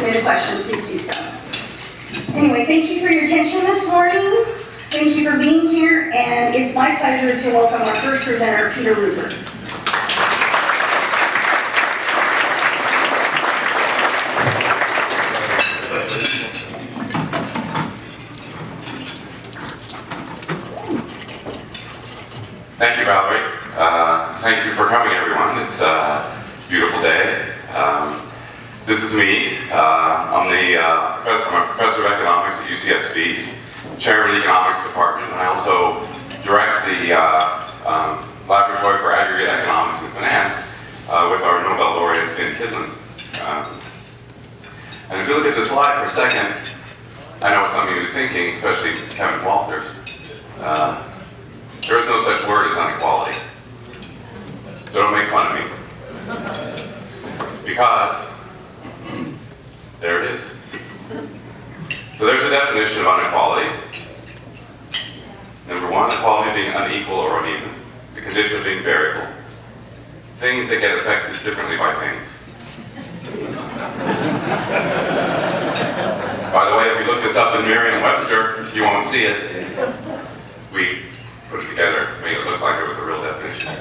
submit a question, please do so. Anyway, thank you for your attention this morning. Thank you for being here, and it's my pleasure to welcome our first presenter, Peter Rupert. Thank you, Valerie. Thank you for coming, everyone. It's a beautiful day. This is me. I'm a professor of economics at UCSB, chair of the economics department, and I also direct the laboratory for aggregate economics and finance with our Nobel laureate, Finn Kidlin. And if you look at this slide for a second, I know it's something you're thinking, especially Kevin Walters. There is no such word as inequality. So don't make fun of me. Because there it is. So there's a definition of inequality. Number one, equality being unequal or uneven. The condition of being variable. Things that get affected differently by things. By the way, if you look this up in Merriam-Webster, you won't see it. We put it together, made it look like it was a real definition.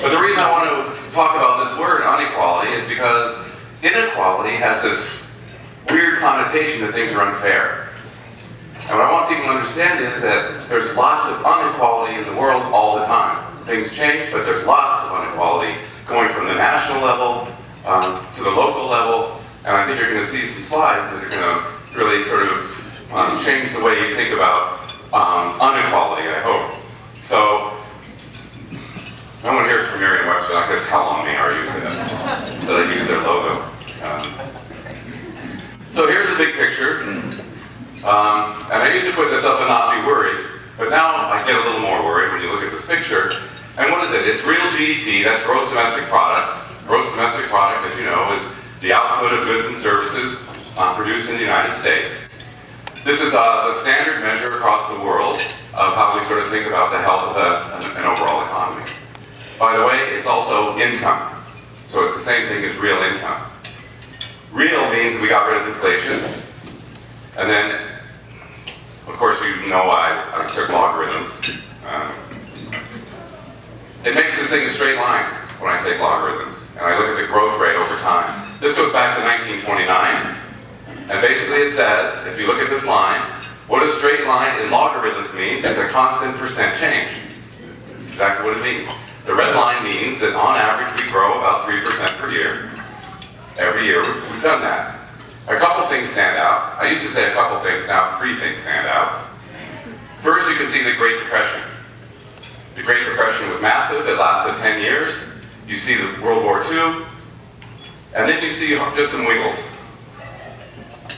But the reason I want to talk about this word, inequality, is because inequality has this weird connotation that things are unfair. And what I want people to understand is that there's lots of inequality in the world all the time. Things change, but there's lots of inequality going from the national level to the local level. And I think you're going to see some slides that are going to really sort of change the way you think about inequality, I hope. So, no one here from Merriam-Webster, not going to tell on me, are you, that I use their logo. So here's the big picture. And I used to put this up and not be worried, but now I get a little more worried when you look at this picture. And what is it? It's real GDP, that's gross domestic product. Gross domestic product, as you know, is the output of goods and services produced in the United States. This is a standard measure across the world of how we sort of think about the health of an overall economy. By the way, it's also income. So it's the same thing as real income. Real means that we got rid of inflation. And then, of course, you know I took logarithms. It makes this thing a straight line when I take logarithms. And I look at the growth rate over time. This goes back to 1929. And basically it says, if you look at this line, what a straight line in logarithms means is a constant percent change. Exactly what it means. The red line means that on average we grow about 3% per year. Every year we've done that. A couple things stand out. I used to say a couple things, now 3 things stand out. First, you can see the Great Depression. The Great Depression was massive, it lasted 10 years. You see the World War II, and then you see just some wiggles.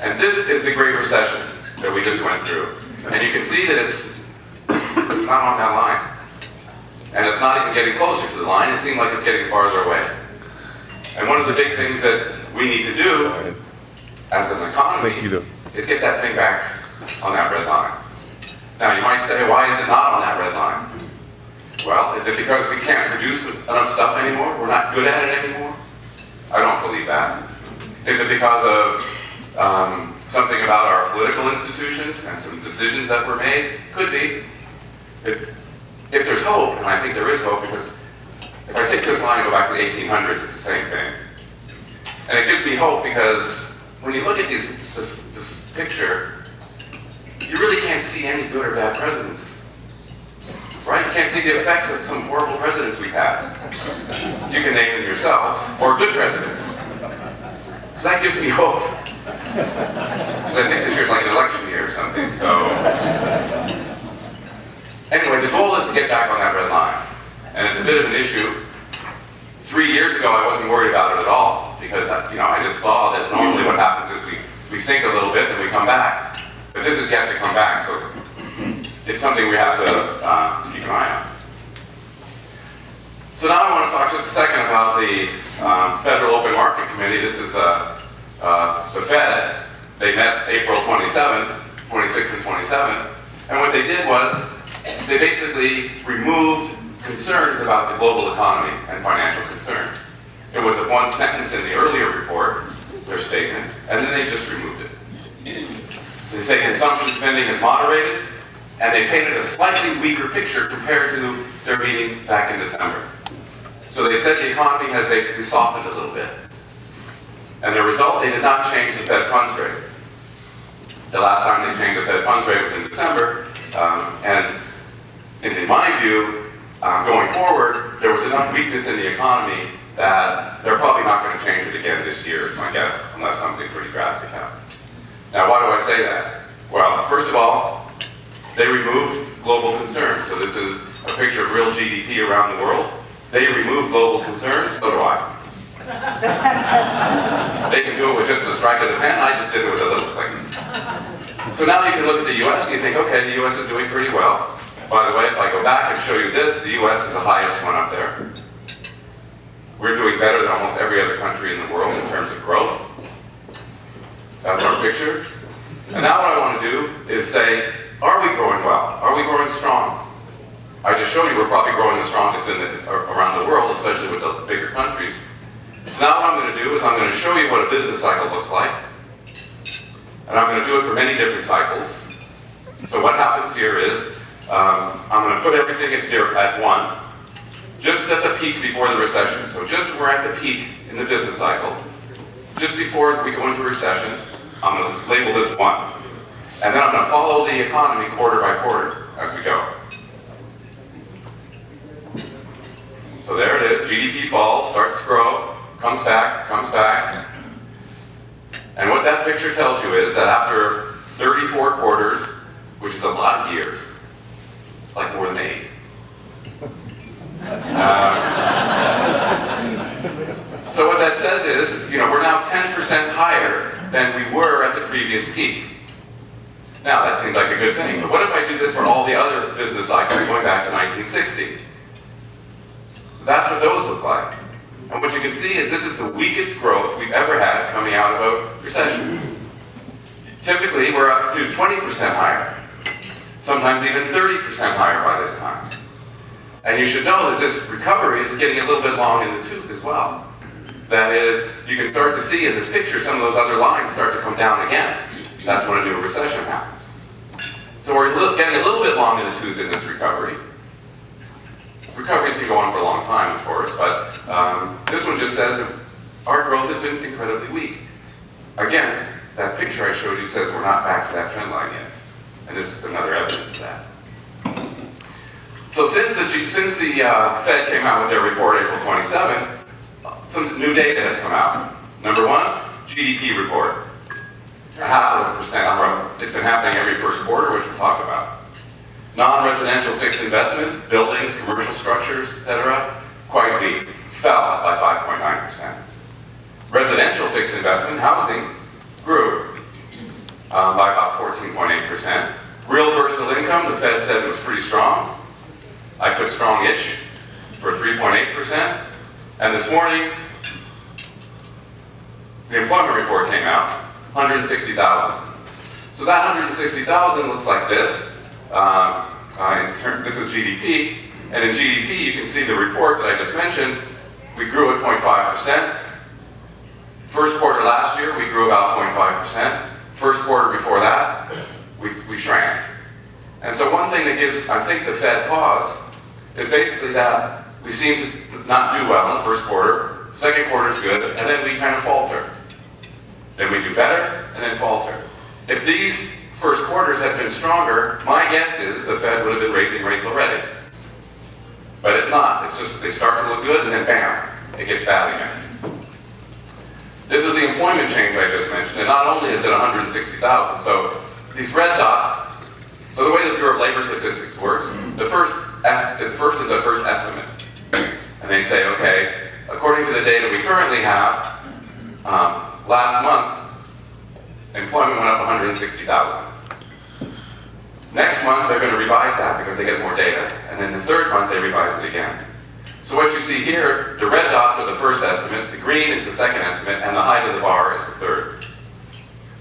And this is the Great Recession that we just went through. And you can see that it's not on that line. And it's not even getting closer to the line, it seems like it's getting farther away. And one of the big things that we need to do as an economy is get that thing back on that red line. Now you might say, why is it not on that red line? Well, is it because we can't produce enough stuff anymore? We're not good at it anymore? I don't believe that. Is it because of something about our political institutions and some decisions that were made? Could be. If there's hope, and I think there is hope, because if I take this line and go back to the 1800s, it's the same thing. And it gives me hope because when you look at this picture, you really can't see any good or bad presidents. Right? You can't see the effects of some horrible presidents we've had. You can name them yourselves, or good presidents. So that gives me hope. Because I think this year's like an election year or something, so. Anyway, the goal is to get back on that red line. And it's a bit of an issue. 3 years ago, I wasn't worried about it at all, because I just saw that normally what happens is we sink a little bit and we come back. But this is yet to come back, so it's something we have to keep an eye on. So now I want to talk just a second about the Federal Open Market Committee. This is the Fed. They met April 27th, 26th and 27th. And what they did was, they basically removed concerns about the global economy and financial concerns. It was one sentence in the earlier report, say consumption spending is moderated, and they painted a slightly weaker picture compared to their meeting back in December. So they said the economy has basically softened a little bit. And the result, they did not change the Fed funds rate. The last time they changed the Fed funds rate was in December, and in my view, going forward, there was enough weakness in the economy that they're probably not going to change it again this year, is my guess, unless something pretty drastic happens. Now, why do I say that? Well, first of all, they removed global concerns. So this is a picture of real GDP around the world. They removed global concerns, so do I. They can do it with just a strike of the pen, I just did it with a little click. So now you can look at the US and you think, okay, the US is doing pretty well. By the way, if I go back and show you this, the US is the highest one up there. We're doing better than almost every other country in the world in terms of growth. That's our picture. And now what I want to do is say, are we growing well? Are we growing strong? I just showed you we're probably growing the strongest around the world, especially with the bigger countries. So now what I'm going to do is I'm going to show you what a business cycle looks like. And I'm going to do it for many different cycles. So what happens here is, I'm going to put everything at 1, just at the peak before the recession. So just when we're at the peak in the business cycle, just before we go into recession, I'm going to label this 1. And then I'm going to follow the economy quarter by quarter as we go. So there it is, GDP falls, starts to grow, comes back. And what that picture tells you is that after 34 quarters, which is a lot of years, it's like more than 8. So what that says is, we're now 10% higher than we were at the previous peak. Now, that seems like a good thing, but what if I do this for all the other business cycles going back to 1960? That's what those look like. And what you can see is this is the weakest growth we've ever had coming out of a recession. Typically, we're up to 20% higher, sometimes even 30% higher by this time. And you should know that this recovery is getting a little bit long in the tooth as well. That is, you can start to see in this picture some of those other lines start to come down again. That's when a new recession happens. So we're getting a little bit long in the tooth in this recovery. Recoveries can go on for a long time, of course, but this one just says that our growth has been incredibly weak. Again, that picture I showed you says we're not back to that trend line yet. And this is another evidence of that. So since the Fed came out with their report April 27, some new data has come out. Number 1, GDP report. 0.5% growth. It's been happening every first quarter, which we'll talk about. Non-residential fixed investment, buildings, commercial structures, etc., quite weak. Fell by 5.9%. Residential fixed investment, housing, grew by about 14.8%. Real personal income, the Fed said was pretty strong. I put strong-ish for 3.8%. And this morning, the employment report came out, 160,000. So that 160,000 looks like this. This is GDP, and in GDP you can see the report that I just mentioned. We grew at 0.5%. First quarter last year we grew about 0.5%. First quarter before that we shrank. And so one thing that gives, I think, the Fed pause is basically that we seem to not do well in the first quarter. Second quarter is good, and then we kind of falter. Then we do better, and then falter. If these first quarters had been stronger, my guess is the Fed would have been raising rates already. But it's not. It's just they start to look good and then bam, it gets bad again. This is the employment change I just mentioned, and not only is it 160,000, so these red dots, so the way the Bureau of Labor Statistics works, the first is a first estimate. And they say, okay, according to the data we currently have, last month, employment went up 160,000. Next month, they're going to revise that because they get more data. And then the third month, they revise it again. So what you see here, the red dots are the first estimate, the green is the second estimate, and the height of the bar is the third.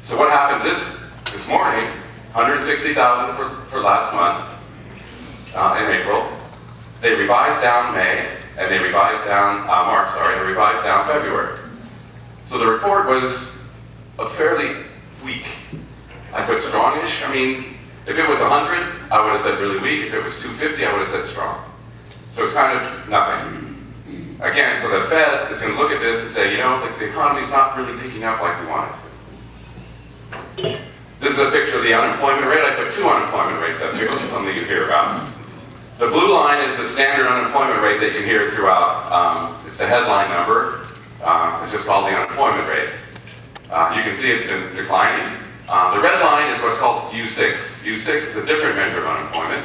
So what happened this morning, 160,000 for last month, in April. They revised down May, and they revised down March, they revised down February. So the report was a fairly weak I put strongish. I mean, if it was 100, I would have said really weak. If it was 250, I would have said strong. So it's kind of nothing. Again, so the Fed is going to look at this and say, you know, the economy's not really picking up like we want it to. This is a picture of the unemployment rate. I put two unemployment rates up here, which is something you hear about. The blue line is the standard unemployment rate that you hear throughout. It's the headline number. It's just called the unemployment rate. You can see it's been declining. The red line is what's called U6. U6 is a different measure of unemployment,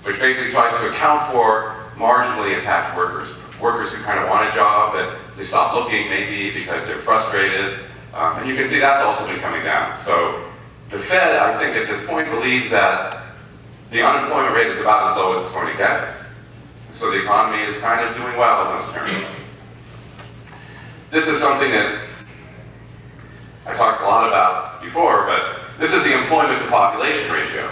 which basically tries to account for marginally attached workers. Workers who kind of want a job, but they stop looking maybe because they're frustrated. And you can see that's also been coming down. So the Fed, I think at this point, believes that the unemployment rate is about as low as it's going to get. So the economy is kind of doing well in those terms. This is something that I talked a lot about before, but this is the employment to population ratio.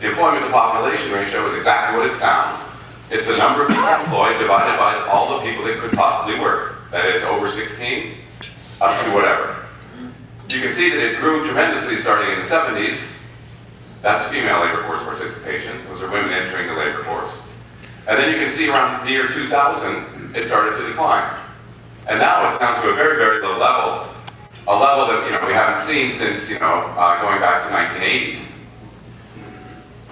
The employment to population ratio is exactly what it sounds. It's the number of people employed divided by all the people that could possibly work. That is over 16 up to whatever. You can see that it grew tremendously starting in the 70s. That's female labor force participation. Those are women entering the labor force. And then you can see around the year 2000, it started to decline. And now it's down to a very, very low level. A level that we haven't seen since going back to 1980s.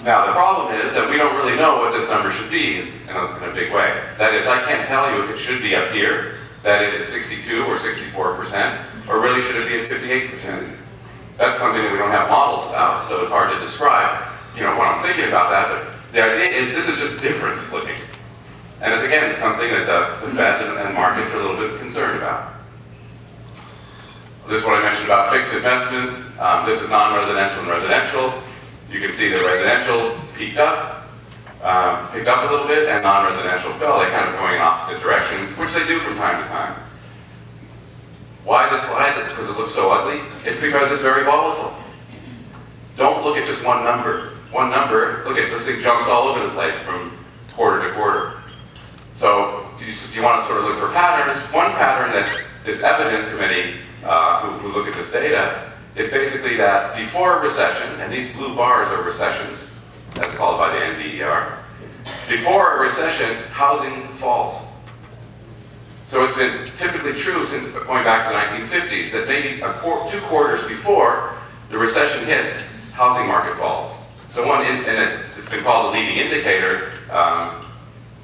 Now the problem is that we don't really know what this number should be in a big way. That is, I can't tell you if it should be up here, that is at 62 or 64%, or really should it be at 58%. That's something that we don't have models about, so it's hard to describe what I'm thinking about that, but the idea is this is just different looking. And it's again something that the Fed and markets are a little bit concerned about. This is what I mentioned about fixed investment. This is non-residential and residential. You can see that residential picked up a little bit, and non-residential fell. They kind of going in opposite directions, which they do from time to time. Why this slide? Because it looks so ugly? It's because it's very volatile. Don't look at just one number. One number, look at this thing jumps all over the place from quarter to quarter. So you want to sort of look for patterns. One pattern that is evident to many who look at this data is basically that before a recession, and these blue bars are recessions, that's called by the NBER, before a recession, housing falls. So it's been typically true since going back to the 1950s that maybe 2 quarters before the recession hits, housing market falls. So it's been called a leading indicator.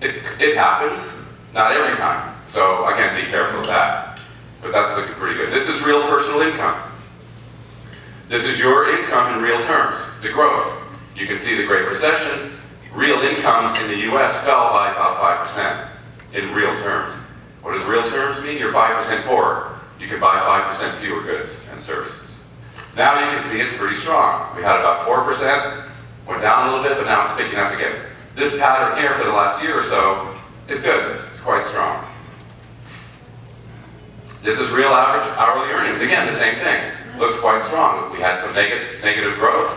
It happens, not every time. So again, be careful of that. But that's looking pretty good. This is real personal income. This is your income in real terms, the growth. You can see the Great Recession. Real incomes in the US fell by about 5% in real terms. What does real terms mean? You're 5% poorer. You can buy 5% fewer goods and services. Now you can see it's pretty strong. We had about 4%, went down a little bit, but now it's picking up again. This pattern here for the last year or so is good. It's quite strong. This is real average hourly earnings. Again, the same thing. Looks quite strong. We had some negative growth,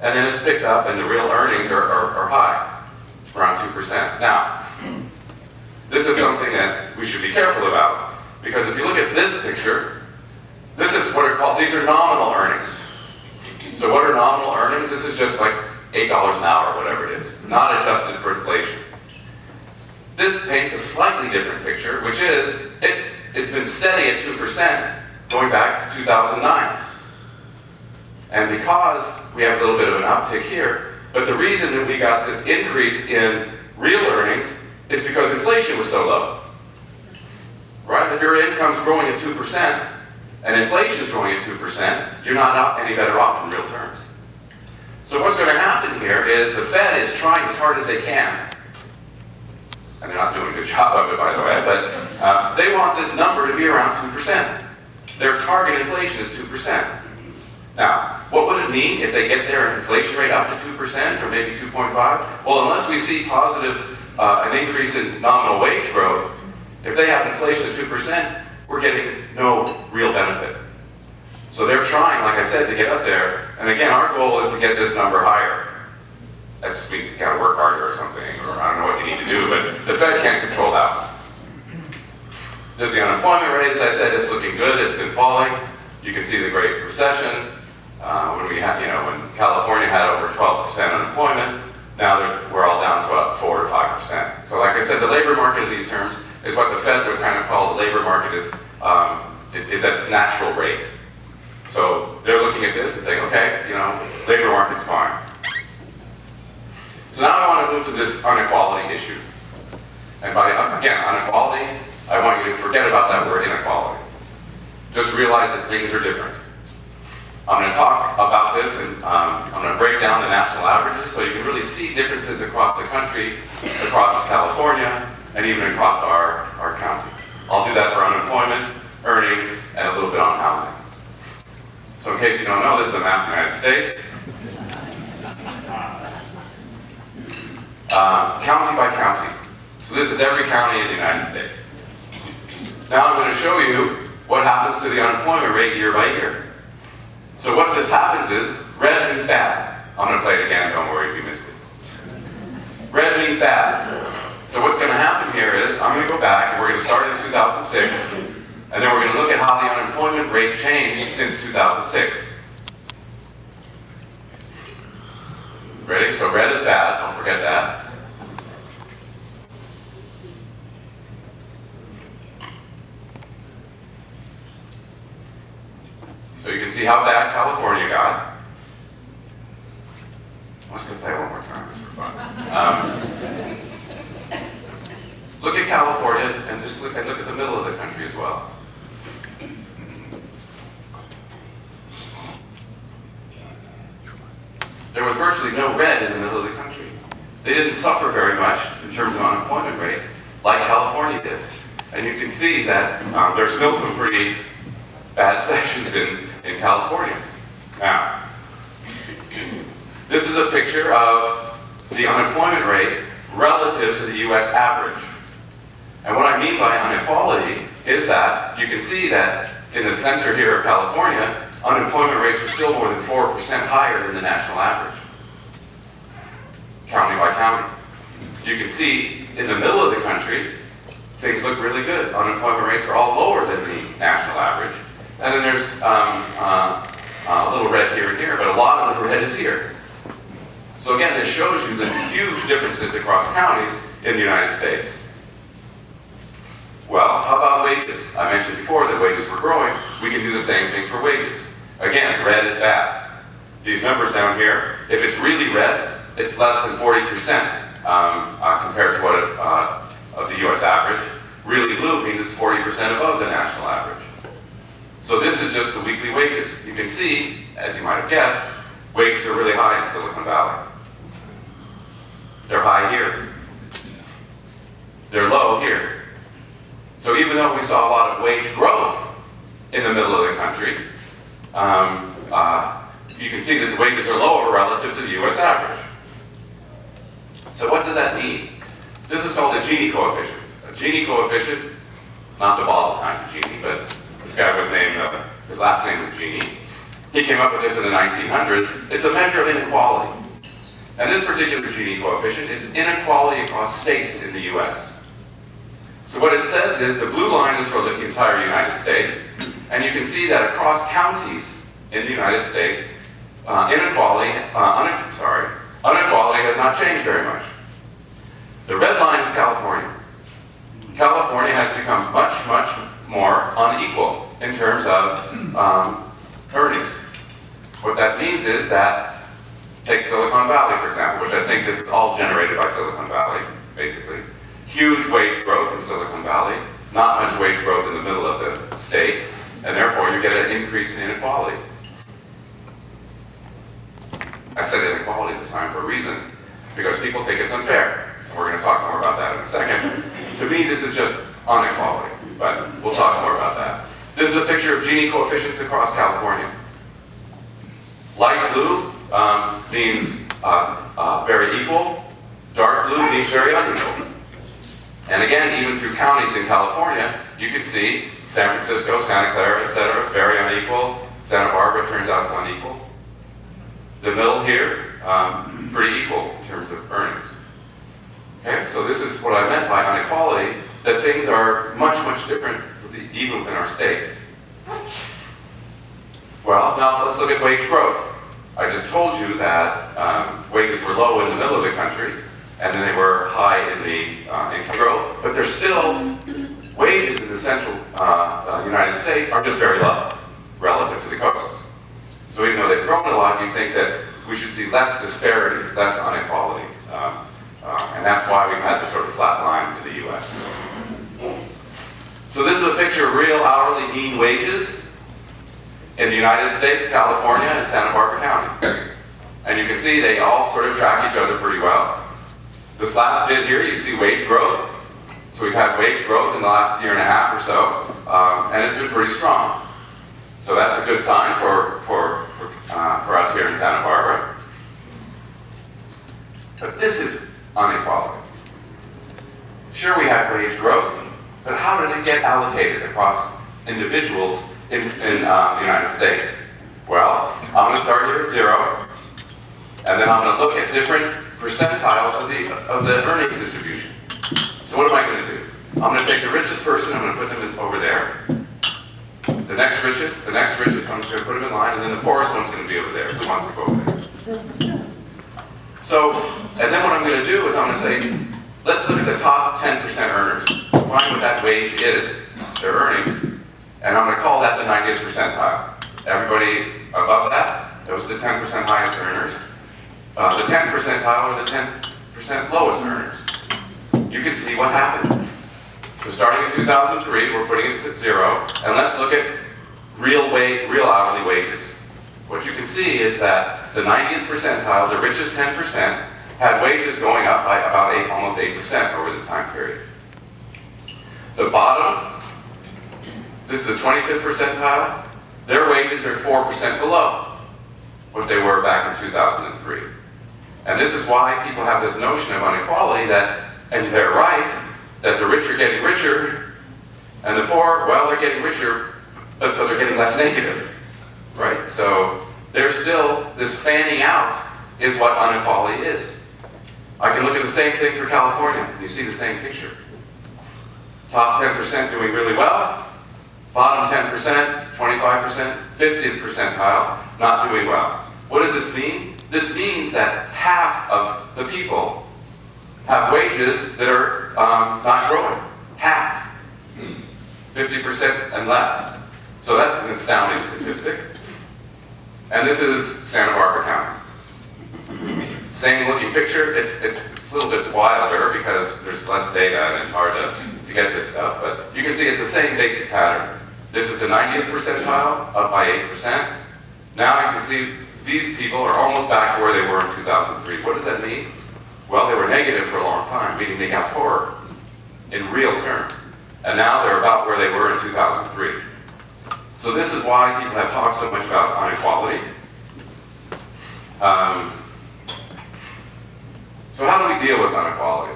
and then it's picked up, and the real earnings are high, around 2%. Now, this is something that we should be careful about, because if you look at this picture, this is what are called, these are nominal earnings. So what are nominal earnings? This is just like $8 an hour, whatever it is, not adjusted for inflation. This paints a slightly different picture, which is, it's been steady at 2% going back to 2009. And because we have a little bit of an uptick here, but the reason that we got this increase in real earnings is because inflation was so low. Right? If your income's growing at 2% and inflation is growing at 2%, you're not any better off in real terms. So what's going to happen here is the Fed is trying as hard as they can, and they're not doing a good job of it, by the way, but they want this number to be around 2%. Their target inflation is 2%. Now, what would it mean if they get their inflation rate up to 2% or maybe 2.5? Well, unless we see an increase in nominal wage growth, if they have inflation at 2%, we're getting no real benefit. So they're trying, like I said, to get up there. And again, our goal is to get this number higher. That just means you gotta work harder or something, or I don't know what you need to do, but the Fed can't control that one. This is the unemployment rate, as I said, it's looking good, it's been falling. You can see the Great Recession. when we had, when California had over 12% unemployment, now we're all down to about 4 to 5%. So like I said, the labor market in these terms is what the Fed would kind of call the labor market is at its natural rate. So they're looking at this and saying, okay, labor market's fine. So now I want to move to this inequality issue. And by, again, inequality, I want you to forget about that word inequality. Just realize that things are different. I'm going to talk about this and I'm going to break down the national averages so you can really see differences across the country, across California, and even across our county. I'll do that for unemployment, earnings, and a little bit on housing. So in case you don't know, this is a map of the United States. County by county. So this is every county in the United States. Now I'm going to show you what happens to the unemployment rate year by year. So what this happens is, red means bad. I'm going to play it again, don't worry if you missed it. Red means bad. So what's going to happen here is, I'm going to go back and we're going to start in 2006, and then we're going to look at how the unemployment rate changed since 2006. Ready? So red is bad, don't forget that. So you can see how bad California got. Let's go play one more time, just for fun. Look at California and just look at the middle of the country as well. There was virtually no red in the middle of the country. They didn't suffer very much in terms of unemployment rates like California did. And you can see that there's still some pretty bad sections in California. Now, this is a picture of the unemployment rate relative to the US average. And what I mean by inequality is that you can see that in the center here of California, unemployment rates are still more than 4% higher than the national average, county by county. You can see in the middle of the country, things look really good. Unemployment rates are all lower than the national average. And then there's a little red here and here, but a lot of the red is here. So again, this shows you the huge differences across counties in the United States. Well, how about wages? I mentioned before that wages were growing. We can do the same thing for wages. Again, red is bad. These numbers down here, if it's really red, it's less than 40% compared to what of the US average. Really blue means it's 40% above the national average. So this is just the weekly wages. You can see, as you might have guessed, wages are really high in Silicon Valley. They're high here. They're low here. So even though we saw a lot of wage growth in the middle of the country, you can see that the wages are lower relative to the US average. So what does that mean? This is called a Gini coefficient. A Gini coefficient, not the bottle kind of Gini, but this guy was named, his last name was Gini. He came up with this in the 1900s. It's a measure of inequality. And this particular Gini coefficient is inequality across states in the US. So what it says is the blue line is for the entire United States, and you can see that across counties in the United States, inequality has not changed very much. The red line is California. California has become much, much more unequal in terms of earnings. What that means is that, take Silicon Valley, for example, which I think is all generated by Silicon Valley, basically. Huge wage growth in Silicon Valley, not much wage growth in the middle of the state, and therefore you get an increase in inequality. I said inequality this time for a reason, because people think it's unfair. And we're going to talk more about that in a second. To me, this is just inequality, but we'll talk more about that. This is a picture of Gini coefficients across California. Light blue means very equal. Dark blue means very unequal. And again, even through counties in California, you can see San Francisco, Santa Clara, etc., very unequal. Santa Barbara turns out it's unequal. The middle here, pretty equal in terms of earnings. Okay, so this is what I meant by inequality, that things are much, much different even within our state. Well, now let's look at wage growth. I just told you that wages were low in the middle of the country, and then they were high in the income growth, but they're still, wages in the central United States are just very low relative to the coast. So even though they've grown a lot, you think that we should see less disparity, less inequality. And that's why we've had this sort of flat line in the US. So this is a picture of real hourly mean wages in the United States, California, and Santa Barbara County. And you can see they all sort of track each other pretty well. This last bit here, you see wage growth. So we've had wage growth in the last year and a half or so, and it's been pretty strong. So that's a good sign for us here in Santa Barbara. But this is inequality. Sure, we had wage growth, but how did it get allocated across individuals in the United States? Well, I'm going to start here at 0, and then I'm going to look at different percentiles of the earnings distribution. So what am I going to do? I'm going to take the richest person, I'm going to put them over there. The next richest, I'm just going to put them in line, and then the poorest one's going to be over there. Who wants to go over there? So, and then what I'm going to do is I'm going to say, let's look at the top 10% earners. Find what that wage is, their earnings, and I'm going to call that the 90th percentile. Everybody above that, those are the 10% highest earners. The 10th percentile are the 10% lowest earners. You can see what happened. So starting in 2003, we're putting it at 0, and let's look at real hourly wages. What you can see is that the 90th percentile, the richest 10%, had wages going up by about almost 8% over this time period. The bottom, this is the 25th percentile, their wages are 4% below what they were back in 2003. And this is why people have this notion of inequality that, and they're right, that the rich are getting richer, and the poor, well, they're getting richer, but they're getting less negative, right? So there's still, this fanning out is what inequality is. I can look at the same thing for California, and you see the same picture. Top 10% doing really well, bottom 10%, 25%, 50th percentile, not doing well. What does this mean? This means that half of the people have wages that are not growing. Half. 50% and less. So that's an astounding statistic. And this is Santa Barbara County. Same looking picture. It's a little bit wilder because there's less data and it's hard to get this stuff. But you can see it's the same basic pattern. This is the 90th percentile, up by 8%. Now you can see these people are almost back to where they were in 2003. What does that mean? Well, they were negative for a long time, meaning they got poorer in real terms. And now they're about where they were in 2003. So this is why people have talked so much about inequality. So how do we deal with inequality?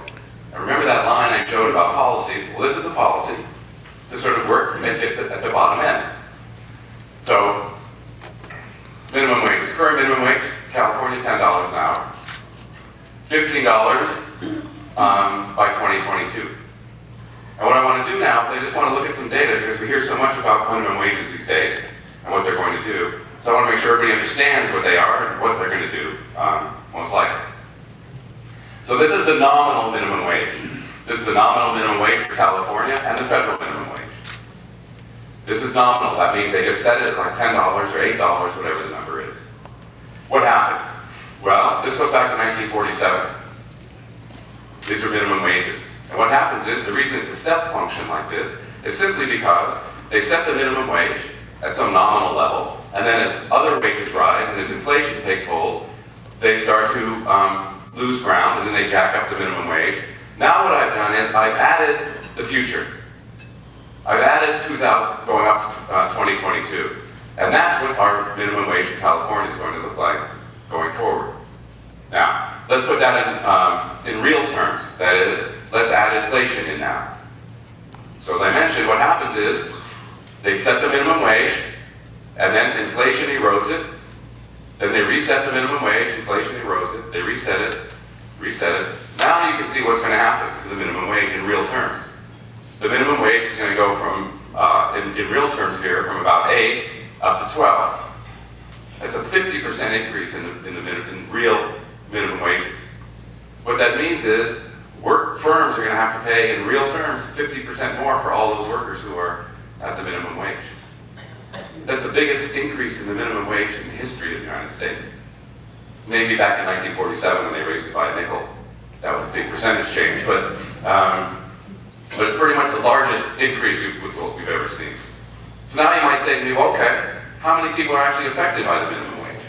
And remember that line I showed about policies? Well, this is a policy to sort of work and get at the bottom end. So, minimum wage. Current minimum wage, California, $10 an hour. $15 by 2022. And what I want to do now is I just want to look at some data because we hear so much about minimum wages these days and what they're going to do. So I want to make sure everybody understands what they are and what they're going to do, most likely. So this is the nominal minimum wage. This is the nominal minimum wage for California and the federal minimum wage. This is nominal. That means they just set it at like $10 or $8, whatever the number is. What happens? Well, this goes back to 1947. These are minimum wages. And what happens is, the reason it's a step function like this is simply because they set the minimum wage at some nominal level, and then as other wages rise and as inflation takes hold, they start to lose ground, and then they jack up the minimum wage. Now what I've done is I've added the future. I've added 2000 going up to 2022. And that's what our minimum wage in California is going to look like going forward. Now, let's put that in real terms. That is, let's add inflation in now. So as I mentioned, what happens is they set the minimum wage, and then inflation erodes it. Then they reset the minimum wage, inflation erodes it. They reset it. Now you can see what's going to happen to the minimum wage in real terms. The minimum wage is going to go from, in real terms here, from about 8 up to 12. That's a 50% increase in real minimum wages. What that means is firms are going to have to pay, in real terms, 50% more for all those workers who are at the minimum wage. That's the biggest increase in the minimum wage in the history of the United States. Maybe back in 1947 when they raised it by a nickel. That was a big percentage change, but it's pretty much the largest increase we've ever seen. So now you might say to me, well, okay, how many people are actually affected by the minimum wage?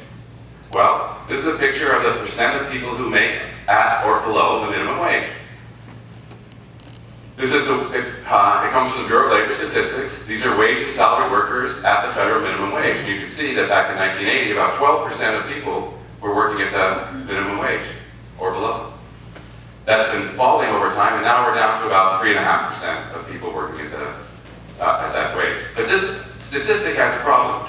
Well, this is a picture of the percent of people who make at or below the minimum wage. It comes from the Bureau of Labor Statistics. These are wage and salary workers at the federal minimum wage. And you can see that back in 1980, about 12% of people were working at the minimum wage or below. That's been falling over time, and now we're down to about 3.5% of people working at that wage. But this statistic has a problem.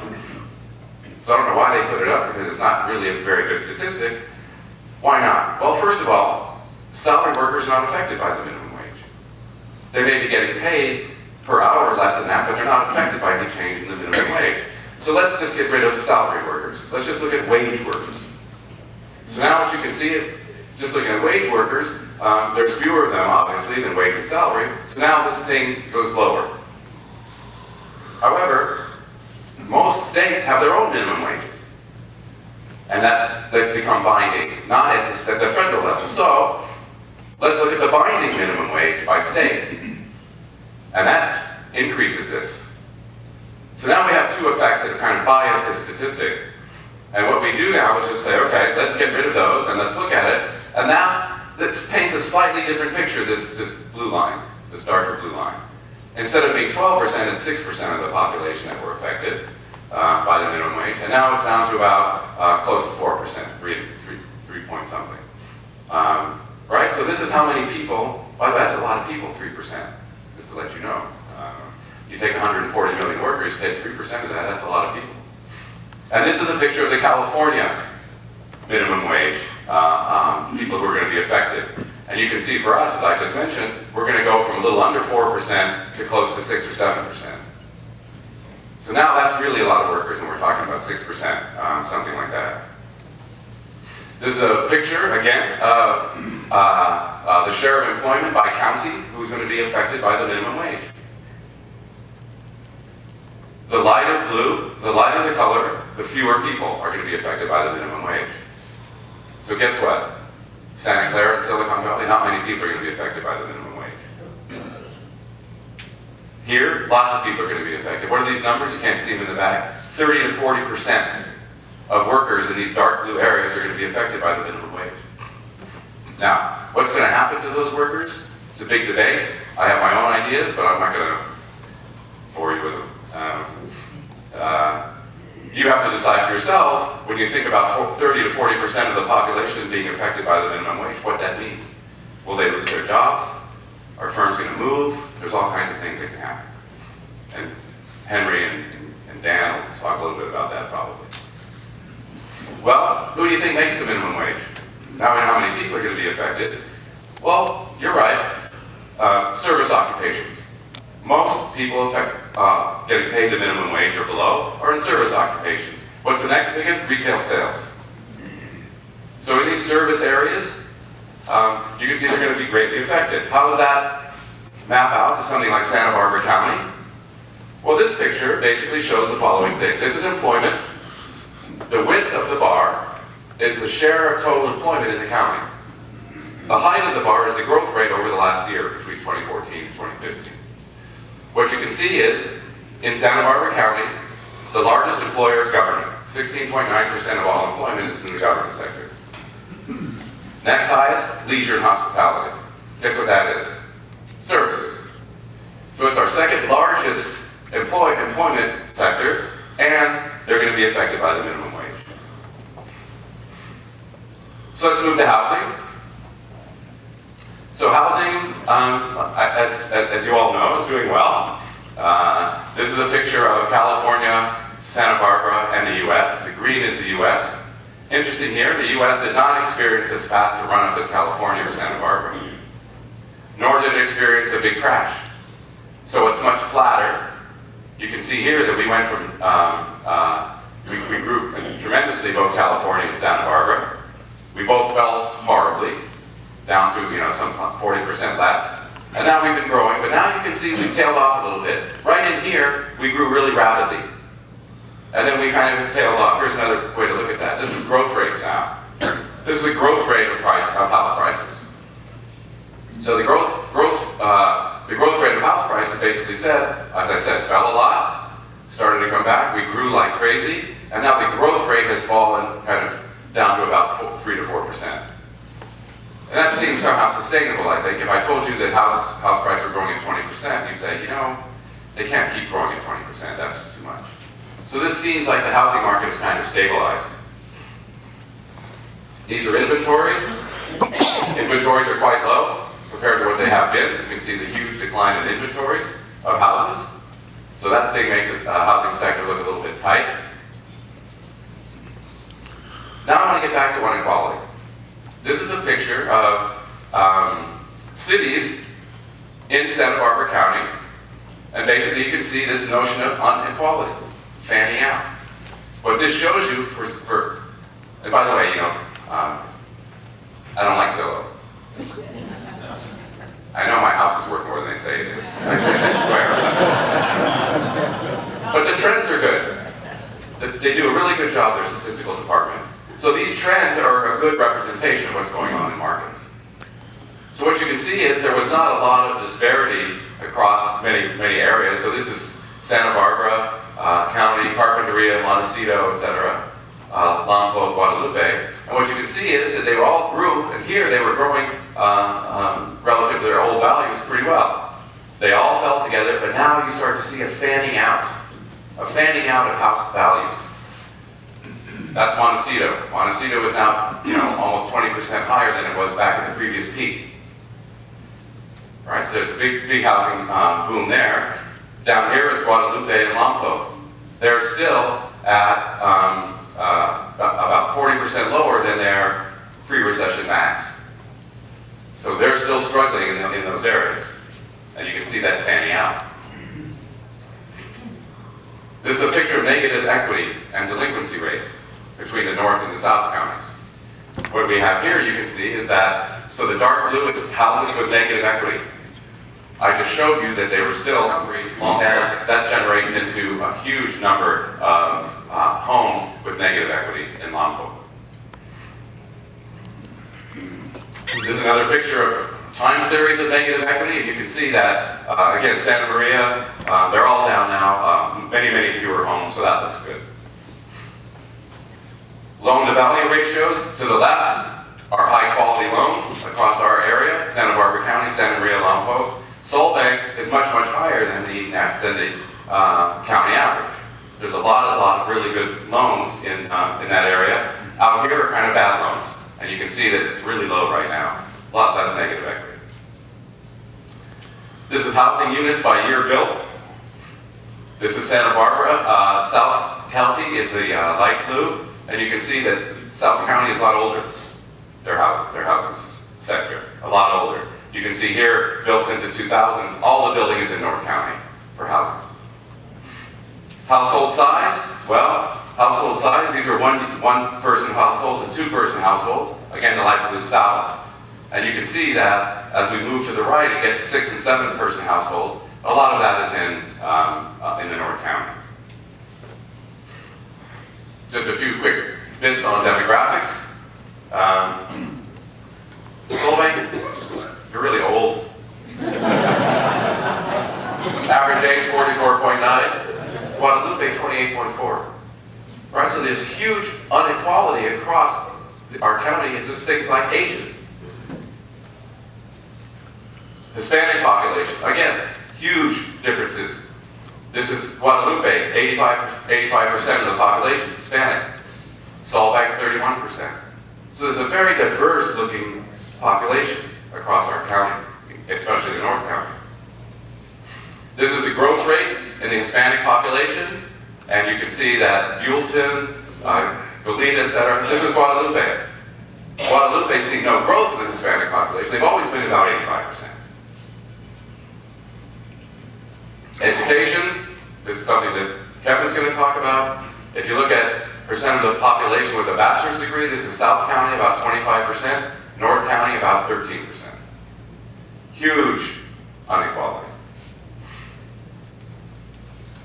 So I don't know why they put it up, because it's not really a very good statistic. Why not? Well, first of all, salary workers are not affected by the minimum wage. They may be getting paid per hour less than that, but they're not affected by any change in the minimum wage. So let's just get rid of salary workers. Let's just look at wage workers. So now what you can see, just looking at wage workers, there's fewer of them, obviously, than wage and salary. So now this thing goes lower. However, most states have their own minimum wages. And that become binding, not at the federal level. So let's look at the binding minimum wage by state. And that increases this. So now we have two effects that kind of bias this statistic. And what we do now is just say, okay, let's get rid of those and let's look at it. And that paints a slightly different picture, this blue line, this darker blue line. Instead of being 12%, it's 6% of the population that were affected by the minimum wage. And now it's down to about close to 4%, 3 point something. Right, so this is how many people, by the way, that's a lot of people, 3%, just to let you know. You take 140 million workers, take 3% of that, that's a lot of people. And this is a picture of the California minimum wage, people who are going to be affected. And you can see for us, as I just mentioned, we're going to go from a little under 4% to close to 6 or 7%. So now that's really a lot of workers when we're talking about 6%, something like that. This is a picture, again, of the share of employment by county who's going to be affected by the minimum wage. The lighter blue, the lighter the color, the fewer people are going to be affected by the minimum wage. So guess what? Santa Clara and Silicon Valley, not many people are going to be affected by the minimum wage. Here, lots of people are going to be affected. What are these numbers? You can't see them in the back. 30 to 40% of workers in these dark blue areas are going to be affected by the minimum wage. Now, what's going to happen to those workers? It's a big debate. I have my own ideas, but I'm not going to bore you with them. You have to decide for yourselves, when you think about 30 to 40% of the population being affected by the minimum wage, what that means. Will they lose their jobs? Are firms going to move? There's all kinds of things that can happen. And Henry and Dan will talk a little bit about that probably. Well, who do you think makes the minimum wage? Now we know how many people are going to be affected. Well, you're right. Service occupations. Most people getting paid the minimum wage or below are in service occupations. What's the next biggest? Retail sales. So in these service areas, you can see they're going to be greatly affected. How does that map out to something like Santa Barbara County? Well, this picture basically shows the following thing. This is employment. The width of the bar is the share of total employment in the county. The height of the bar is the growth rate over the last year between 2014 and 2015. What you can see is, in Santa Barbara County, the largest employer is government. 16.9% of all employment is in the government sector. Next highest, leisure and hospitality. Guess what that is? Services. So it's our second largest employment sector, and they're going to be affected by the minimum wage. So let's move to housing. So housing, as you all know, is doing well. This is a picture of California, Santa Barbara, and the US. The green is the US. Interesting here, the US did not experience as fast a run-up as California or Santa Barbara. Nor did it experience a big crash. So it's much flatter. You can see here that we went from, we grew tremendously tremendously, both California and Santa Barbara. We both fell horribly, down to some 40% less. And now we've been growing, but now you can see we tailed off a little bit. Right in here, we grew really rapidly. And then we kind of tailed off. Here's another way to look at that. This is growth rates now. This is the growth rate of house prices. So the growth rate of house prices basically said, as I said, fell a lot, started to come back, we grew like crazy, and now the growth rate has fallen kind of down to about 3 to 4%. And that seems somehow sustainable, I think. If I told you that house prices were growing at 20%, you'd say, they can't keep growing at 20%, that's just too much. So this seems like the housing market is kind of stabilized. These are inventories. Inventories are quite low compared to what they have been. You can see the huge decline in inventories of houses. So that thing makes the housing sector look a little bit tight. Now I want to get back to inequality. This is a picture of cities in Santa Barbara County. And basically you can see this notion of inequality, fanning out. What this shows you and by the way, I don't like Zillow. I know my house is worth more than they say it is. I swear. But the trends are good. They do a really good job, their statistical department. So these trends are a good representation of what's going on in markets. So what you can see is there was not a lot of disparity across many areas. So this is Santa Barbara County, Carpinteria, Montecito, etc., Lompoc, Guadalupe. And what you can see is that they all grew, and here they were growing relative to their old values pretty well. They all fell together, but now you start to see a fanning out of house values. That's Montecito. Montecito is now, almost 20% higher than it was back in the previous peak. Right, so there's a big housing boom there. Down here is Guadalupe and Lompoc. They're still at about 40% lower than their pre-recession max. So they're still struggling in those areas. And you can see that fanning out. This is a picture of negative equity and delinquency rates between the north and the south counties. What we have here, you can see, is that, so the dark blue is houses with negative equity. I just showed you that they were still hungry, and that generates into a huge number of homes with negative equity in Lompoc. This is another picture of time series of negative equity, and you can see that, again, Santa Maria, they're all down now, many fewer homes, so that looks good. Loan-to-value ratios to the left are high-quality loans across our area, Santa Barbara County, Santa Maria, Lompoc. Solvang is much higher than the county average. There's a lot of really good loans in that area. Out here are kind of bad loans, and you can see that it's really low right now. A lot less negative equity. This is housing units by year built. This is Santa Barbara. South County is the light blue, and you can see that South County is a lot older. Their housing sector, a lot older. You can see here, built since the 2000s, all the building is in North County for housing. Household size, these are one-person households and two-person households. Again, the light blue is south. And you can see that as we move to the right, it gets to 6- and 7-person households. A lot of that is in the North County. Just a few quick bits on demographics. Solvang, you're really old. Average age 44.9. Guadalupe 28.4. Right, so there's huge inequality across our county in just things like ages. Hispanic population, again, huge differences. This is Guadalupe, 85% of the population is Hispanic. Solvang, 31%. So there's a very diverse looking population across our county, especially the North County. This is the growth rate in the Hispanic population, and you can see that Buellton, Goleta, etc. This is Guadalupe. Guadalupe see no growth in the Hispanic population. They've always been about 85%. Education, this is something that Kevin's going to talk about. If you look at Percent of the population with a bachelor's degree, this is South County, about 25%, North County, about 13%. Huge inequality.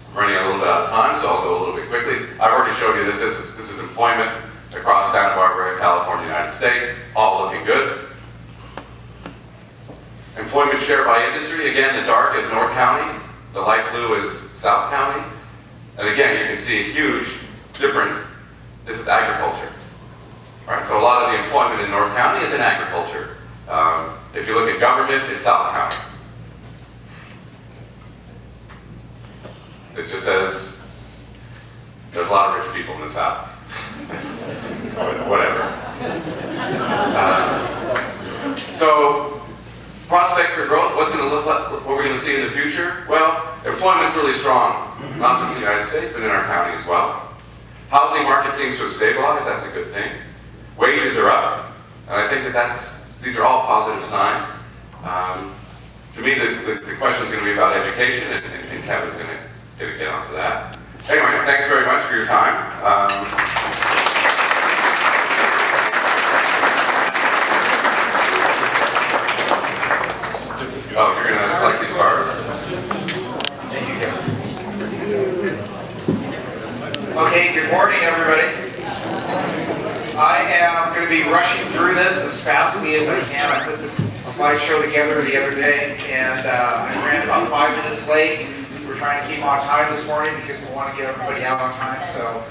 I'm running a little bit out of time, so I'll go a little bit quickly. I've already showed you this. This is employment across Santa Barbara, California, United States, all looking good. Employment share by industry, again, the dark is North County, the light blue is South County. And again, you can see a huge difference. This is agriculture. All right, so a lot of the employment in North County is in agriculture. If you look at government, it's South County. This just says there's a lot of rich people in the South. Whatever. So prospects for growth, what's going to look like, what we're going to see in the future? Well, employment's really strong, not just in the United States, but in our county as well. Housing market seems to have stabilized, that's a good thing. Wages are up, and I think that these are all positive signs. To me, the question is going to be about education, and Kevin's going to get onto that. Anyway, thanks very much for your time. Oh, you're going to collect these cards? Thank you, Kevin. Okay, good morning, everybody. I am going to be rushing through this as fastly as I can. I put this slideshow together the other day, and I ran about 5 minutes late. We're trying to keep on time this morning because we want to get everybody out on time. So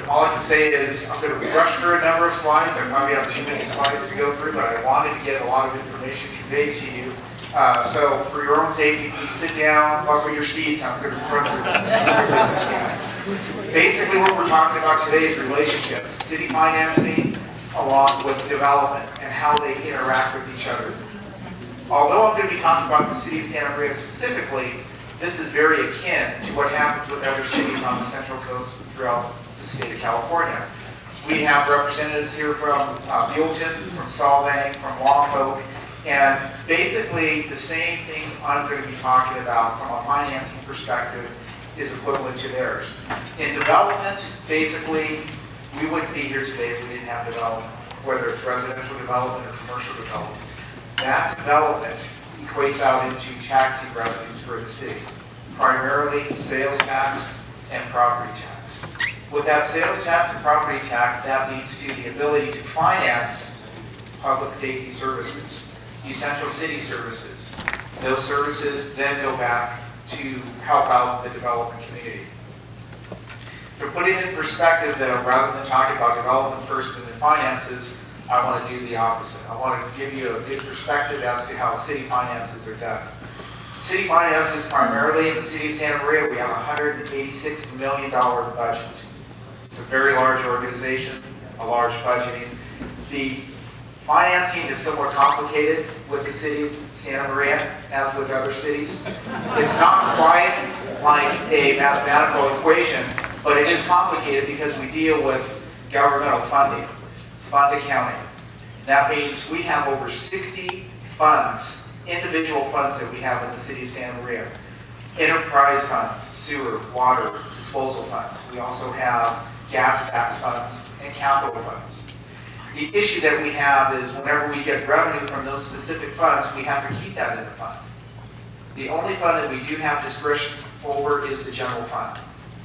all I can say is I'm going to rush through a number of slides. I probably have too many slides to go through, but I wanted to get a lot of information conveyed to you. So for your own safety, please sit down, buckle your seats. I'm going to run through this as quickly as I can. Basically what we're talking about today is relationships, city financing along with development and how they interact with each other. Although I'm going to be talking about the city of Santa Maria specifically, this is very akin to what happens with other cities on the Central Coast throughout the state of California. We have representatives here from Buellton, from Solvang, from Lompoc, and basically the same things I'm going to be talking about from a financing perspective is equivalent to theirs. In development, basically, we wouldn't be here today if we didn't have development, whether it's residential development or commercial development. That development equates out into taxing revenues for the city, primarily sales tax and property tax. With that sales tax and property tax, that leads to the ability to finance public safety services, essential city services. Those services then go back to help out the development community. To put it in perspective, though, rather than talking about development first and then finances, I want to do the opposite. I want to give you a good perspective as to how city finances are done. City finances, primarily in the city of Santa Maria, we have a $186 million budget. It's a very large organization, a large budgeting. The financing is somewhat complicated with the city of Santa Maria, as with other cities. It's not quite like a mathematical equation, but it is complicated because we deal with governmental funding, fund accounting. That means we have over 60 funds, individual funds that we have in the city of Santa Maria. Enterprise funds, sewer, water, disposal funds. We also have gas tax funds and capital funds. The issue that we have is whenever we get revenue from those specific funds, we have to keep that in the fund. The only fund that we do have discretion over is the general fund.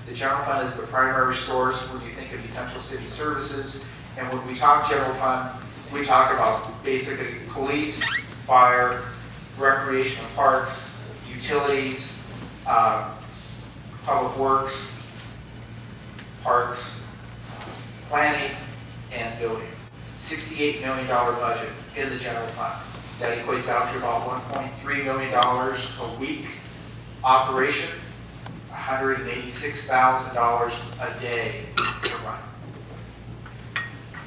The general fund is the primary source when you think of essential city services. And when we talk general fund, we talk about basically police, fire, recreation and parks, utilities, public works, parks, planning, and building. $68 million budget in the general fund. That equates out to about $1.3 million a week operation, $186,000 a day to run.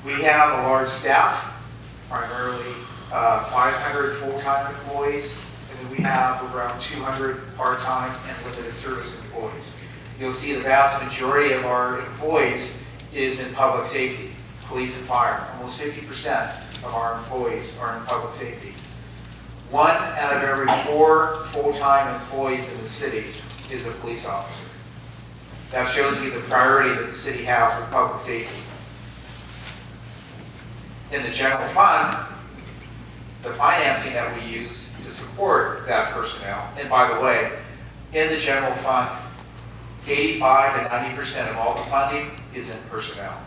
We have a large staff, primarily 500 full-time employees, and then we have around 200 part-time and limited service employees. You'll see the vast majority of our employees is in public safety. Police and fire. Almost 50% of our employees are in public safety. 1 out of every 4 full-time employees in the city is a police officer. That shows you the priority that the city has with public safety. In the general fund, the financing that we use to support that personnel, and by the way, in the general fund, 85 to 90% of all the funding is in personnel.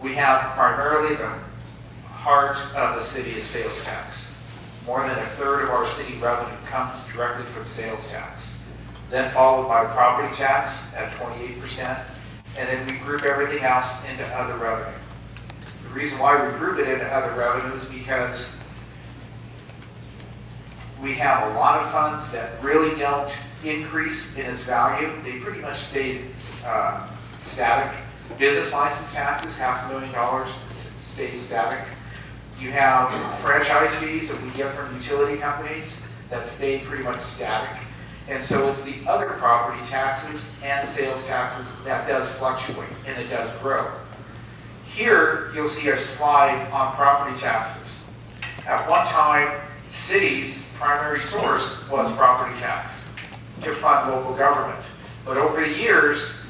We have primarily the heart of the city is sales tax. More than a third of our city revenue comes directly from sales tax. Then followed by property tax at 28%, and then we group everything else into other revenue. The reason why we group it into other revenue is because we have a lot of funds that really don't increase in its value. They pretty much stay static. Business license taxes, $500,000, stays static. You have franchise fees that we get from utility companies that stay pretty much static. And so it's the other property taxes and sales taxes that does fluctuate, and it does grow. Here, you'll see a slide on property taxes. At one time, city's primary source was property tax to fund local government. But over the years,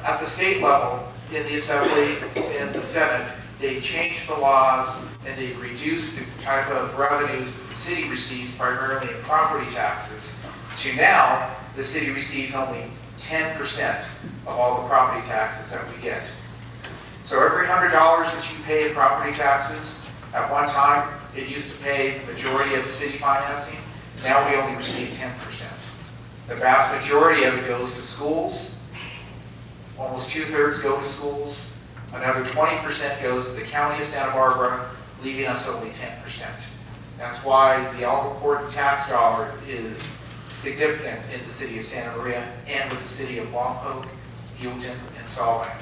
at the state level, in the Assembly, in the Senate, they changed the laws and they reduced the type of revenues the city receives primarily in property taxes to now the city receives only 10% of all the property taxes that we get. So every $100 that you pay in property taxes, at one time it used to pay the majority of the city financing. Now we only receive 10%. The vast majority of it goes to schools. Almost 2/3 go to schools. Another 20% goes to the county of Santa Barbara, leaving us only 10%. That's why the all-important tax dollar is significant in the city of Santa Maria and with the city of Lompoc, Houghton, and Solvang.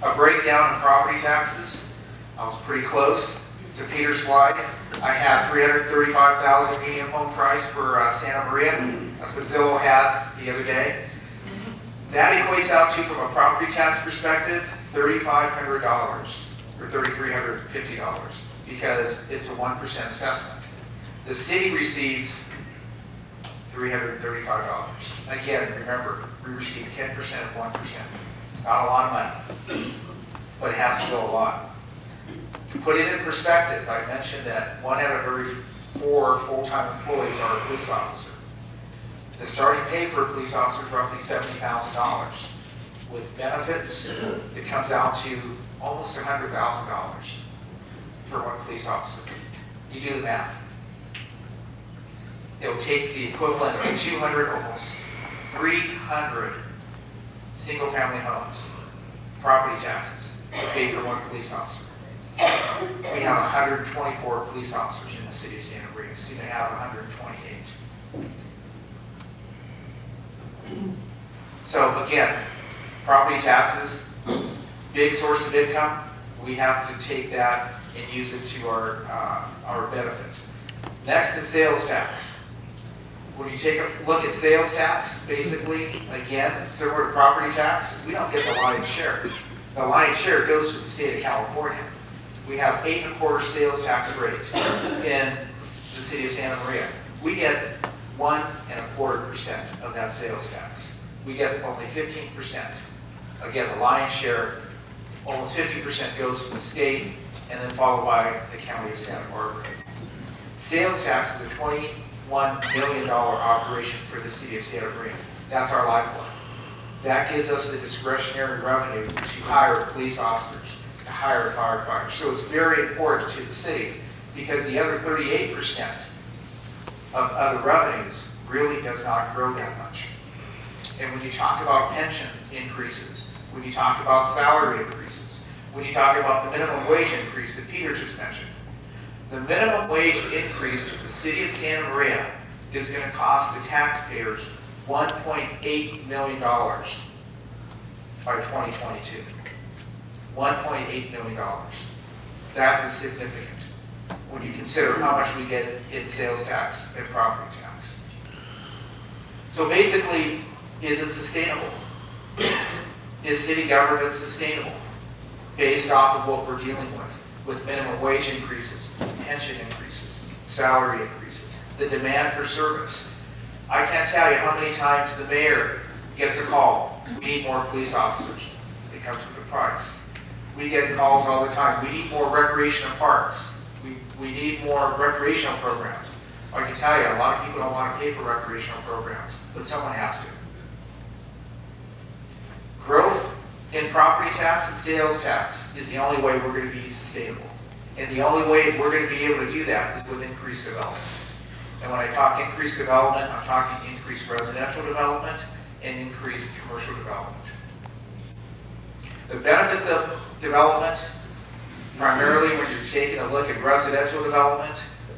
A breakdown in property taxes. I was pretty close to Peter's slide. I had $335,000 median home price for Santa Maria. That's what Zillow had the other day. That equates out to, from a property tax perspective, $3,500 or $3,350 because it's a 1% assessment. The city receives $335. Again, remember, we receive 10% of 1%. It's not a lot of money, but it has to go a lot. To put it in perspective, I mentioned that 1 out of every 4 full-time employees are a police officer. The starting pay for a police officer is roughly $70,000. With benefits, it comes out to almost $100,000 for one police officer. You do the math. It'll take the equivalent of 200, almost 300 single-family homes, property taxes, to pay for one police officer. We have 124 police officers in the city of Santa Maria, soon to have 128. So again, property taxes, big source of income. We have to take that and use it to our benefit. Next is sales tax. When you take a look at sales tax, basically, again, similar to property tax, we don't get the lion's share. The lion's share goes to the state of California. We have 8.25% sales tax rate in the city of Santa Maria. We get 1.25% of that sales tax. We get only 15%. Again, the lion's share, almost 50% goes to the state, and then followed by the county of Santa Barbara. Sales tax is a $21 million operation for the city of Santa Maria. That's our lifeblood. That gives us the discretionary revenue to hire police officers, to hire firefighters. So it's very important to the city because the other 38% of other revenues really does not grow that much. And when you talk about pension increases, when you talk about salary increases, when you talk about the minimum wage increase that Peter just mentioned, the minimum wage increase to the city of Santa Maria is going to cost the taxpayers $1.8 million by 2022. $1.8 million. That is significant when you consider how much we get in sales tax and property tax. So basically, is it sustainable? Is city government sustainable based off of what we're dealing with minimum wage increases, pension increases, salary increases, the demand for service? I can't tell you how many times the mayor gets a call, we need more police officers. It comes with a price. We get calls all the time, we need more recreational parks. We need more recreational programs. I can tell you, a lot of people don't want to pay for recreational programs, but someone has to. Growth in property tax and sales tax is the only way we're going to be sustainable. And the only way we're going to be able to do that is with increased development. And when I talk increased development, I'm talking increased residential development and increased commercial development. The benefits of development, primarily when you're taking a look at residential development,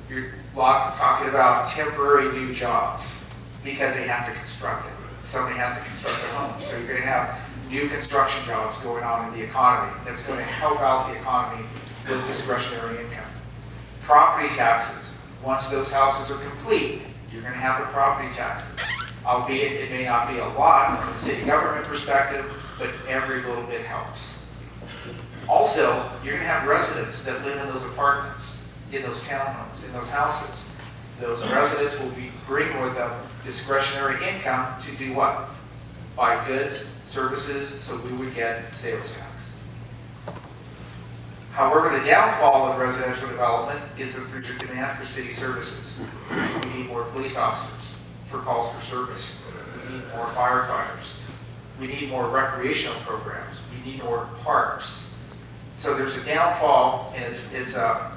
you're talking about temporary new jobs because they have to construct it. Somebody has to construct a home. So you're going to have new construction jobs going on in the economy that's going to help out the economy with discretionary income. Property taxes, once those houses are complete, you're going to have the property taxes. Albeit it may not be a lot from the city government perspective, but every little bit helps. Also, you're going to have residents that live in those apartments, in those townhomes, in those houses. Those residents will be bringing with them discretionary income to do what? Buy goods, services, so we would get sales tax. However, the downfall of residential development is that there's a demand for city services. We need more police officers for calls for service. We need more firefighters. We need more recreational programs. We need more parks. So there's a downfall, and it's a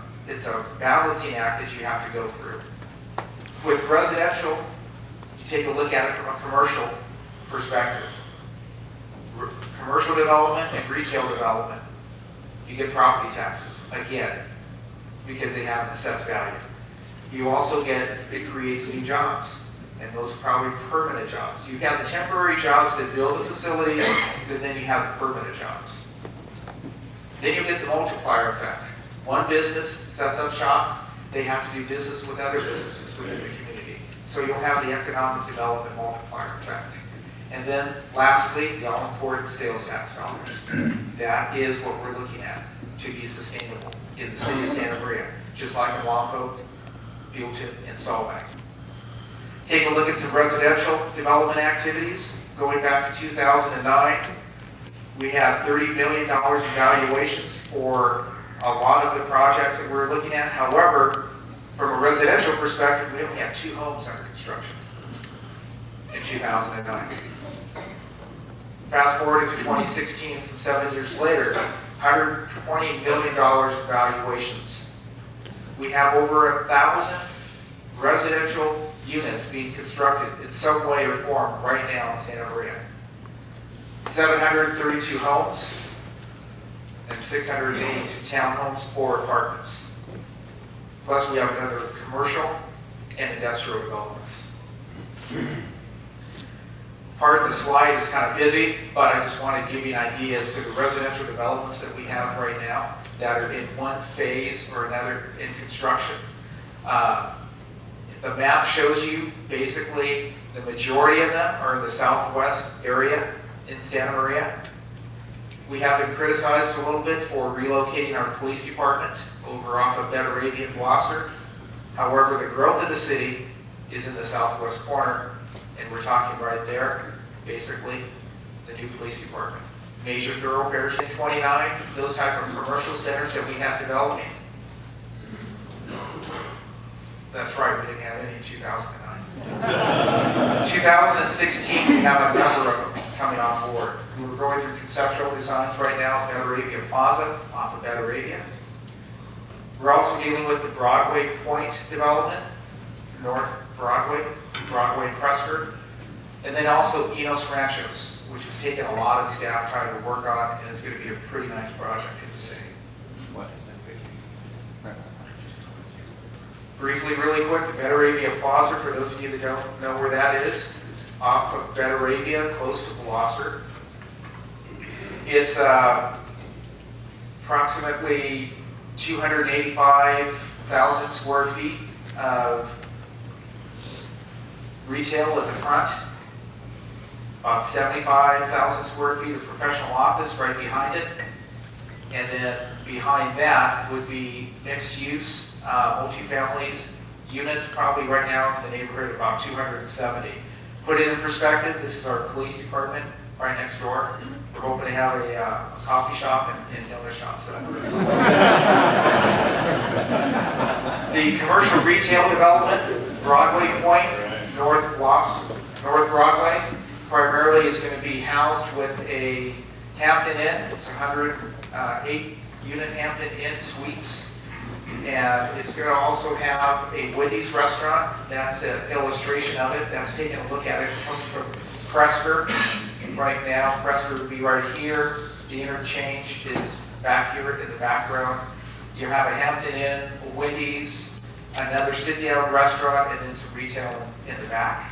balancing act that you have to go through. With residential, you take a look at it from a commercial perspective. Commercial development and retail development, you get property taxes, again, because they have an assessed value. You also get, it creates new jobs, and those are probably permanent jobs. You have the temporary jobs that build the facilities, and then you have the permanent jobs. Then you get the multiplier effect. One business sets up shop, they have to do business with other businesses within the community. So you'll have the economic development multiplier effect. And then lastly, the all-important sales tax dollars. That is what we're looking at to be sustainable in the city of Santa Maria, just like in Wampo, Buellton, and Salt Lake. Take a look at some residential development activities. Going back to 2009, we had $30 million in valuations for a lot of the projects that we're looking at. However, from a residential perspective, we only had 2 homes under construction in 2009. Fast forward to 2016, some 7 years later, $120 million in valuations. We have over 1,000 residential units being constructed in some way or form right now in Santa Maria. 732 homes and 680 townhomes or apartments. Plus we have another commercial and industrial developments. Part of the slide is kind of busy, but I just want to give you an idea as to the residential developments that we have right now that are in one phase or another in construction. The map shows you basically the majority of them are in the southwest area in Santa Maria. We have been criticized a little bit for relocating our police department over off of Betteravia and Blosser. However, the growth of the city is in the southwest corner, and we're talking right there, basically, the new police department. Major thoroughfares in 29, those type of commercial centers that we have developing. That's right, we didn't have any in 2009. 2016, we have a number of them coming on board. We're going through conceptual designs right now at Betteravia Plaza, off of Betteravia. We're also dealing with the Broadway Point development, North Broadway, Broadway Prescott, and then also Enos Ranchos, which has taken a lot of staff time to work on, and it's going to be a pretty nice project in the city. Briefly, really quick, the Betteravia Plaza, for those of you that don't know where that is, it's off of Betteravia, close to Blosser. It's approximately 285,000 square feet of retail at the front, about 75,000 square feet of professional office right behind it, and then behind that would be mixed use, multifamilies, units probably right now in the neighborhood of about 270. Put it in perspective, this is our police department right next door. We're hoping to have a coffee shop and donut shop set up. The commercial retail development, Broadway Point, North Broadway, primarily is going to be housed with a Hampton Inn. It's 108 unit Hampton Inn suites. And it's going to also have a Wendy's restaurant. That's an illustration of it. That's taking a look at it. It comes from Presker. Right now, Presker would be right here. The interchange is back here in the background. You have a Hampton Inn, a Wendy's, another sit-down restaurant, and then some retail in the back.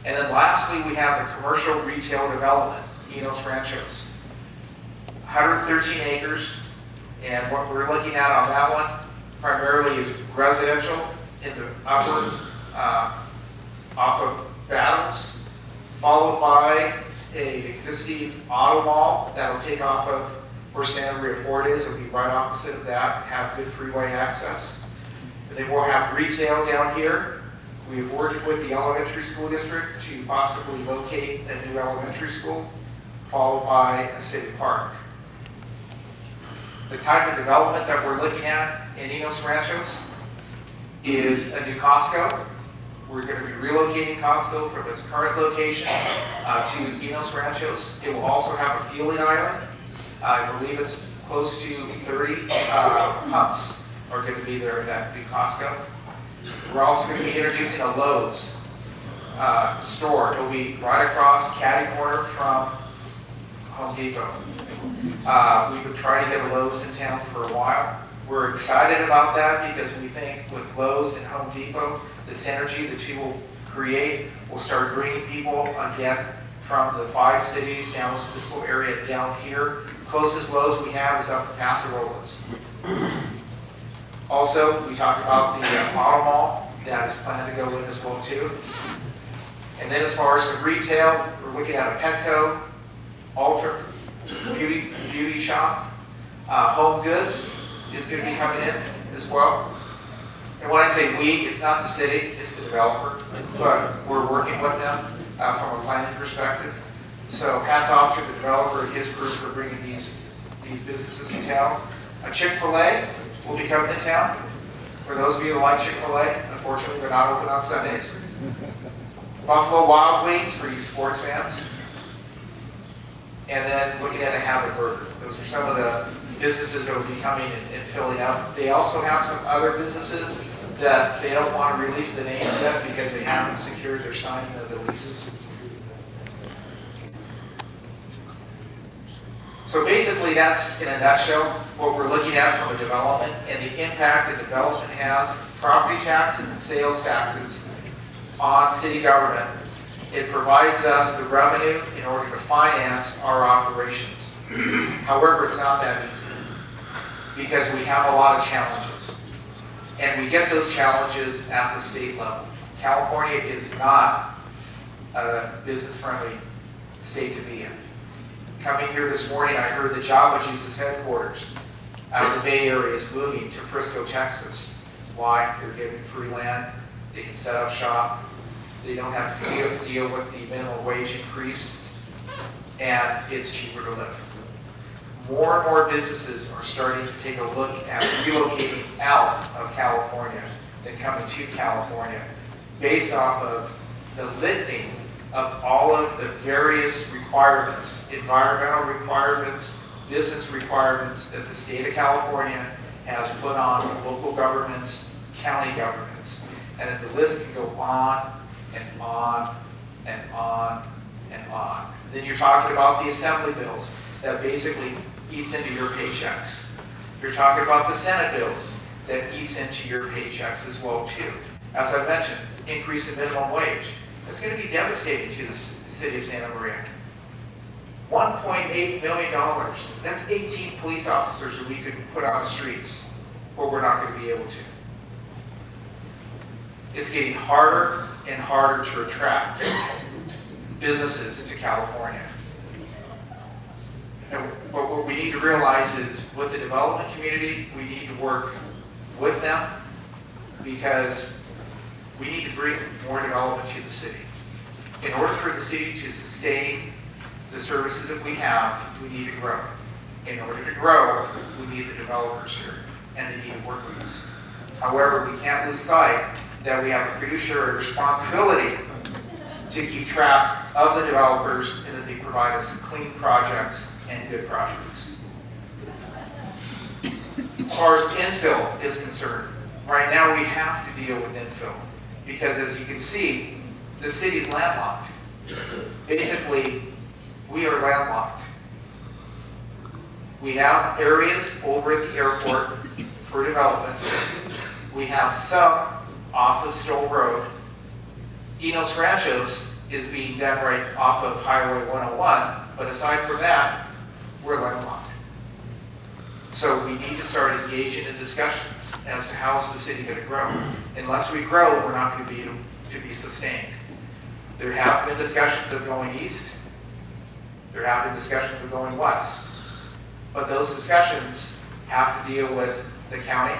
And then lastly, we have the commercial retail development, Enos Ranchos. 113 acres. And what we're looking at on that one primarily is residential in the upper off of Battles, followed by a existing auto mall that'll take off of where Santa Maria Ford is. It'll be right opposite of that, have good freeway access. And then we'll have retail down here. We've worked with the elementary school district to possibly locate a new elementary school, followed by a city park. The type of development that we're looking at in Enos Ranchos is a new Costco. We're going to be relocating Costco from its current location to Enos Ranchos. It will also have a fueling island. I believe it's close to 30 pumps are going to be there at that new Costco. We're also going to be introducing a Lowe's store. It'll be right across catty corner from Home Depot. We've been trying to get a Lowe's in town for a while. We're excited about that because we think with Lowe's and Home Depot, the synergy the two will create will start bringing people again from the 5 cities down this municipal area down here. Closest Lowe's we have is up in Paso Robles. Also, we talked about the auto mall that is planned to go in as well too. And then as far as some retail, we're looking at a Petco, Ultra beauty shop, Home Goods is going to be coming in as well. And when I say we, it's not the city, it's the developer, but we're working with them from a planning perspective. So hats off to the developer and his crew for bringing these businesses to town. A Chick-fil-A will be coming to town. For those of you that like Chick-fil-A, unfortunately they're not open on Sundays. Buffalo Wild Wings for you sports fans. And then looking at a Habit Burger. Those are some of the businesses that will be coming and filling up. They also have some other businesses that they don't want to release the names yet because they haven't secured their signing of the leases. So basically that's in a nutshell what we're looking at from a development and the impact that development has, property taxes and sales taxes on city government. It provides us the revenue in order to finance our operations. However, it's not that easy because we have a lot of challenges. And we get those challenges at the state level. California is not a business-friendly state to be in. Coming here this morning, I heard the Java Juice's headquarters out of the Bay Area is moving to Frisco, Texas. Why? They're given free land. They can set up shop. They don't have to deal with the minimum wage increase, and it's cheaper to live. More and more businesses are starting to take a look at relocating out of California than coming to California based off of the litany of all of the various requirements, environmental requirements, business requirements that the state of California has put on local governments, county governments, and then the list can go on and on and on and on. Then you're talking about the assembly bills that basically eats into your paychecks. You're talking about the Senate bills that eats into your paychecks as well too. As I mentioned, increase in minimum wage. That's going to be devastating to the city of Santa Maria. $1.8 million. That's 18 police officers that we could put on the streets, but we're not going to be able to. It's getting harder and harder to attract businesses to California. But what we need to realize is with the development community, we need to work with them because We need to bring more development to the city. In order for the city to sustain the services that we have, we need to grow. In order to grow, we need the developers here, and they need to work with us. However, we can't lose sight that we have a fiduciary responsibility to keep track of the developers and that they provide us clean projects and good projects. As far as infill is concerned, right now we have to deal with infill because, as you can see, the city is landlocked. Basically, we are landlocked. We have areas over at the airport for development. We have some off of Stoll Road. Enos Ranchos is being done right off of Highway 101, but aside from that, we're landlocked. So we need to start engaging in discussions as to how is the city going to grow. Unless we grow, we're not going to be sustained. There have been discussions of going east. There have been discussions of going west. But those discussions have to deal with the county.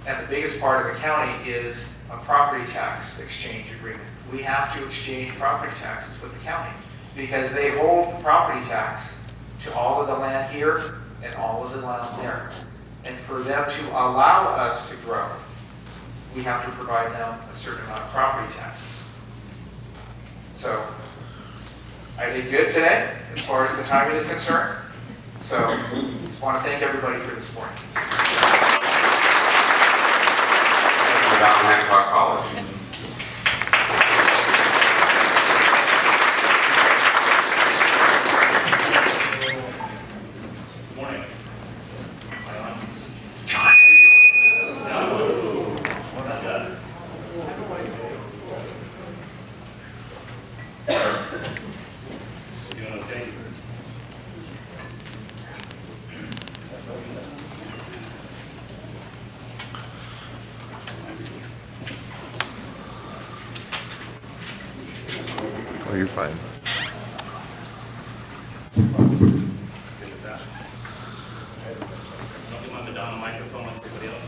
And the biggest part of the county is a property tax exchange agreement. We have to exchange property taxes with the county because they hold the property tax to all of the land here and all of the land there. And for them to allow us to grow, we have to provide them a certain amount of property taxes. So I did good today as far as the timing is concerned. So I want to thank everybody for this morning. Down Hancock College. Good morning. John, how you doing? Not bad. Doing okay? Oh, you're fine. Don't you want me down the microphone like everybody else?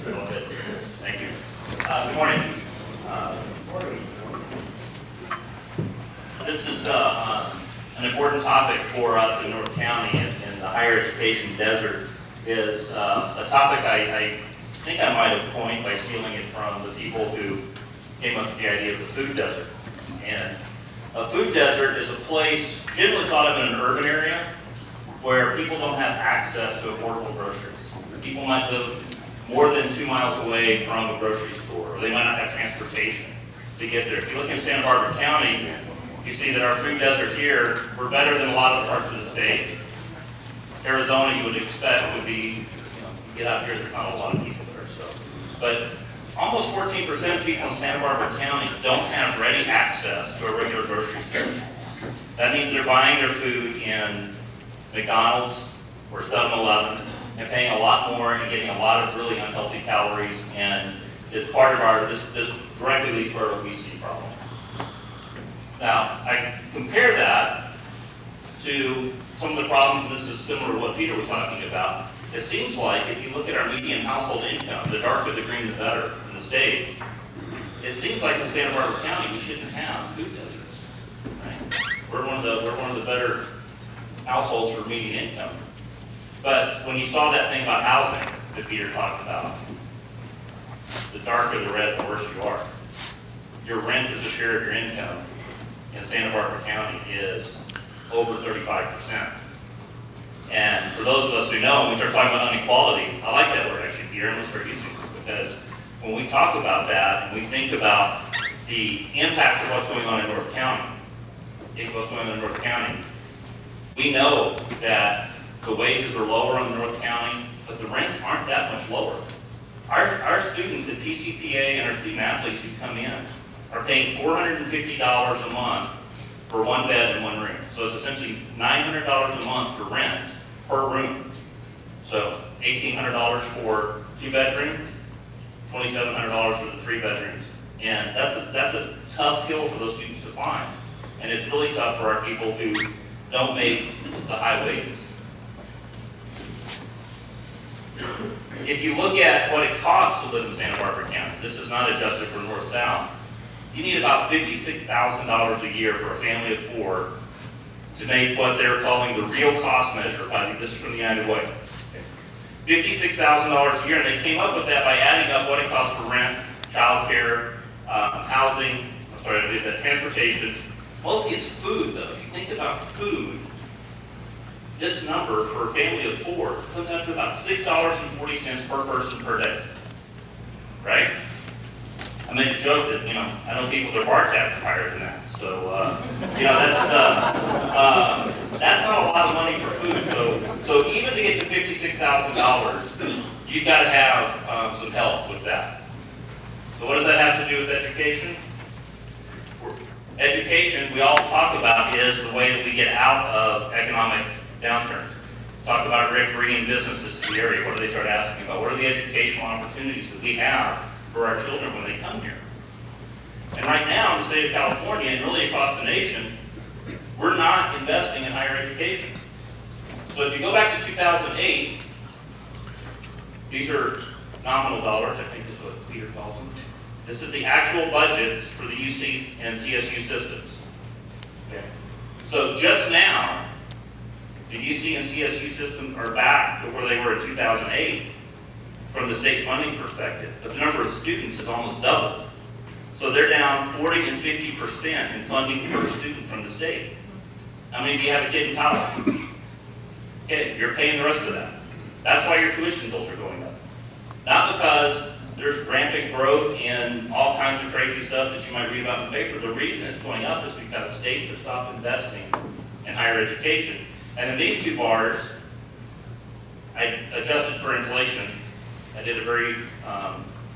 A little bit. Thank you. Good morning. This is an important topic for us in North County in the higher education desert. Is a topic I think I might have coined by stealing it from the people who came up with the idea of the food desert. And a food desert is a place generally thought of in an urban area where people don't have access to affordable groceries. People might live more than 2 miles away from a grocery store, or they might not have transportation to get there. If you look in Santa Barbara County, you see that our food desert here, we're better than a lot of the parts of the state. Arizona, you would expect, would be, you get out here, there's not a lot of people there, so. But almost 14% of people in Santa Barbara County don't have ready access to a regular grocery store. That means they're buying their food in McDonald's or 7-Eleven and paying a lot more and getting a lot of really unhealthy calories, and is part of our, this directly leads to our obesity problem. Now, I compare that to some of the problems, and this is similar to what Peter was talking about. It seems like if you look at our median household income, the darker the green the better in the state, it seems like in Santa Barbara County we shouldn't have food deserts, right? We're one of the better households for median income. But when you saw that thing about housing that Peter talked about, the darker the red, the worse you are. Your rent as a share of your income in Santa Barbara County is over 35%. And for those of us who know, when we start talking about inequality, I like that word actually, Peter, and let's start using it, because when we talk about that and we think about the impact of what's going on in North County, we know that the wages are lower in North County, but the rents aren't that much lower. Our students at PCPA and our student athletes who come in are paying $450 a month for one bed and one room. So it's essentially $900 a month for rent per room. So $1,800 for 2 bedrooms, $2,700 for the 3 bedrooms. And that's a tough hill for those students to climb. And it's really tough for our people who don't make the high wages. if you look at what it costs to live in Santa Barbara County, this is not adjusted for north-south, you need about $56,000 a year for a family of 4 to make what they're calling the real cost measure. This is from the United Way. $56,000 a year, and they came up with that by adding up what it costs for rent, childcare, housing, transportation. Mostly it's food, though. If you think about food, this number for a family of 4 comes out to about $6.40 per person per day, right? I made a joke that, I know people, their bar tabs are higher than that. So, that's not a lot of money for food. So even to get to $56,000, you've got to have some help with that. So what does that have to do with education? Education, we all talk about, is the way that we get out of economic downturns. Talk about bringing businesses to the area. What do they start asking about? What are the educational opportunities that we have for our children when they come here? And right now, in the state of California, and really across the nation, we're not investing in higher education. So if you go back to 2008, these are nominal dollars, I think is what Peter calls them. This is the actual budgets for the UC and CSU systems. Okay. So just now, the UC and CSU systems are back to where they were in 2008 from the state funding perspective, but the number of students has almost doubled. So they're down 40 and 50% in funding per student from the state. How many of you have a kid in college? Okay, you're paying the rest of that. That's why your tuition bills are going up. Not because there's rampant growth in all kinds of crazy stuff that you might read about in the paper. The reason it's going up is because states have stopped investing in higher education. And in these two bars, I adjusted for inflation. I did a very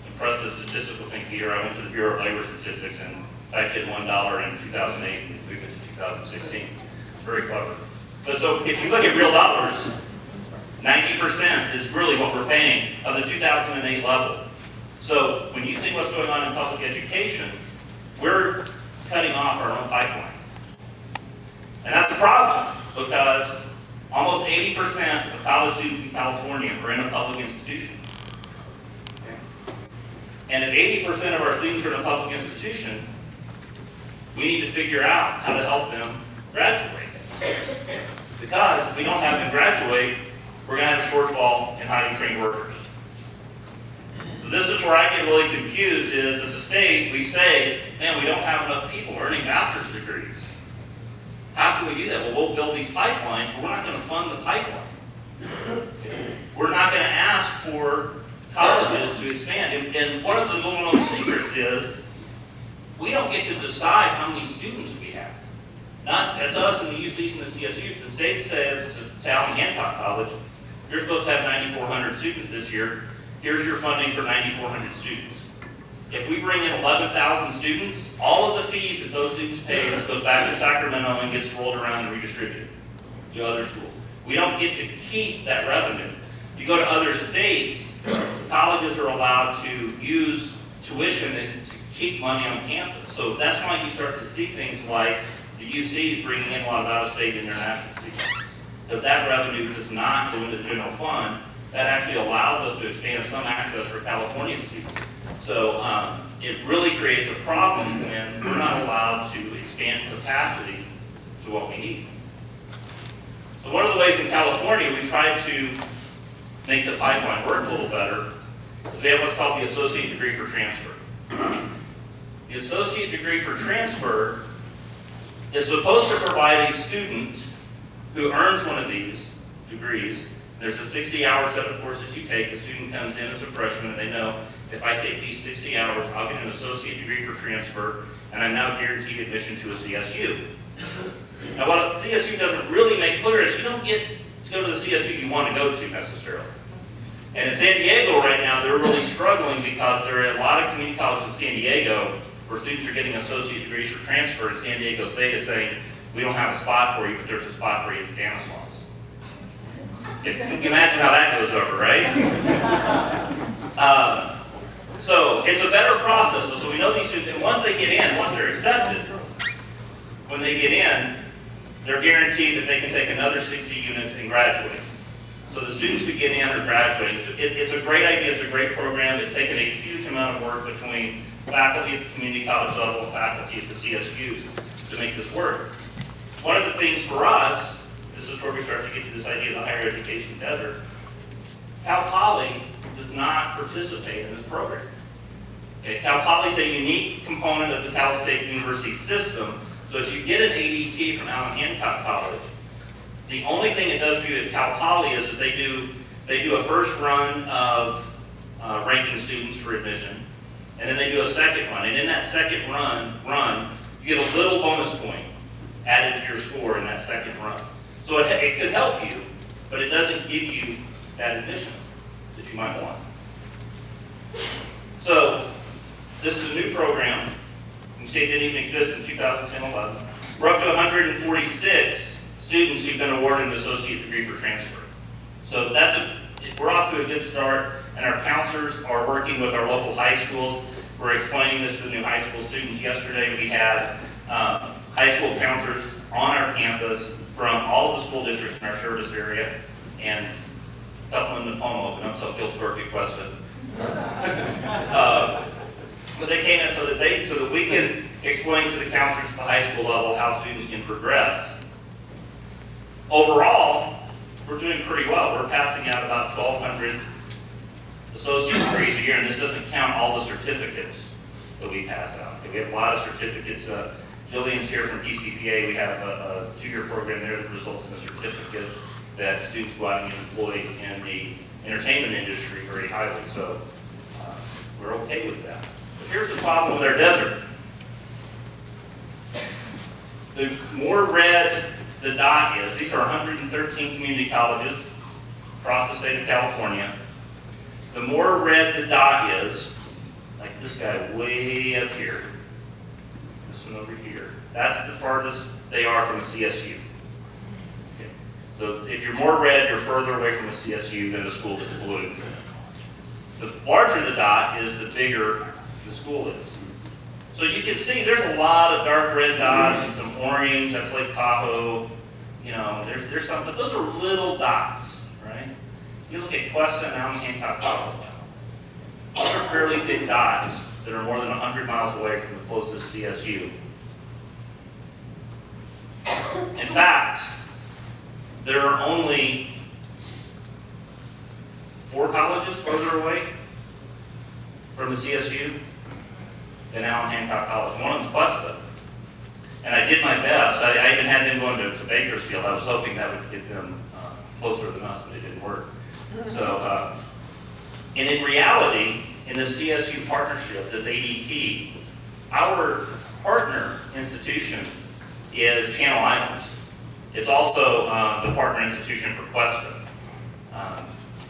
impressive statistical thing here. I went to the Bureau of Labor Statistics and typed in $1 in 2008 and moved it to 2016. Very clever. But so if you look at real dollars, 90% is really what we're paying of the 2008 level. So when you see what's going on in public education, we're cutting off our own pipeline. And that's a problem because almost 80% of college students in California are in a public institution. And if 80% of our students are in a public institution, we need to figure out how to help them graduate. Because if we don't have them graduate, we're going to have a shortfall in highly trained workers. So this is where I get really confused is, as a state, we say, man, we don't have enough people earning bachelor's degrees. How can we do that? Well, we'll build these pipelines, but we're not going to fund the pipeline. We're not going to ask for colleges to expand. And one of the little-known secrets is we don't get to decide how many students we have. Not as us in the UCs and the CSUs. The state says to Allen Hancock College, you're supposed to have 9,400 students this year. Here's your funding for 9,400 students. If we bring in 11,000 students, all of the fees that those students pay goes back to Sacramento and gets rolled around and redistributed to other schools. We don't get to keep that revenue. If you go to other states, colleges are allowed to use tuition to keep money on campus. So that's why you start to see things like the UCs bringing in a lot of out-of-state international students. Because that revenue does not go into the general fund. That actually allows us to expand some access for California students. So it really creates a problem when we're not allowed to expand capacity to what we need. So one of the ways in California we tried to make the pipeline work a little better is we have what's called the associate degree for transfer. The associate degree for transfer is supposed to provide a student who earns one of these degrees. There's a 60-hour set of courses you take. The student comes in as a freshman and they know, if I take these 60 hours, I'll get an associate degree for transfer, and I'm now guaranteed admission to a CSU. Now, what CSU doesn't really make clear is you don't get to go to the CSU you want to go to necessarily. And in San Diego right now, they're really struggling because there are a lot of community colleges in San Diego where students are getting associate degrees for transfer, and San Diego State is saying, we don't have a spot for you, but there's a spot for you at Stanislaus. You can imagine how that goes over, right? So it's a better process. So we know these students, and once they get in, once they're accepted, when they get in, they're guaranteed that they can take another 60 units and graduate. So the students who get in are graduating. It's a great idea, it's a great program. It's taken a huge amount of work between faculty at the community college level and faculty at the CSUs to make this work. One of the things for us, this is where we start to get to this idea of the higher education desert. Cal Poly does not participate in this program. Okay, Cal Poly is a unique component of the Cal State University system. So if you get an ADT from Allen Hancock College, the only thing it does for you at Cal Poly is they do a first run of ranking students for admission, and then they do a second run. And in that second run, you get a little bonus point added to your score in that second run. So it could help you, but it doesn't give you that admission that you might want. So this is a new program. The state didn't even exist in 2010-11. We're up to 146 students who've been awarded an associate degree for transfer. So we're off to a good start, and our counselors are working with our local high schools. We're explaining this to the new high school students. Yesterday we had high school counselors on our campus from all of the school districts in our service area, and a couple in Nepoma, but don't tell Gilsburg requested. But they came in so that we can explain to the counselors at the high school level how students can progress. Overall, we're doing pretty well. We're passing out about 1,200 associate degrees a year, and this doesn't count all the certificates that we pass out. We have a lot of certificates. Jillian's here from ECPA. We have a 2-year program there that results in a certificate that students go out and get employed in the entertainment industry very highly. So we're okay with that. But here's the problem with our desert. The more red the dot is, these are 113 community colleges across the state of California. The more red the dot is, like this guy way up here, this one over here, that's the farthest they are from a CSU. Okay. So if you're more red, you're further away from a CSU than a school that's blue. The larger the dot is, the bigger the school is. So you can see there's a lot of dark red dots and some orange, that's Lake Tahoe. You know, there's some, but those are little dots, right? You look at Cuesta and Allen Hancock College. Those are fairly big dots that are more than 100 miles away from the closest CSU. In fact, there are only 4 colleges further away from the CSU than Allen Hancock College. One of them's Cuesta. And I did my best. I even had them going to Bakersfield. I was hoping that would get them closer than us, but it didn't work. So, and in reality, in the CSU partnership, this ADT, our partner institution is Channel Islands. It's also the partner institution for Cuesta.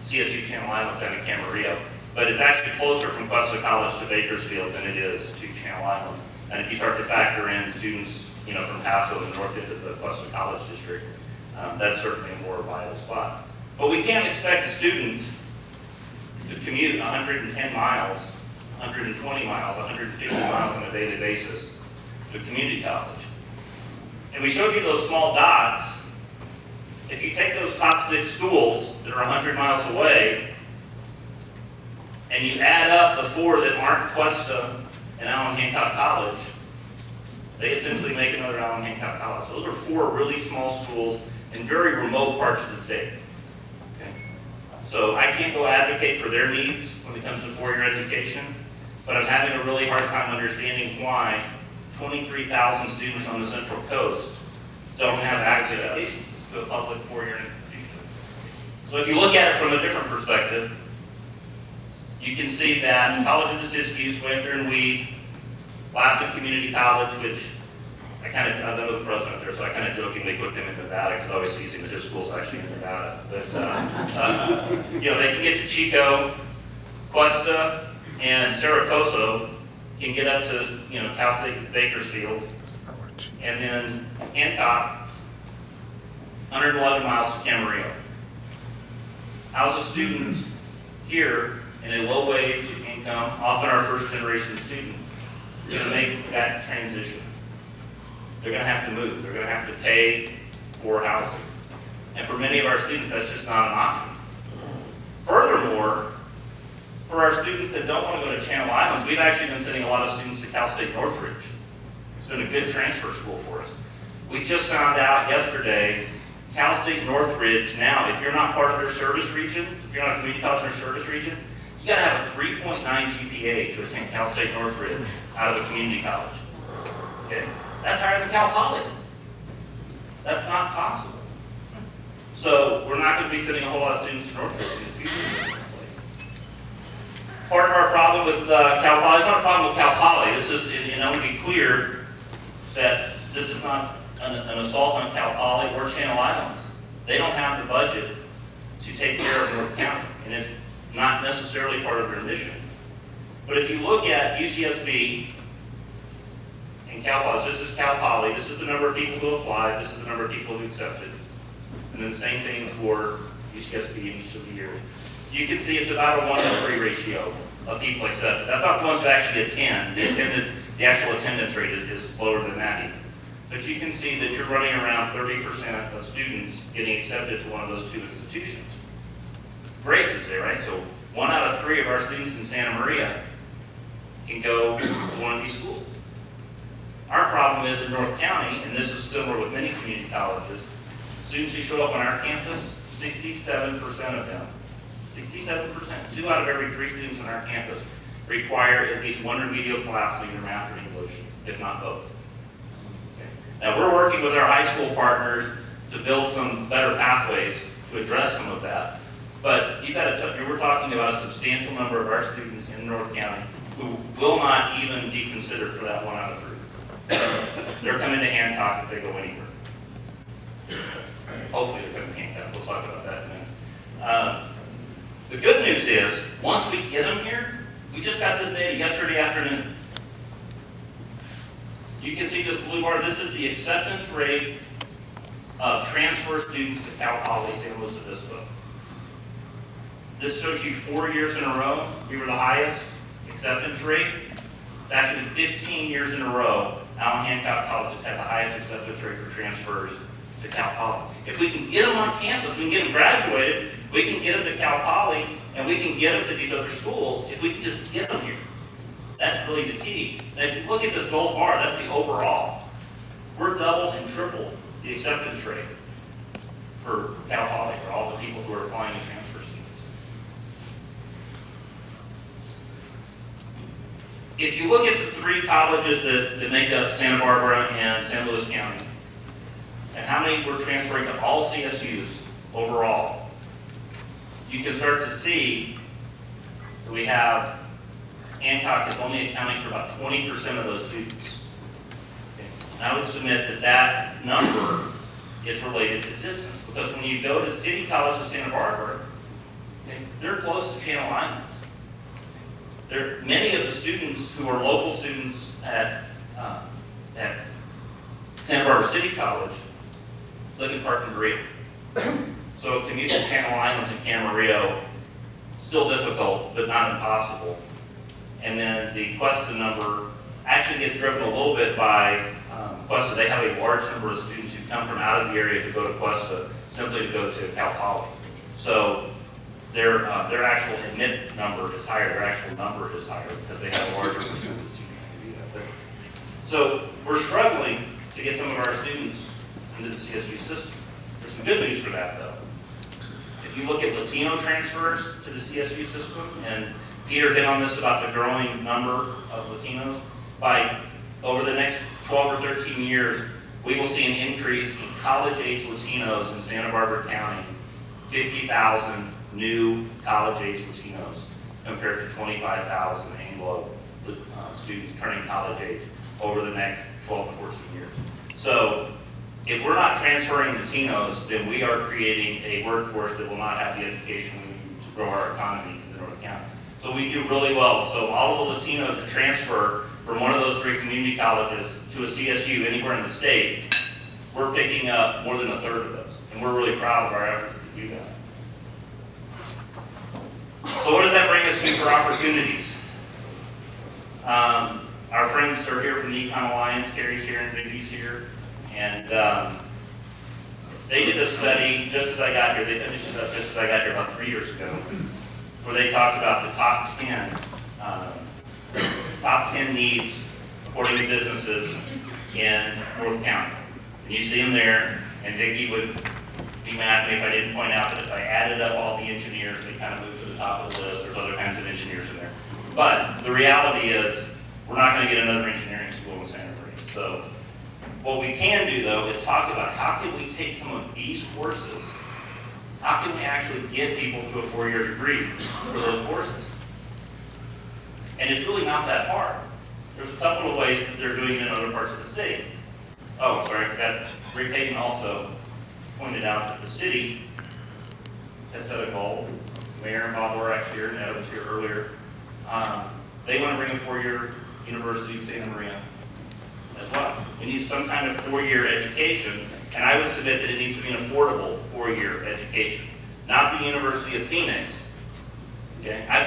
CSU Channel Islands, Santa Camarillo. But it's actually closer from Cuesta College to Bakersfield than it is to Channel Islands. And if you start to factor in students, you know, from Paso and north into the Cuesta College district, that's certainly a more viable spot. But we can't expect a student to commute 110 miles, 120 miles, 150 miles on a daily basis to community college. And we showed you those small dots. If you take those top 6 schools that are 100 miles away, and you add up the 4 that aren't Cuesta and Allen Hancock College, they essentially make another Allen Hancock College. So those are 4 really small schools in very remote parts of the state. Okay? So I can't go advocate for their needs when it comes to 4-year education, but I'm having a really hard time understanding why 23,000 students on the Central Coast don't have access to a public 4-year institution. So if you look at it from a different perspective, you can see that College of the Siskiyous, way up there in Weed, Lassen Community College, which I know the president there, so I kind of jokingly put them in Nevada, because obviously he's in his school's actually in Nevada. But, you know, they can get to Chico, Cuesta, and Saracoso can get up to, you know, Cal State Bakersfield, and then Hancock, 111 miles to Camarillo. How's a student here in a low-wage income, often our first-generation student, going to make that transition? They're going to have to move. They're going to have to pay for housing. And for many of our students, that's just not an option. Furthermore, for our students that don't want to go to Channel Islands, we've actually been sending a lot of students to Cal State Northridge. It's been a good transfer school for us. We just found out yesterday, Cal State Northridge now, if you're not part of their service region, if you're not a community college in their service region, you gotta have a 3.9 GPA to attend Cal State Northridge out of a community college. Okay? That's higher than Cal Poly. That's not possible. So we're not gonna be sending a whole lot of students to Northridge in the future. Part of our problem with Cal Poly, it's not a problem with Cal Poly. This is, and I want to be clear that this is not an assault on Cal Poly or Channel Islands. They don't have the budget to take care of North County, and it's not necessarily part of their mission. But if you look at UCSB and Cal Poly, this is Cal Poly, this is the number of people who applied, this is the number of people who accepted. And then the same thing for UCSB in each of the years. You can see it's about a 1-to-3 ratio of people accepted. That's not the ones who actually attend. The actual attendance rate is lower than that even. But you can see that you're running around 30% of students getting accepted to one of those two institutions. Great to say, right? So 1 out of 3 of our students in Santa Maria can go to one of these schools. Our problem is in North County, and this is similar with many community colleges, students who show up on our campus, 67% of them, 67%, 2 out of every 3 students on our campus require at least 1 remedial class in either math or English, if not both. Okay. Now we're working with our high school partners to build some better pathways to address some of that. But you got to, we're talking about a substantial number of our students in North County who will not even be considered for that 1 out of 3. They're coming to Hancock if they go anywhere. Hopefully they're coming to Hancock. We'll talk about that in a minute. The good news is, once we get them here, we just got this data yesterday afternoon. You can see this blue bar. This is the acceptance rate of transfer students to Cal Poly San Luis Obispo. This shows you 4 years in a row. We were the highest acceptance rate. It's actually 15 years in a row, Allen Hancock College has had the highest acceptance rate for transfers to Cal Poly. If we can get them on campus, we can get them graduated, we can get them to Cal Poly, and we can get them to these other schools if we can just get them here. That's really the key. And if you look at this gold bar, that's the overall. We're double and triple the acceptance rate for Cal Poly, for all the people who are applying as transfer students. If you look at the 3 colleges that make up Santa Barbara and San Luis County, and how many we're transferring to all CSUs overall, you can start to see that we have Hancock is only accounting for about 20% of those students. Okay. And I would submit that that number is related to distance, because when you go to City College of Santa Barbara, okay, they're close to Channel Islands. Many of the students who are local students at Santa Barbara City College live in Park and Green. So commute to Channel Islands and Camarillo, still difficult, but not impossible. And then the Cuesta number actually gets driven a little bit by Cuesta. They have a large number of students who come from out of the area to go to Cuesta simply to go to Cal Poly. So their actual admit number is higher, their actual number is higher because they have a larger percentage of students who do that. So we're struggling to get some of our students into the CSU system. There's some good news for that though. If you look at Latino transfers to the CSU system, and Peter hit on this about the growing number of Latinos, by over the next 12 or 13 years, we will see an increase in college-age Latinos in Santa Barbara County, 50,000 new college-age Latinos compared to 25,000 Anglo students turning college age over the next 12 to 14 years. So if we're not transferring Latinos, then we are creating a workforce that will not have the education we need to grow our economy in the North County. So we do really well. So all of the Latinos that transfer from one of those 3 community colleges to a CSU anywhere in the state, we're picking up more than a third of those. And we're really proud of our efforts to do that. So what does that bring us to for opportunities? Our friends are here from the Econ Alliance. Carrie's here and Vicky's here. And They did a study just as I got here, they finished it up just as I got here about 3 years ago, where they talked about the top 10 needs according to businesses in North County. And you see them there, and Vicki would be mad at me if I didn't point out that if I added up all the engineers, they kind of moved to the top of the list. There's other kinds of engineers in there. But the reality is, we're not going to get another engineering school in Santa Maria. So what we can do, though, is talk about how can we take some of these courses, how can we actually get people to a 4-year degree for those courses? And it's really not that hard. There's a couple of ways that they're doing it in other parts of the state. Oh, I'm sorry, I forgot. Rick Haydon also pointed out that the city has set a goal. Mayor and Bob were actually here, and Ed was here earlier. They want to bring a 4-year university to Santa Maria as well. We need some kind of 4-year education, and I would submit that it needs to be an affordable 4-year education, not the University of Phoenix. Okay, I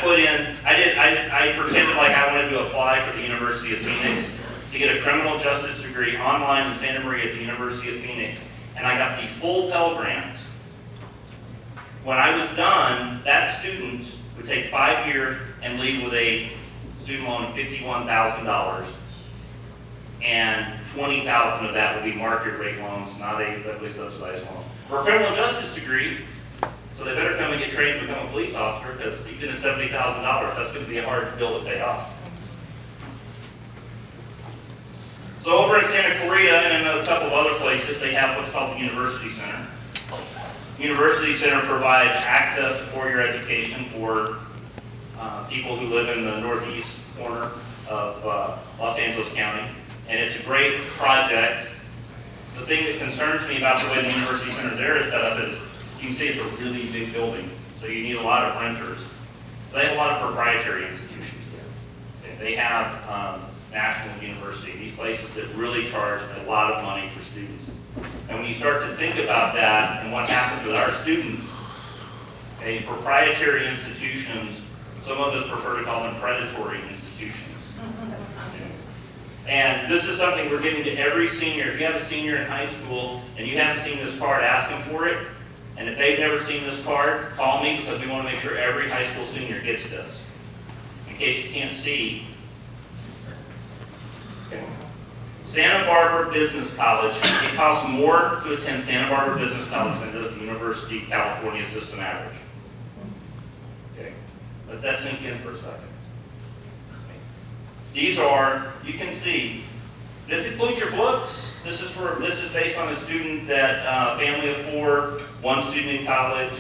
pretended like I wanted to apply for the University of Phoenix to get a criminal justice degree online in Santa Maria at the University of Phoenix, and I got the full Pell Grants. When I was done, that student would take 5 years and leave with a student loan of $51,000, and $20,000 of that would be market rate loans, not a federally subsidized loan. For a criminal justice degree, so they better come and get trained to become a police officer, because even at $70,000, that's going to be a hard bill to pay off. So over in Santa Clarita and in a couple of other places, they have what's called the University Center. University Center provides access to 4-year education for people who live in the northeast corner of Los Angeles County, and it's a great project. The thing that concerns me about the way the University Center there is set up is, you can see it's a really big building, so you need a lot of renters. So they have a lot of proprietary institutions there. Okay, they have National University, these places that really charge a lot of money for students. And when you start to think about that and what happens with our students, okay, proprietary institutions, some of us prefer to call them predatory institutions. And this is something we're giving to every senior. If you have a senior in high school and you haven't seen this card, ask them for it. And if they've never seen this card, call me, because we want to make sure every high school senior gets this. In case you can't see. Okay. Santa Barbara Business College, it costs more to attend Santa Barbara Business College than does the University of California system average. Okay. Let that sink in for a second. Okay. These are, you can see, this includes your books. This is based on a student that family of 4, 1 student in college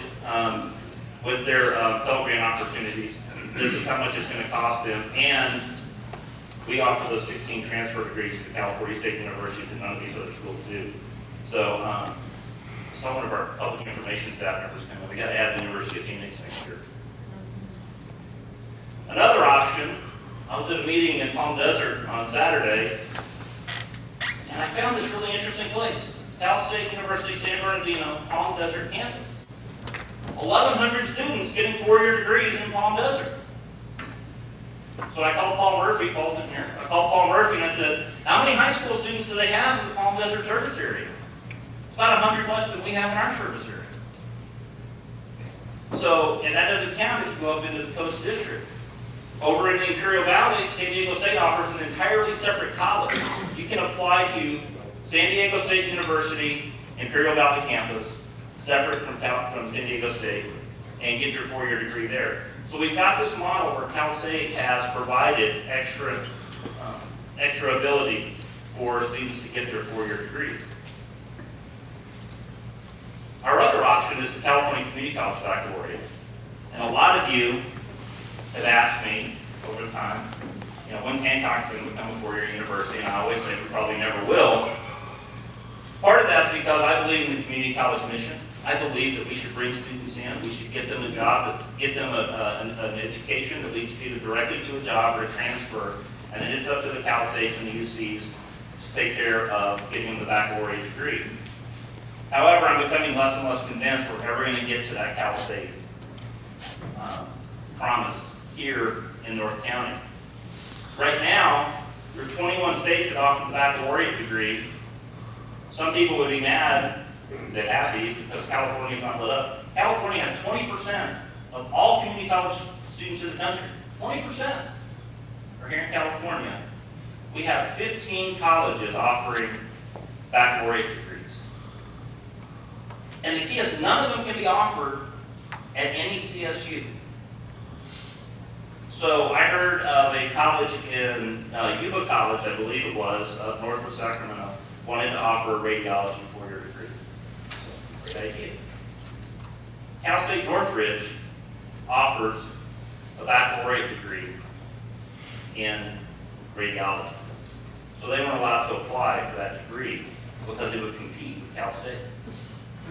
with their Pell Grant opportunities. This is how much it's going to cost them, and we offer those 16 transfer degrees to the California State Universities that none of these other schools do. So, some of our public information staff members come in. We got to add the University of Phoenix next year. Another option, I was at a meeting in Palm Desert on Saturday, and I found this really interesting place. Cal State University San Bernardino, Palm Desert campus. 1,100 students getting 4-year degrees in Palm Desert. So I called Paul Murphy, Paul's in here. I called Paul Murphy and I said, how many high school students do they have in the Palm Desert service area? It's about 100 less than we have in our service area. So, and that doesn't count if you go up into the Coast District. Over in the Imperial Valley, San Diego State offers an entirely separate college. You can apply to San Diego State University, Imperial Valley campus, separate from San Diego State, and get your 4-year degree there. So we've got this model where Cal State has provided extra ability for students to get their 4-year degrees. Our other option is the California Community College Baccalaureate. And a lot of you have asked me over time, when's Hancock going to become a 4-year university? And I always say we probably never will. Part of that's because I believe in the community college mission. I believe that we should bring students in, we should get them a job, get them an education that leads either directly to a job or a transfer, and then it's up to the Cal States and the UCs to take care of getting them the baccalaureate degree. However, I'm becoming less and less convinced we're ever going to get to that Cal State promise here in North County. Right now, there's 21 states that offer the baccalaureate degree. Some people would be mad that have these because California's not lit up. California has 20% of all community college students in the country. 20% are here in California. We have 15 colleges offering baccalaureate degrees. And the key is none of them can be offered at any CSU. So I heard of a college in Yuba College, I believe it was, up north of Sacramento, wanted to offer a radiology four-year degree. So, great idea. Cal State Northridge offers a baccalaureate degree in radiology. So they weren't allowed to apply for that degree because it would compete with Cal State.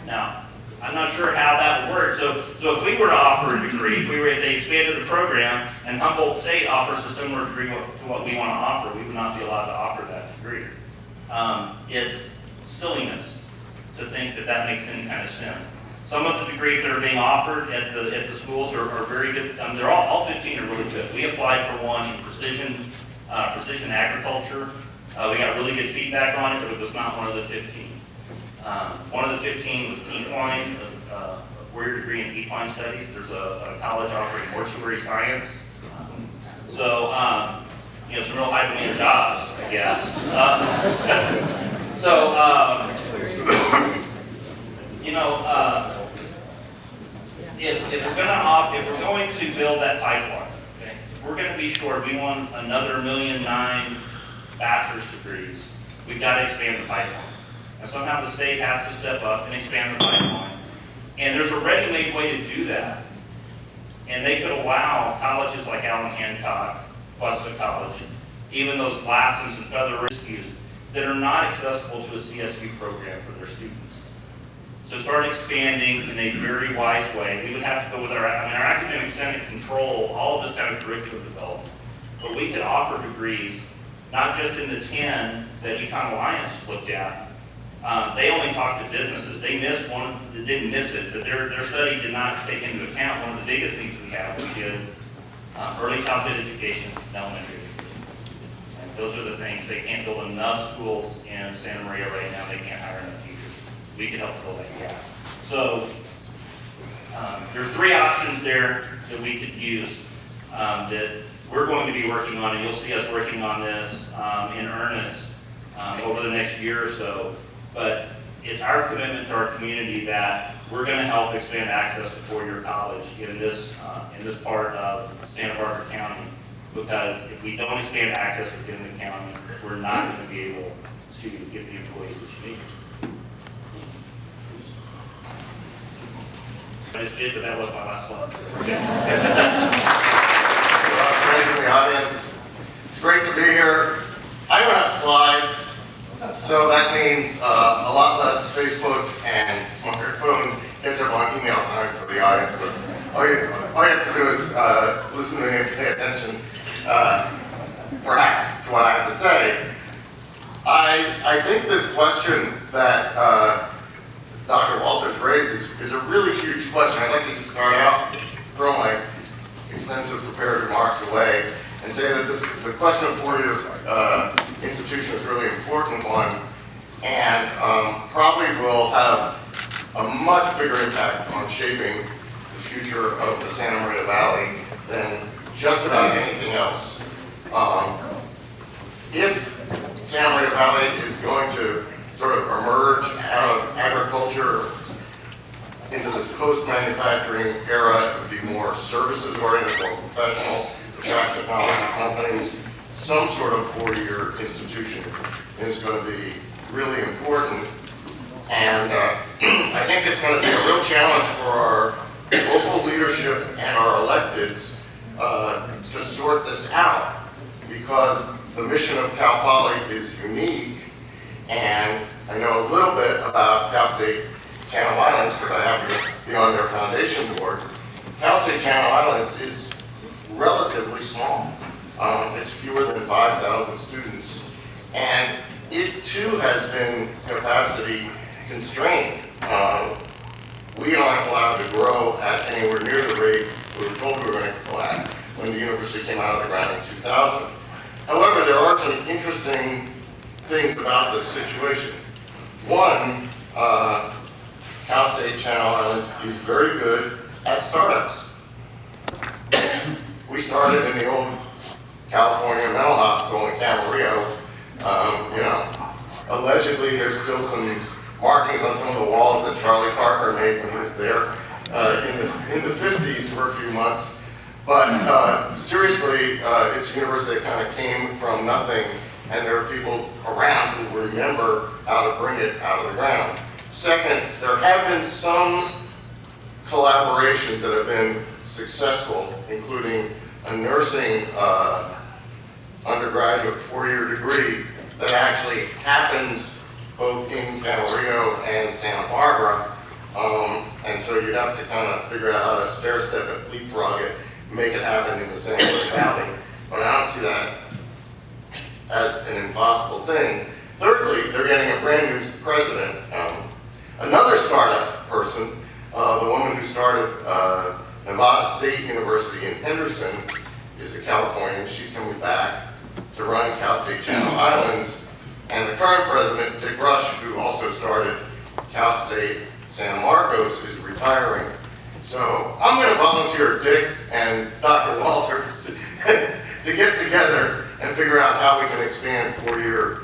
Now, I'm not sure how that would work. So if we were to offer a degree, if they expanded the program and Humboldt State offers a similar degree to what we want to offer, we would not be allowed to offer that degree. It's silliness to think that that makes any kind of sense. Some of the degrees that are being offered at the schools are very good. They're all 15 are really good. We applied for one in precision agriculture. We got really good feedback on it, but it was not one of the 15. One of the 15 was equine, a four-year degree in equine studies. There's a college offering mortuary science. Some real high-paying jobs, I guess. If we're going to build that pipeline, okay, if we're going to be short, we want another 1.9 million bachelor's degrees. We've got to expand the pipeline. And somehow the state has to step up and expand the pipeline. And there's a ready-made way to do that. And they could allow colleges like Allen Hancock, Cuesta College, even those Lassens and Feather Rescues that are not accessible to a CSU program for their students. So start expanding in a very wise way. We would have to go with our academic senate control all of this kind of curriculum development. But we could offer degrees, not just in the 10 that Econ Alliance looked at. They only talked to businesses. They missed one, they didn't miss it, but their study did not take into account one of the biggest needs we have, which is early childhood education and elementary education. And those are the things. They can't build enough schools in Santa Maria right now. They can't hire enough teachers. We can help fill that gap. So there's three options there that we could use that we're going to be working on, and you'll see us working on this in earnest over the next year or so. But it's our commitment to our community that we're going to help expand access to four-year college in this part of Santa Barbara County. Because if we don't expand access within the county, we're not going to be able to get the employees that you need. I just did, but that was my last slide. Friends in the audience, it's great to be here. I don't have slides, so that means a lot less Facebook and smartphone catch-up on email time for the audience. But all you have to do is listen to me and pay attention, perhaps, to what I have to say. I think this question that Dr. Walters raised is a really huge question. I'd like to just start out, throw my extensive prepared remarks away, and say that the question of four-year institution is a really important one, and probably will have a much bigger impact on shaping the future of the Santa Maria Valley than just about anything else. If Santa Maria Valley is going to sort of emerge out of agriculture into this post-manufacturing era, it would be more services-oriented, more professional, attract technology companies. Some sort of four-year institution is going to be really important. And I think it's going to be a real challenge for our local leadership and our electeds to sort this out, because the mission of Cal Poly is unique. And I know a little bit about Cal State Channel Islands because I happen to be on their foundation board. Cal State Channel Islands is relatively small. It's fewer than 5,000 students. And it too has been capacity constrained. We aren't allowed to grow at anywhere near the rate we were told we were going to grow at when the university came out of the ground in 2000. However, there are some interesting things about this situation. One, State Channel Islands is very good at startups. We started in the old California Mental Hospital in Camarillo. You know, allegedly there's still some markings on some of the walls that Charlie Parker made when he was there in the 50s for a few months. But seriously, it's a university that kind of came from nothing, and there are people around who remember how to bring it out of the ground. Second, there have been some collaborations that have been successful, including a nursing undergraduate 4-year degree that actually happens both in Camarillo and Santa Barbara. And so you'd have to kind of figure out how to stair step it, leapfrog it, make it happen in the San Luis Valley. But I don't see that as an impossible thing. Thirdly, they're getting a brand new president. Another startup person, the woman who started Nevada State University in Henderson, is a Californian. She's coming back to run Cal State Channel Islands. And the current president, Dick Rush, who also started Cal State San Marcos, is retiring. So I'm going to volunteer Dick and Dr. Walters to get together and figure out how we can expand 4-year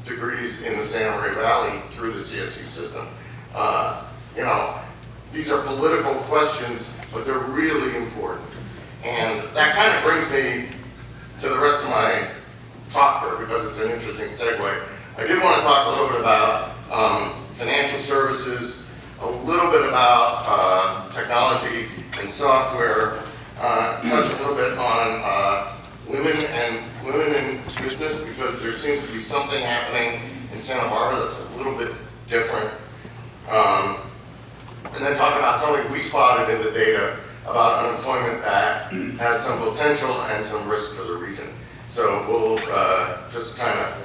degrees in the Santa Maria Valley through the CSU system. You know, these are political questions, but they're really important. And that kind of brings me to the rest of my talk here, because it's an interesting segue. I did want to talk a little bit about financial services, a little bit about technology and software, touch a little bit on women in business, because there seems to be something happening in Santa Barbara that's a little bit different. And then talk about something we spotted in the data about unemployment that has some potential and some risk for the region. So we'll just kind of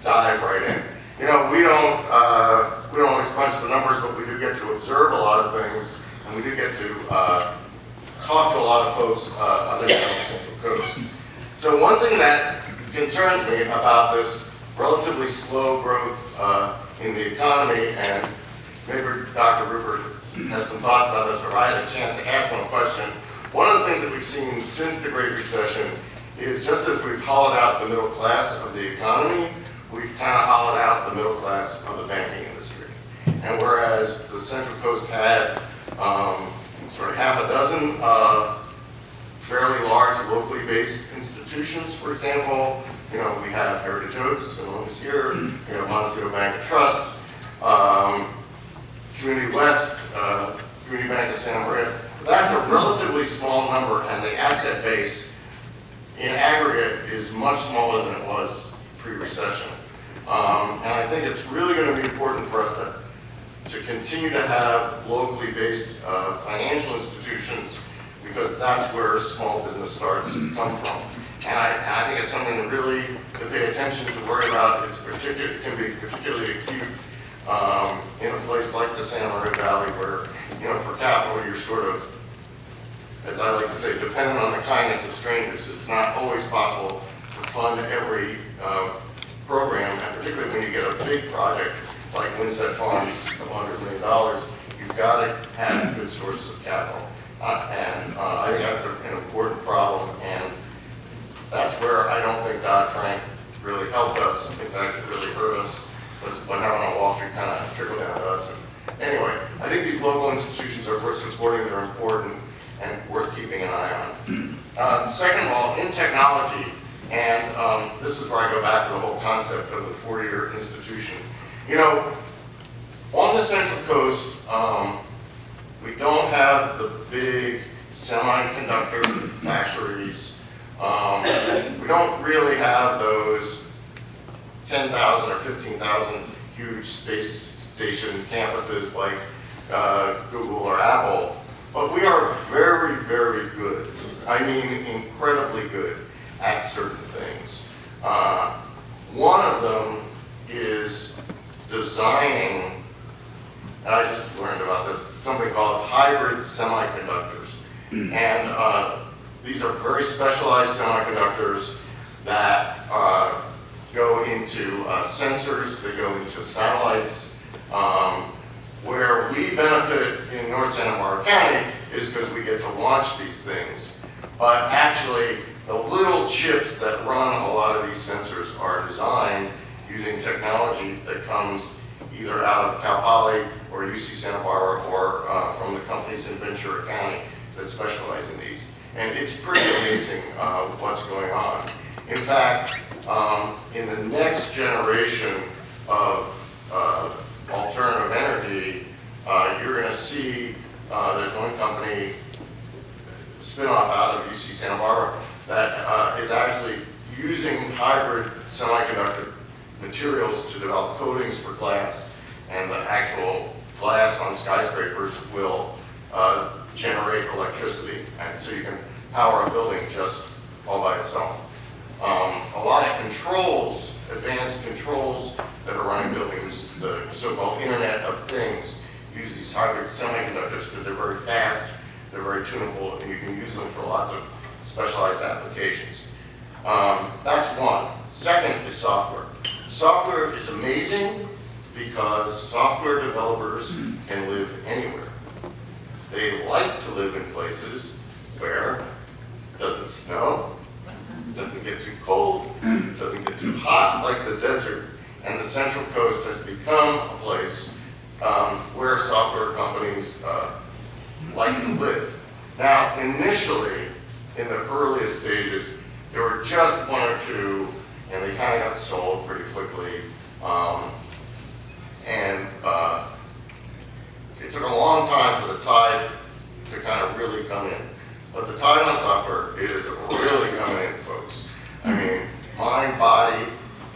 dive right in. You know, we don't always crunch the numbers, but we do get to observe a lot of things, and we do get to talk to a lot of folks other than the Central Coast. So one thing that concerns me about this relatively slow growth in the economy, and maybe Dr. Rupert has some thoughts about this, or I had a chance to ask him a question. One of the things that we've seen since the Great Recession is, just as we've hollowed out the middle class of the economy, we've kind of hollowed out the middle class of the banking industry. And whereas the Central Coast had sort of half a dozen fairly large locally based institutions, for example, you know, we have Heritage Oaks, and one is here, we have Montecito Bank and Trust, Community West, Community Bank of Santa Maria. That's a relatively small number, and the asset base in aggregate is much smaller than it was pre-recession. And I think it's really going to be important for us to continue to have locally based financial institutions, because that's where small business starts come from. And I think it's something to really pay attention to, worry about. It can be particularly acute in a place like the Santa Maria Valley, where, you know, for capital, you're sort of, as I like to say, dependent on the kindness of strangers. It's not always possible to fund every program, and particularly when you get a big project like Windset Farms of $100 million, you've got to have good sources of capital. I think that's an important problem, and that's where I don't think Dodd-Frank really helped us. In fact, it really hurt us, was what happened on Wall Street kind of trickled down to us. And anyway, I think these local institutions are worth supporting, they're important, and worth keeping an eye on. Second of all, in technology, and this is where I go back to the whole concept of the 4-year institution. You know, on the Central Coast, we don't have the big semiconductor factories. We don't really have those 10,000 or 15,000 huge space station campuses like Google or Apple. But we are very, very good. I mean, incredibly good at certain things. One of them is designing, and I just learned about this, something called hybrid semiconductors. And these are very specialized semiconductors that go into sensors, they go into satellites, where benefit in North Santa Barbara County is because we get to launch these things. But actually, the little chips that run a lot of these sensors are designed using technology that comes either out of Cal Poly or UC Santa Barbara or from the companies in Ventura County that specialize in these. And it's pretty amazing what's going on. In fact, in the next generation of alternative energy, you're going to see there's one company, spin-off out of UC Santa Barbara, that is actually using hybrid semiconductor materials to develop coatings for glass, and the actual glass on skyscrapers will generate electricity, and so you can power a building just all by itself. A lot of controls, advanced controls that are running buildings, the so-called Internet of Things, use these hybrid semiconductors because they're very fast, they're very tunable, and you can use them for lots of specialized applications. That's one. Second is software. Software is amazing because software developers can live anywhere. They like to live in places where it doesn't snow, doesn't get too cold, doesn't get too hot like the desert, and the Central Coast has become a place where software companies like to live. Now, initially, in the earliest stages, there were just one or two, and they kind of got sold pretty quickly. It took a long time for the tide to kind of really come in. But the tide on software is really coming in, folks. I mean, Mind Body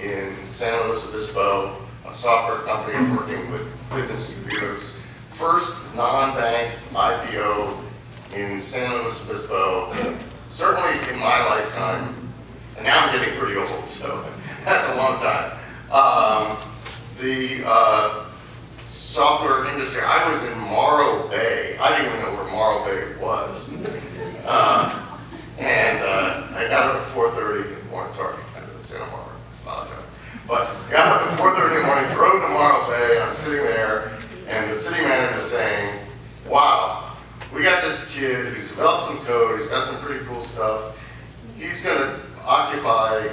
in San Luis Obispo, a software company working with fitness computers, first non-bank IPO in San Luis Obispo, certainly in my lifetime, and now I'm getting pretty old, so that's a long time. The software industry, I was in Morro Bay. I didn't even know where Morro Bay was. I got up at 4:30 in the morning, sorry, I live in Santa Barbara, apologize. But I got up at 4:30 in the morning, drove to Morro Bay, I'm sitting there, and the city manager saying, wow, we got this kid who's developed some code, he's got some pretty cool stuff. He's gonna occupy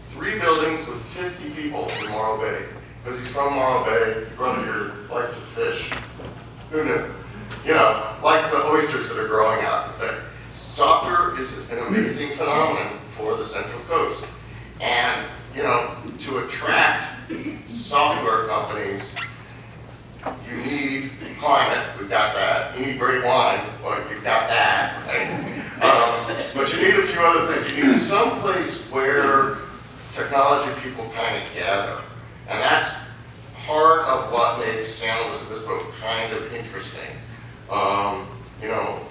3 buildings with 50 people in Morro Bay. Because he's from Morro Bay, from here, likes to fish. Who knew? You know, likes the oysters that are growing out there. Software is an amazing phenomenon for the Central Coast. And, you know, to attract software companies, you need climate, we've got that. You need great wine, well, you've got that, right? But you need a few other things. You need some place where technology people kind of gather. And that's part of what makes San Luis Obispo kind of interesting. You know,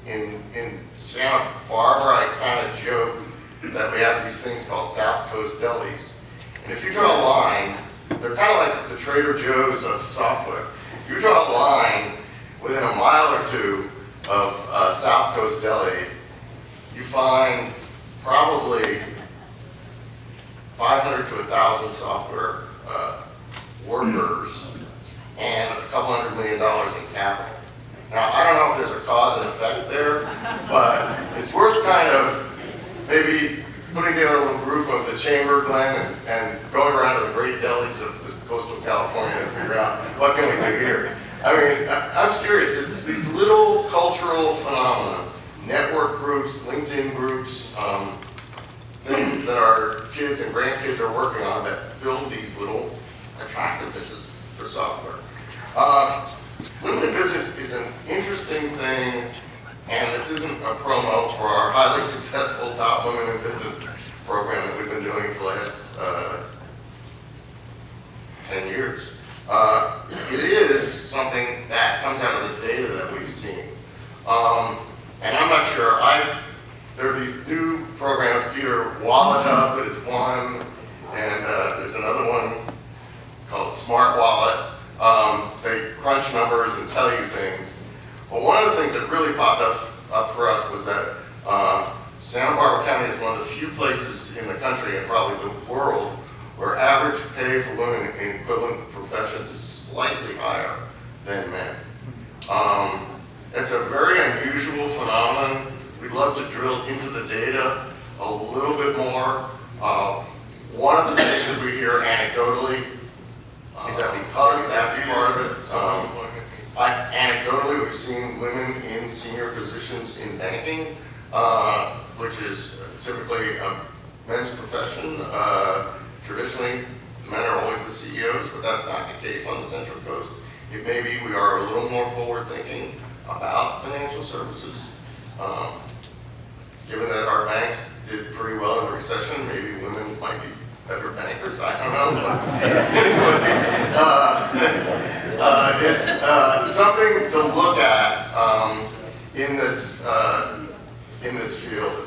in Santa Barbara, I kind of joke that we have these things called South Coast delis. And if you draw a line, they're kind of like the Trader Joe's of software. If you draw a line within a mile or two of South Coast Deli, you find probably 500 to 1,000 software workers and a couple $100 million in capital. Now, I don't know if there's a cause and effect there, but it's worth kind of maybe putting together a little group of the Chamber, Glenn, and going around to the great delis of the coastal California and figure out what can we do here. I mean, I'm serious. It's these little cultural phenomena, network groups, LinkedIn groups, things that our kids and grandkids are working on that build these little attractivenesses for software. Women in business is an interesting thing, and this isn't a promo for our highly successful Top Women in Business program that we've been doing for the last 10 years. It is something that comes out of the data that we've seen. And I'm not sure, there are these new programs, Peter, Wallet Hub is one, and there's another one called Smart Wallet. They crunch numbers and tell you things. But one of the things that really popped up for us was that Santa Barbara County is one of the few places in the country and probably the world where average pay for women in equivalent professions is slightly higher than men. It's a very unusual phenomenon. We'd love to drill into the data a little bit more. One of the things that we hear anecdotally is that because that's part of it, anecdotally we've seen women in senior positions in banking, which is typically a men's profession. Traditionally, men are always the CEOs, but that's not the case on the Central Coast. It may be we are a little more forward-thinking about financial services. Given that our banks did pretty well in the recession, maybe women might be better bankers, I don't know. But it's something to look at in this field.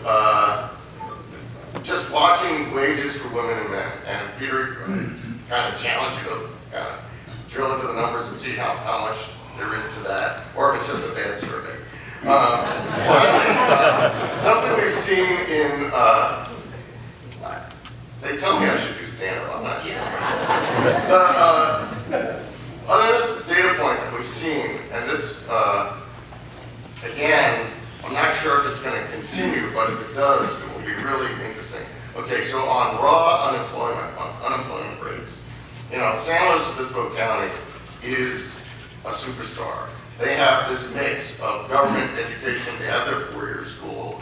Just watching wages for women and men, and Peter kind of challenged you to kind of drill into the numbers and see how much there is to that, or if it's just a bad survey. Something we've seen in, they tell me I should do stand-up, I'm not sure. The other data point that we've seen, and this, again, I'm not sure if it's going to continue, but if it does, it will be really interesting. Okay, so on raw unemployment, on unemployment rates, you know, San Luis Obispo County is a superstar. They have this mix of government education. They have their four-year school.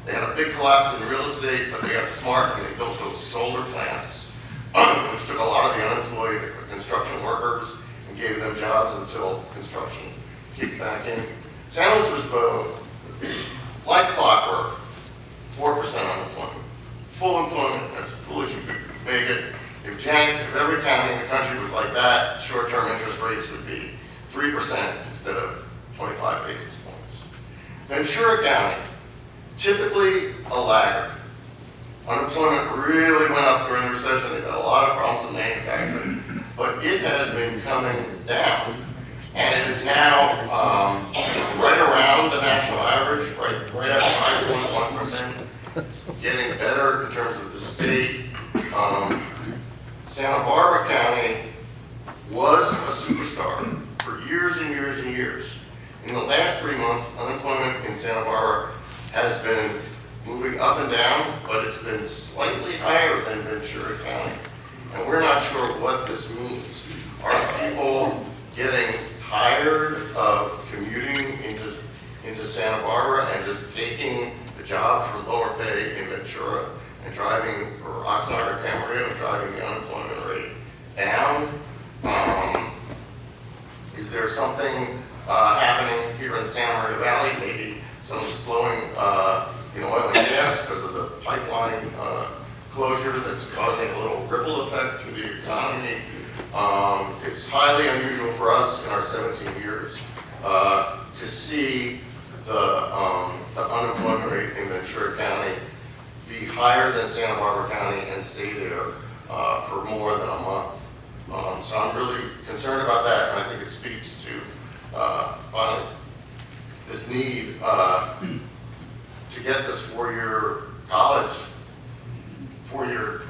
They had a big collapse in real estate, but they got smart and they built those solar plants, which took a lot of the unemployed construction workers and gave them jobs until construction kicked back in. San Luis Obispo, like clockwork, 4% unemployment. Full employment, as full as you could make it. If every county in the country was like that, short-term interest rates would be 3% instead of 25 basis points. Ventura County, typically a laggard. Unemployment really went up during the recession. They've had a lot of problems with manufacturing, but it has been coming down, and it is now right around the national average, right at 5.1%. It's getting better in terms of the state. Santa Barbara County was a superstar for years and years and years. In the last 3 months, unemployment in Santa Barbara has been moving up and down, but it's been slightly higher than Ventura County. And we're not sure what this means. Are people getting tired of commuting into Santa Barbara and just taking a job for lower pay in Ventura and driving, or Oxnard or Camarillo, and driving the unemployment rate down? Is there something happening here in Santa Maria Valley? Maybe some slowing in oil and gas because of the pipeline closure that's causing a little ripple effect to the economy. It's highly unusual for us in our 17 years to see the unemployment rate in Ventura County be higher than Santa Barbara County and stay there for more than a month. So I'm really concerned about that, and I think it speaks to finally this need to get this four-year college, four-year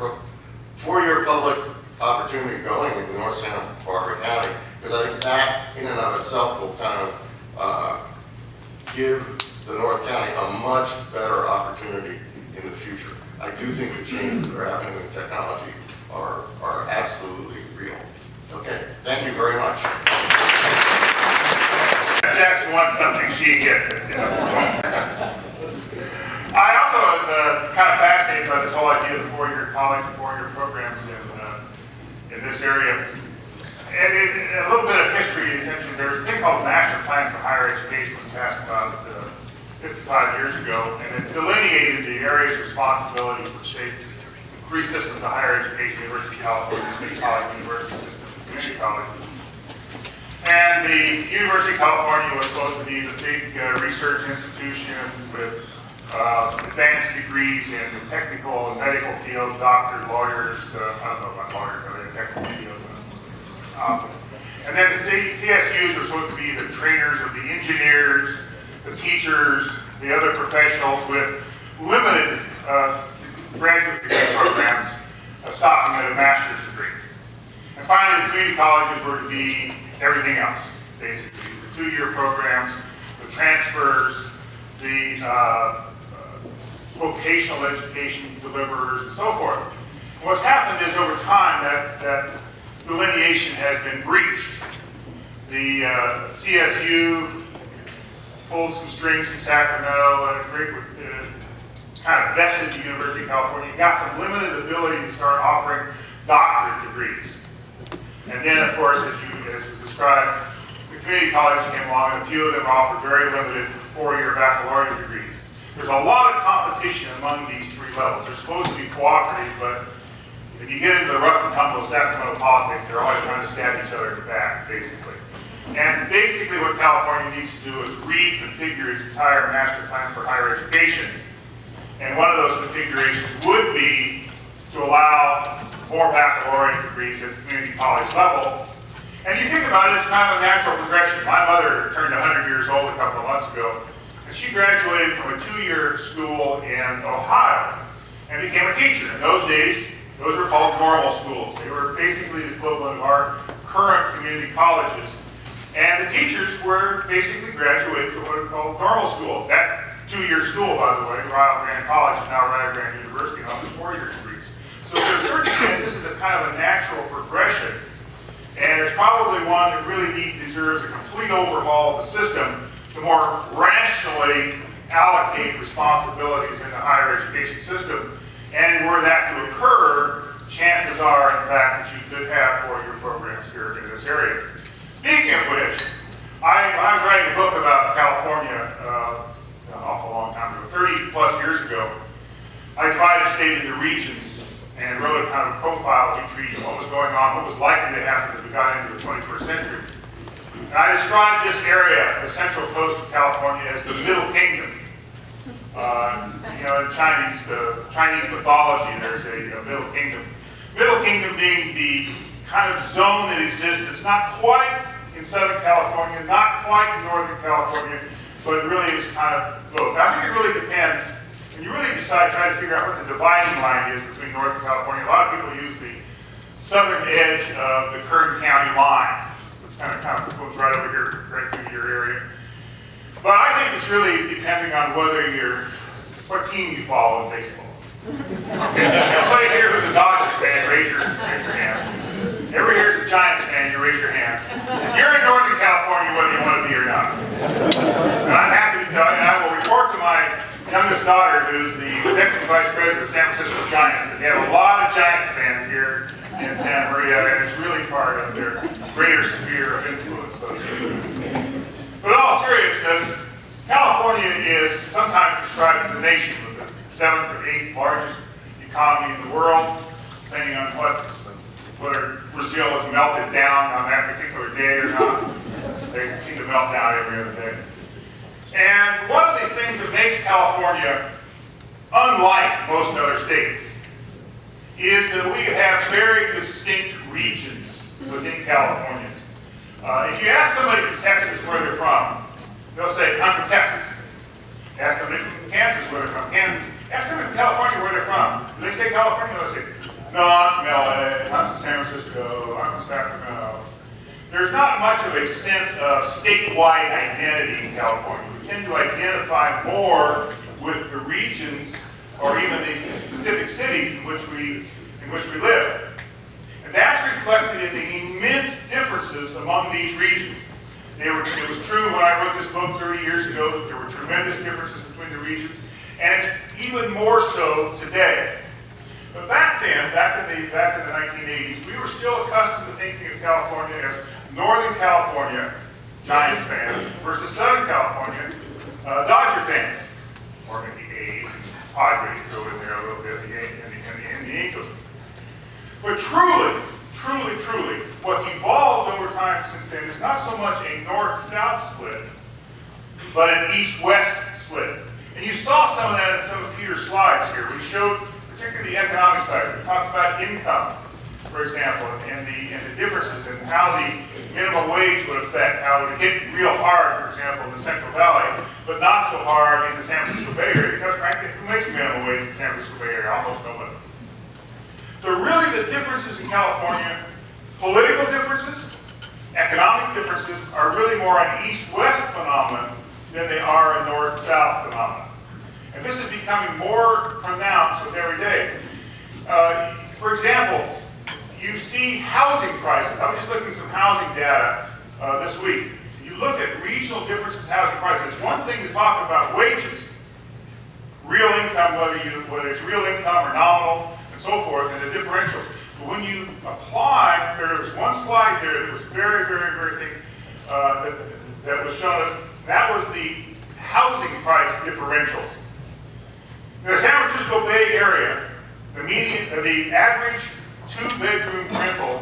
public opportunity going in North Santa Barbara County, because I think that in and of itself will kind of give the North County a much better opportunity in the future. I do think the changes that are happening in technology are absolutely real. Okay, thank you very much. Jackson wants something, she gets it. You know? I also was kind of fascinated by this whole idea of four-year college and four-year programs in this area. And a little bit of history, essentially, there's a thing called the Master Plan for Higher Education was passed about 55 years ago, and it delineated the areas of responsibility for states, three systems of higher education: University of California, State College, University System, community colleges. And the University of California was supposed to be the big research institution with advanced degrees in the technical and medical fields, doctors, lawyers, I don't know about lawyers, but in the technical field. And then the CSUs were supposed to be the trainers of the engineers, the teachers, the other professionals with limited graduate degree programs stopping at a master's degree. And finally, the community colleges were to be everything else, basically. The 2-year programs, the transfers, the vocational education deliverers, and so forth. And what's happened is over time that delineation has been breached. The CSU pulled some strings in Sacramento and agreed with kind of vested the University of California, got some limited ability to start offering doctorate degrees. And then, of course, as was described, the community colleges came along, and a few of them offered very limited 4-year baccalaureate degrees. There's a lot of competition among these 3 levels. They're supposed to be cooperative, but if you get into the rough and tumble of Sacramento politics, they're always trying to stab each other in the back, basically. And basically what California needs to do is reconfigure its entire master plan for higher education. And one of those configurations would be to allow more baccalaureate degrees at the community college level. And you think about it, it's kind of a natural progression. My mother turned 100 years old a couple of months ago, and she graduated from a 2-year school in Ohio and became a teacher. In those days, those were called normal schools. They were basically the equivalent of our current community colleges. And the teachers were basically graduates of what are called normal schools. That 2-year school, by the way, Rio Grande College, is now Rio Grande University, offers 4-year degrees. So to a certain extent, this is a kind of a natural progression. And it's probably one that really deserves a complete overhaul of the system to more rationally allocate responsibilities in the higher education system. And were that to occur, chances are, in fact, that you could have 4-year programs here in this area. Speaking of which, I was writing a book about California an awful long time ago, 30 plus years ago. I divided the state into regions and wrote a kind of profile of each region, what was going on, what was likely to happen as we got into the 21st century. And I described this area, the central coast of California, as the Middle Kingdom. In Chinese mythology, there's a Middle Kingdom. Middle Kingdom being the kind of zone that exists. It's not quite in Southern California, not quite in Northern California, but it really is kind of both. I think it really depends. When you really decide, try to figure out what the dividing line is between Northern California, a lot of people use the southern edge of the Kern County line, which kind of goes right over here, right through your area. But I think it's really depending on what team you follow in baseball. Everybody here who's a Dodgers fan, raise your hand. Everybody here's a Giants fan, you raise your hand. You're in Northern California whether you want to be or not. And I'm happy to tell you, I will report to my youngest daughter, who's the executive vice president of the San Francisco Giants, that they have a lot of Giants fans here in Santa Maria, and it's really part of their greater sphere of influence. But in all seriousness, California is sometimes described as a nation with the 7th or 8th largest economy in the world, depending on whether Brazil has melted down on that particular day or not. They seem to melt down every other day. And one of the things that makes California unlike most other states is that we have very distinct regions within California. If you ask somebody from Texas where they're from, they'll say, I'm from Texas. Ask somebody from Kansas where they're from, Kansas. Ask somebody from California where they're from. Do they say California? They'll say, no, I'm from LA, I'm from San Francisco, I'm from Sacramento. There's not much of a sense of statewide identity in California. We tend to identify more with the regions or even the specific cities in which we live. And that's reflected in the immense differences among these regions. It was true when I wrote this book 30 years ago that there were tremendous differences between the regions, and it's even more so today. But back then, back in the 1980s, we were still accustomed to thinking of California as Northern California Giants fans versus Southern California Dodger fans, or maybe A's, Padres throw in there a little bit, and the Angels. But truly, what's evolved over time since then is not so much a north-south split, but an east-west split. And you saw some of that in some of Peter's slides here. We showed particularly the economic side. We talked about income, for example, and the differences in how the minimum wage would affect, how it would hit real hard, for example, in the Central Valley, but not so hard in the San Francisco Bay Area, because frankly, who makes the minimum wage in the San Francisco Bay Area? Almost nobody. So really the differences in California, political differences, economic differences, are really more an east-west phenomenon than they are a north-south phenomenon. And this is becoming more pronounced with every day. For example, you see housing prices. I was just looking at some housing data this week. You look at regional differences in housing prices. It's one thing to talk about wages, real income, whether it's real income or nominal, and so forth, and the differentials. But when you apply, there was one slide there that was very, very, very thing that was shown us. That was the housing price differentials. In the San Francisco Bay Area, the average two-bedroom rental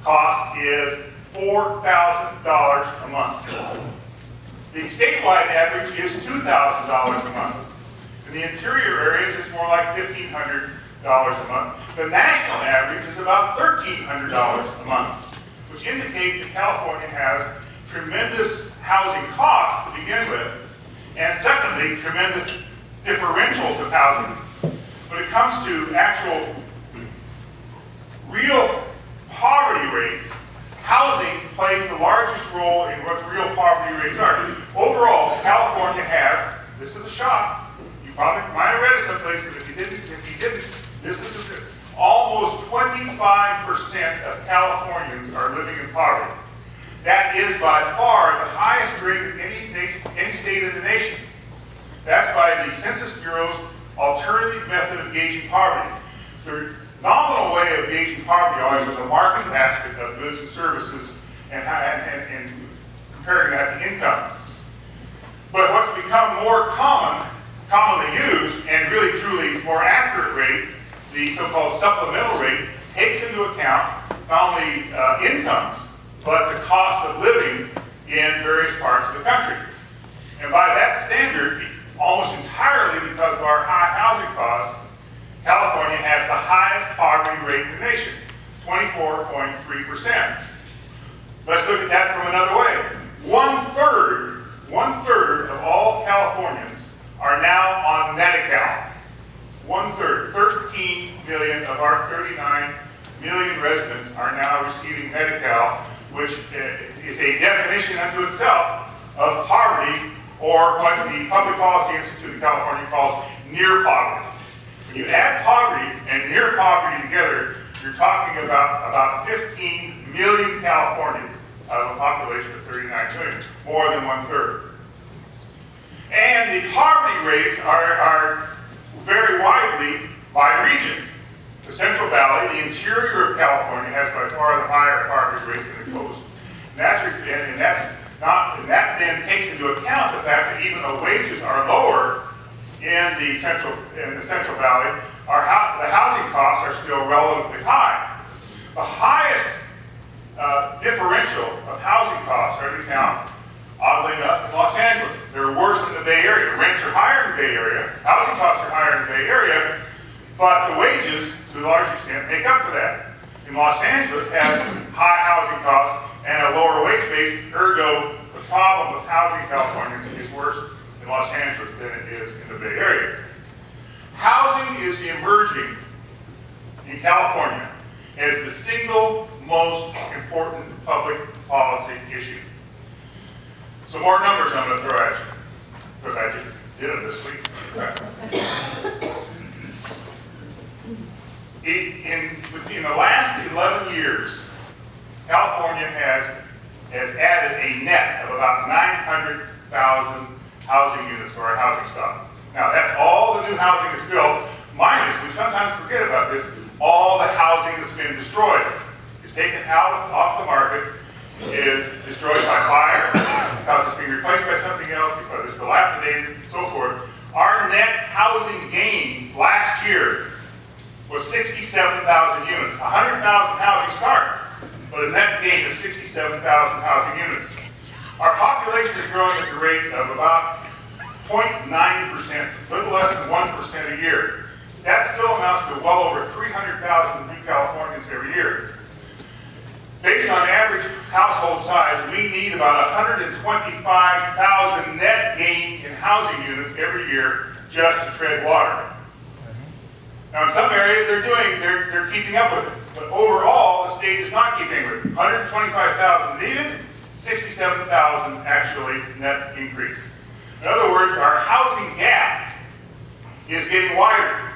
cost is $4,000 a month. The statewide average is $2,000 a month. In the interior areas, it's more like $1,500 a month. The national average is about $1,300 a month, which indicates that California has tremendous housing costs to begin with, and secondly, tremendous differentials of housing. When it comes to actual real poverty rates, housing plays the largest role in what real poverty rates are. Overall, California has, this is a shock, you probably might have read it someplace, but if you didn't, this is the truth. Almost 25% of Californians are living in poverty. That is by far the highest rate of any state in the nation. That's by the Census Bureau's alternative method of gauging poverty. The nominal way of gauging poverty always was a market basket of goods and services and comparing that to income. But what's become more commonly used and really truly more accurate rate, the so-called supplemental rate, takes into account not only incomes, but the cost of living in various parts of the country. And by that standard, almost entirely because of our high housing costs, California has the highest poverty rate in the nation, 24.3%. Let's look at that from another way. One third of all Californians are now on Medi-Cal. 1/3, 13 million of our 39 million residents are now receiving Medi-Cal, which is a definition unto itself of poverty, or what the Public Policy Institute of California calls near poverty. When you add poverty and near poverty together, you're talking about 15 million Californians out of a population of 39 million, more than 1/3. And the poverty rates are very widely by region. The Central Valley, the interior of California, has by far the higher poverty rates than the coast. And that then takes into account the fact that even though wages are lower in the Central Valley, the housing costs are still relatively high. The highest differential of housing costs are to be found, oddly enough, in Los Angeles. They're worse than the Bay Area. Rents are higher in the Bay Area, housing costs are higher in the Bay Area, but the wages, to a large extent, make up for that. In Los Angeles has high housing costs and a lower wage base, ergo, the problem with housing Californians is worse in Los Angeles than it is in the Bay Area. Housing is emerging in California as the single most important public policy issue. Some more numbers I'm going to throw at you, because I just did them this week. In the last 11 years, California has added a net of about 900,000 housing units to our housing stock. Now, that's all the new housing that's built, minus, we sometimes forget about this, all the housing that's been destroyed. It's taken off the market, is destroyed by fire, because it's being replaced by something else, because it's dilapidated, and so forth. Our net housing gain last year was 67,000 units, 100,000 housing starts, but a net gain of 67,000 housing units. Our population is growing at the rate of about 0.9%, a little less than 1% a year. That still amounts to well over 300,000 new Californians every year. Based on average household size, we need about 125,000 net gain in housing units every year just to tread water. Now, in some areas, they're keeping up with it. But overall, the state is not keeping with it. 125,000 needed, 67,000 actually net increase. In other words, our housing gap is getting wider.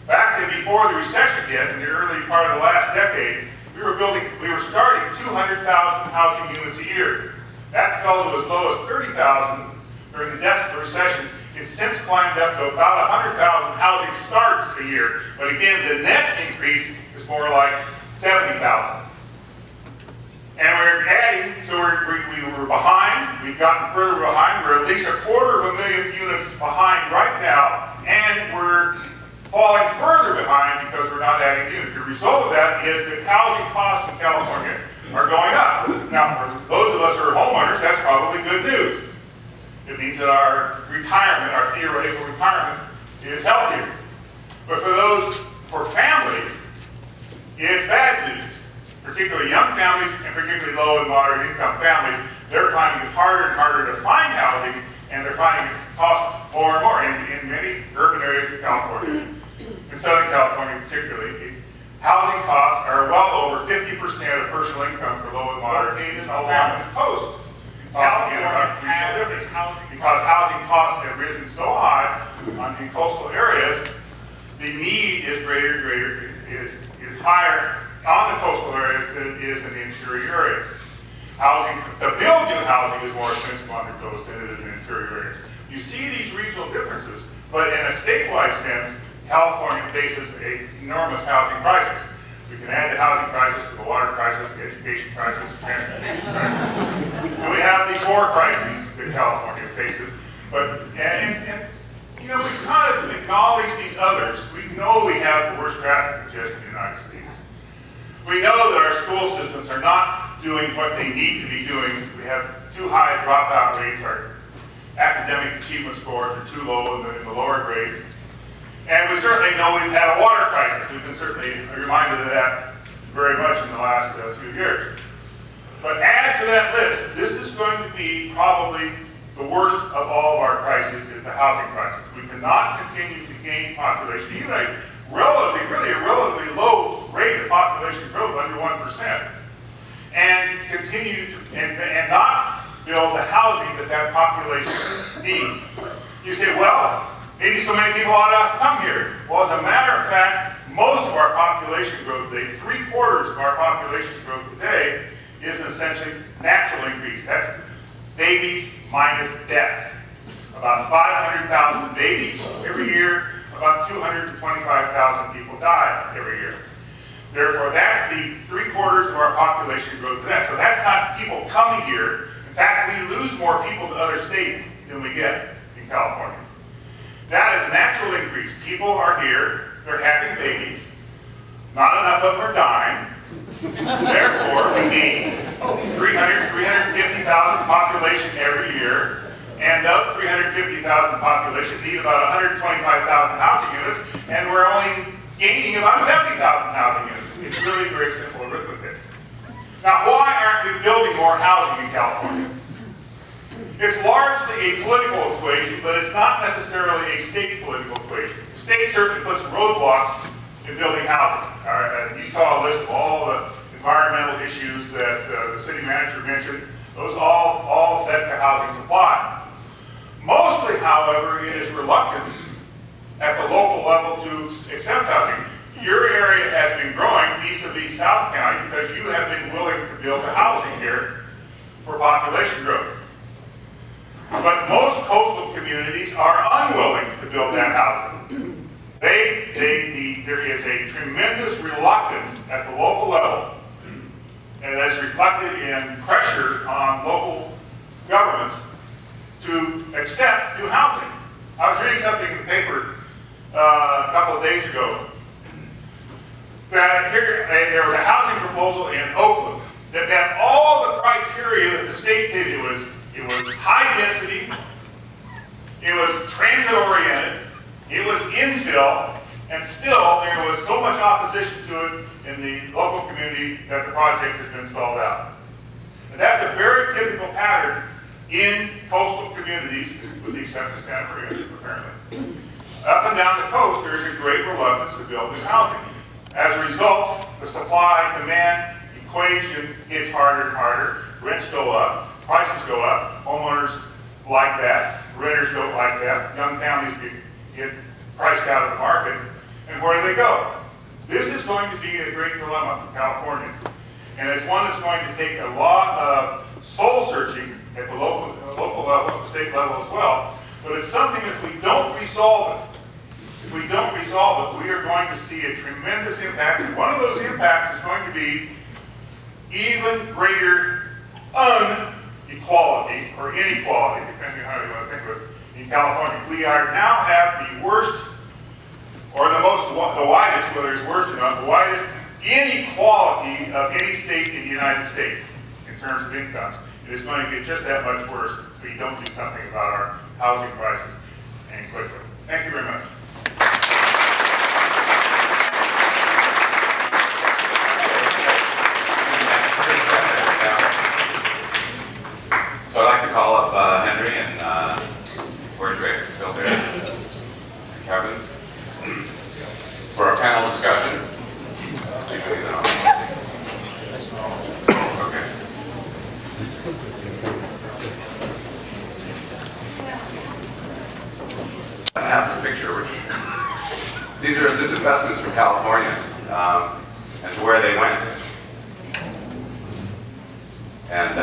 Back then, before the recession hit, in the early part of the last decade, we were starting 200,000 housing units a year. That fell to as low as 30,000 during the depths of the recession. It's since climbed up to about 100,000 housing starts a year. But again, the net increase is more like 70,000. And we're adding, so we were behind, we've gotten further behind, we're at least 250,000 units behind right now, and we're falling further behind because we're not adding units. The result of that is that housing costs in California are going up. Now, for those of us who are homeowners, that's probably good news. It means that our retirement, our theoretical retirement, is healthier. But for families, it's bad news. Particularly young families and particularly low and moderate income families, they're finding it harder and harder to find housing, and they're finding it cost more and more in many urban areas of California. In Southern California particularly, housing costs are well over 50% of personal income for low and moderate income families post. California has difference because housing costs have risen so high in coastal areas, the need is is higher on the coastal areas than it is in the interior areas. To build new housing is more expensive on the coast than it is in interior areas. You see these regional differences, but in a statewide sense, California faces enormous housing crisis. We can add the housing crisis to the water crisis, the education crisis, the transportation crisis. And we have these four crises that California faces. And we kind of acknowledge these others. We know we have the worst traffic congestion in the United States. We know that our school systems are not doing what they need to be doing. We have too high dropout rates. Our academic achievement scores are too low in the lower grades. And we certainly know we've had a water crisis. We've been certainly reminded of that very much in the last few years. But add to that list, this is going to be probably the worst of all of our crises is the housing crisis. We cannot continue to gain population, even a relatively low rate of population growth, under 1%, and continue to, and not build the housing that population needs. You say, well, maybe so many people ought to come here. Well, as a matter of fact, most of our population growth today, 3/4 of our population growth today, is essentially natural increase. That's babies minus deaths. About 500,000 babies every year, about 225,000 people die every year. Therefore, that's the 3/4 of our population growth to that. So that's not people coming here. In fact, we lose more people to other states than we get in California. That is natural increase. People are here, they're having babies. Not enough of them are dying. Therefore, we gain 350,000 population every year. And of 350,000 population need about 125,000 housing units, and we're only gaining about 70,000 housing units. It's really very simple arithmetic. Now, why aren't we building more housing in California? It's largely a political equation, but it's not necessarily a state political equation. The state certainly puts roadblocks in building housing. You saw a list of all the environmental issues that the city manager mentioned. Those all affect the housing supply. Mostly, however, it is reluctance at the local level to accept housing. Your area has been growing vis-a-vis South County because you have been willing to build the housing here for population growth. But most coastal communities are unwilling to build that housing. There is a tremendous reluctance at the local level, and that's reflected in pressure on local governments to accept new housing. I was reading something in the paper a couple of days ago that there was a housing proposal in Oakland that met all the criteria that the state did. It was high density, it was transit oriented, it was infill, and still there was so much opposition to it in the local community that the project has been stalled out. And that's a very typical pattern in coastal communities, with the exception of Santa Maria, apparently. Up and down the coast, there is a great reluctance to build new housing. As a result, the supply-demand equation gets harder and harder. Rents go up, prices go up, homeowners like that, renters don't like that, young families get priced out of the market, and where do they go? This is going to be a great dilemma for California, and it's one that's going to take a lot of soul searching at the local level, at the state level as well, but it's something if we don't resolve it, we are going to see a tremendous impact, and one of those impacts is going to be even greater inequality, or inequality, depending on how you want to think of it, in California. We now have the worst, or the widest, whether it's worst or not, the widest inequality of any state in the United States in terms of incomes. It is going to get just that much worse if we don't do something about our housing prices, and quickly. Thank you very much. So I'd like to call up Henry and where's Rick? Still there? And Kevin for our panel discussion. Okay. I have this picture, which this investment is from California, and to where they went. And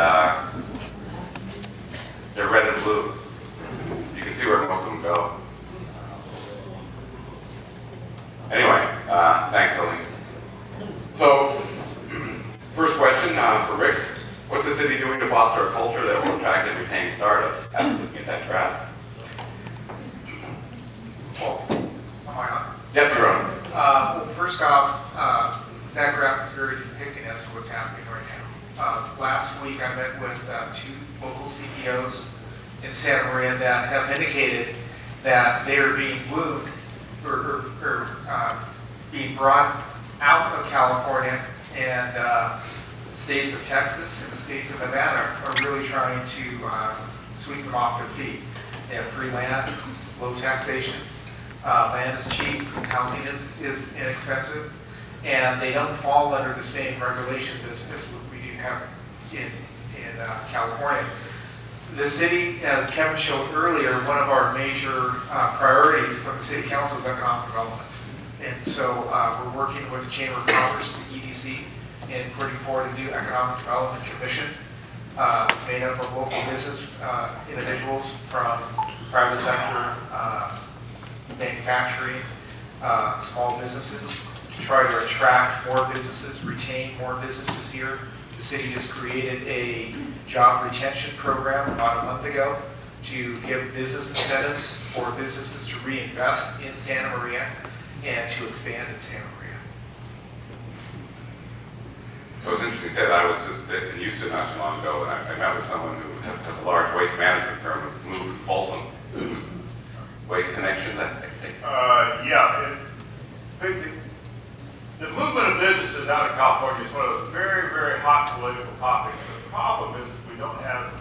they're red and blue. You can see where most of them go. Anyway, thanks, Lily. So, first question for Rick. What's the city doing to foster a culture that will attract and retain startups? After looking at that graph. Well, Am I on? yep, you're on. Well, first off, that graph is very depicting as to what's happening right now. Last week I met with 2 local CEOs in Santa Maria that have indicated that they are being wooed or being brought out of California, and the states of Texas and the states of Nevada are really trying to sweep them off their feet. They have free land, low taxation, land is cheap, housing is inexpensive, and they don't fall under the same regulations as we do have in California. The city, as Kevin showed earlier, one of our major priorities from the city council is economic development. And so we're working with the Chamber of Commerce, the EDC, in putting forward a new economic development commission made up of local business individuals from private sector, manufacturing, small businesses, to try to attract more businesses, retain more businesses here. The city just created a job retention program about a month ago to give business incentives for businesses to reinvest in Santa Maria and to expand in Santa Maria. So it's interesting you say that. I was just in Houston not too long ago, and I met with someone who has a large waste management firm who moved from Folsom. It was Waste Connection, I think. Yeah. The movement of businesses out of California is one of those very, very hot political topics. The problem is that we don't have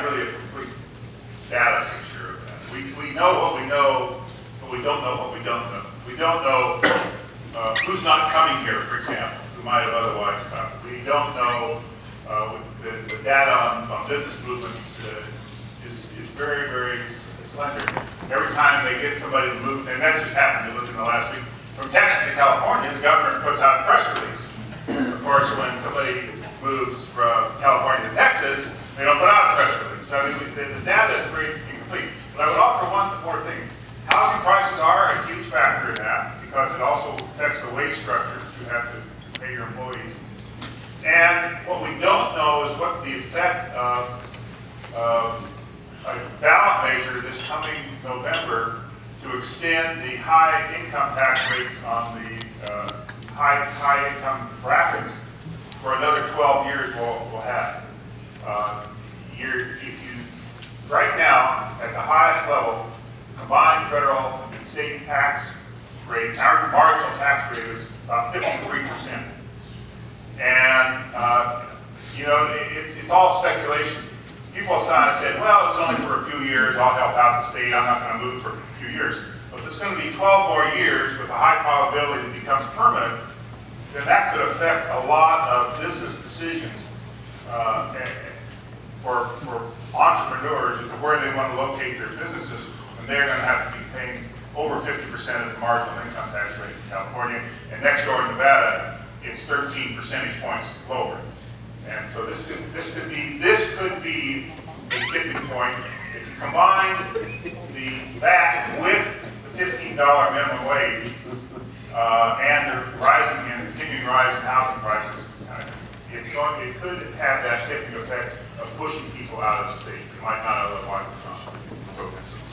really a complete data picture of that. We know what we know, but we don't know what we don't know. We don't know who's not coming here, for example, who might have otherwise come. We don't know the data on business movements is very, very slender. Every time they get somebody to move, and that just happened within the last week, from Texas to California, the governor puts out a press release. Of course, when somebody moves from California to Texas, they don't put out a press release. So I mean, the data is very incomplete. But I would offer one more thing. Housing prices are a huge factor in that because it also affects the wage structures you have to pay your employees. And what we don't know is what the effect of a ballot measure this coming November to extend the high income tax rates on the high income brackets for another 12 years will have. Right now, at the highest level, combined federal and state tax rate, our marginal tax rate is about 53%. And, it's all speculation. people said, well, it's only for a few years, I'll help out the state, I'm not gonna move for a few years. But if it's gonna be 12 more years with a high probability it becomes permanent, then that could affect a lot of business decisions for entrepreneurs as to where they want to locate their businesses, and they're going to have to be paying over 50% of the marginal income tax rate in California, and next door in Nevada, it's 13 percentage points lower. And so this could be a tipping point. If you combine that with the $15 minimum wage and the rising and continuing rise in housing prices, it could have that tipping effect of pushing people out of the state who might not otherwise have gone. So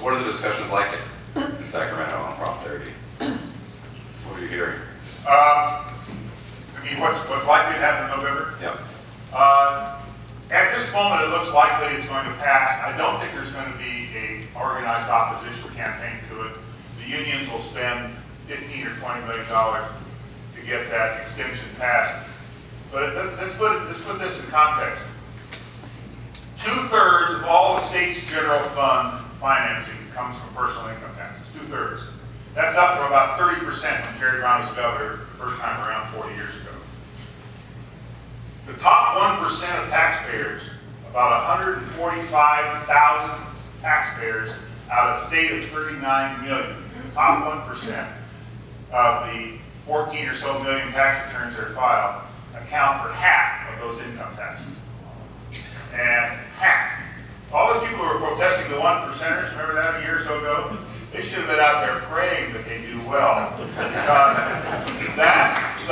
what are the discussions like in Sacramento on Prop 30? So what are you hearing? I mean, what's likely to happen in November? Yep. At this moment, it looks likely it's going to pass. I don't think there's going to be an organized opposition campaign to it. The unions will spend $15 or $20 million to get that extension passed. But let's put this in context. 2/3 of all the state's general fund financing comes from personal income taxes. 2/3. That's up from about 30% when Jerry Brown was governor the first time around 40 years ago. The top 1% of taxpayers, about 145,000 taxpayers out of a state of 39 million, the top 1% of the 14 or so million tax returns that are filed account for half of those income taxes. And half. All those people who were protesting the 1%ers, remember that a year or so ago? They should have been out there praying that they do well. That's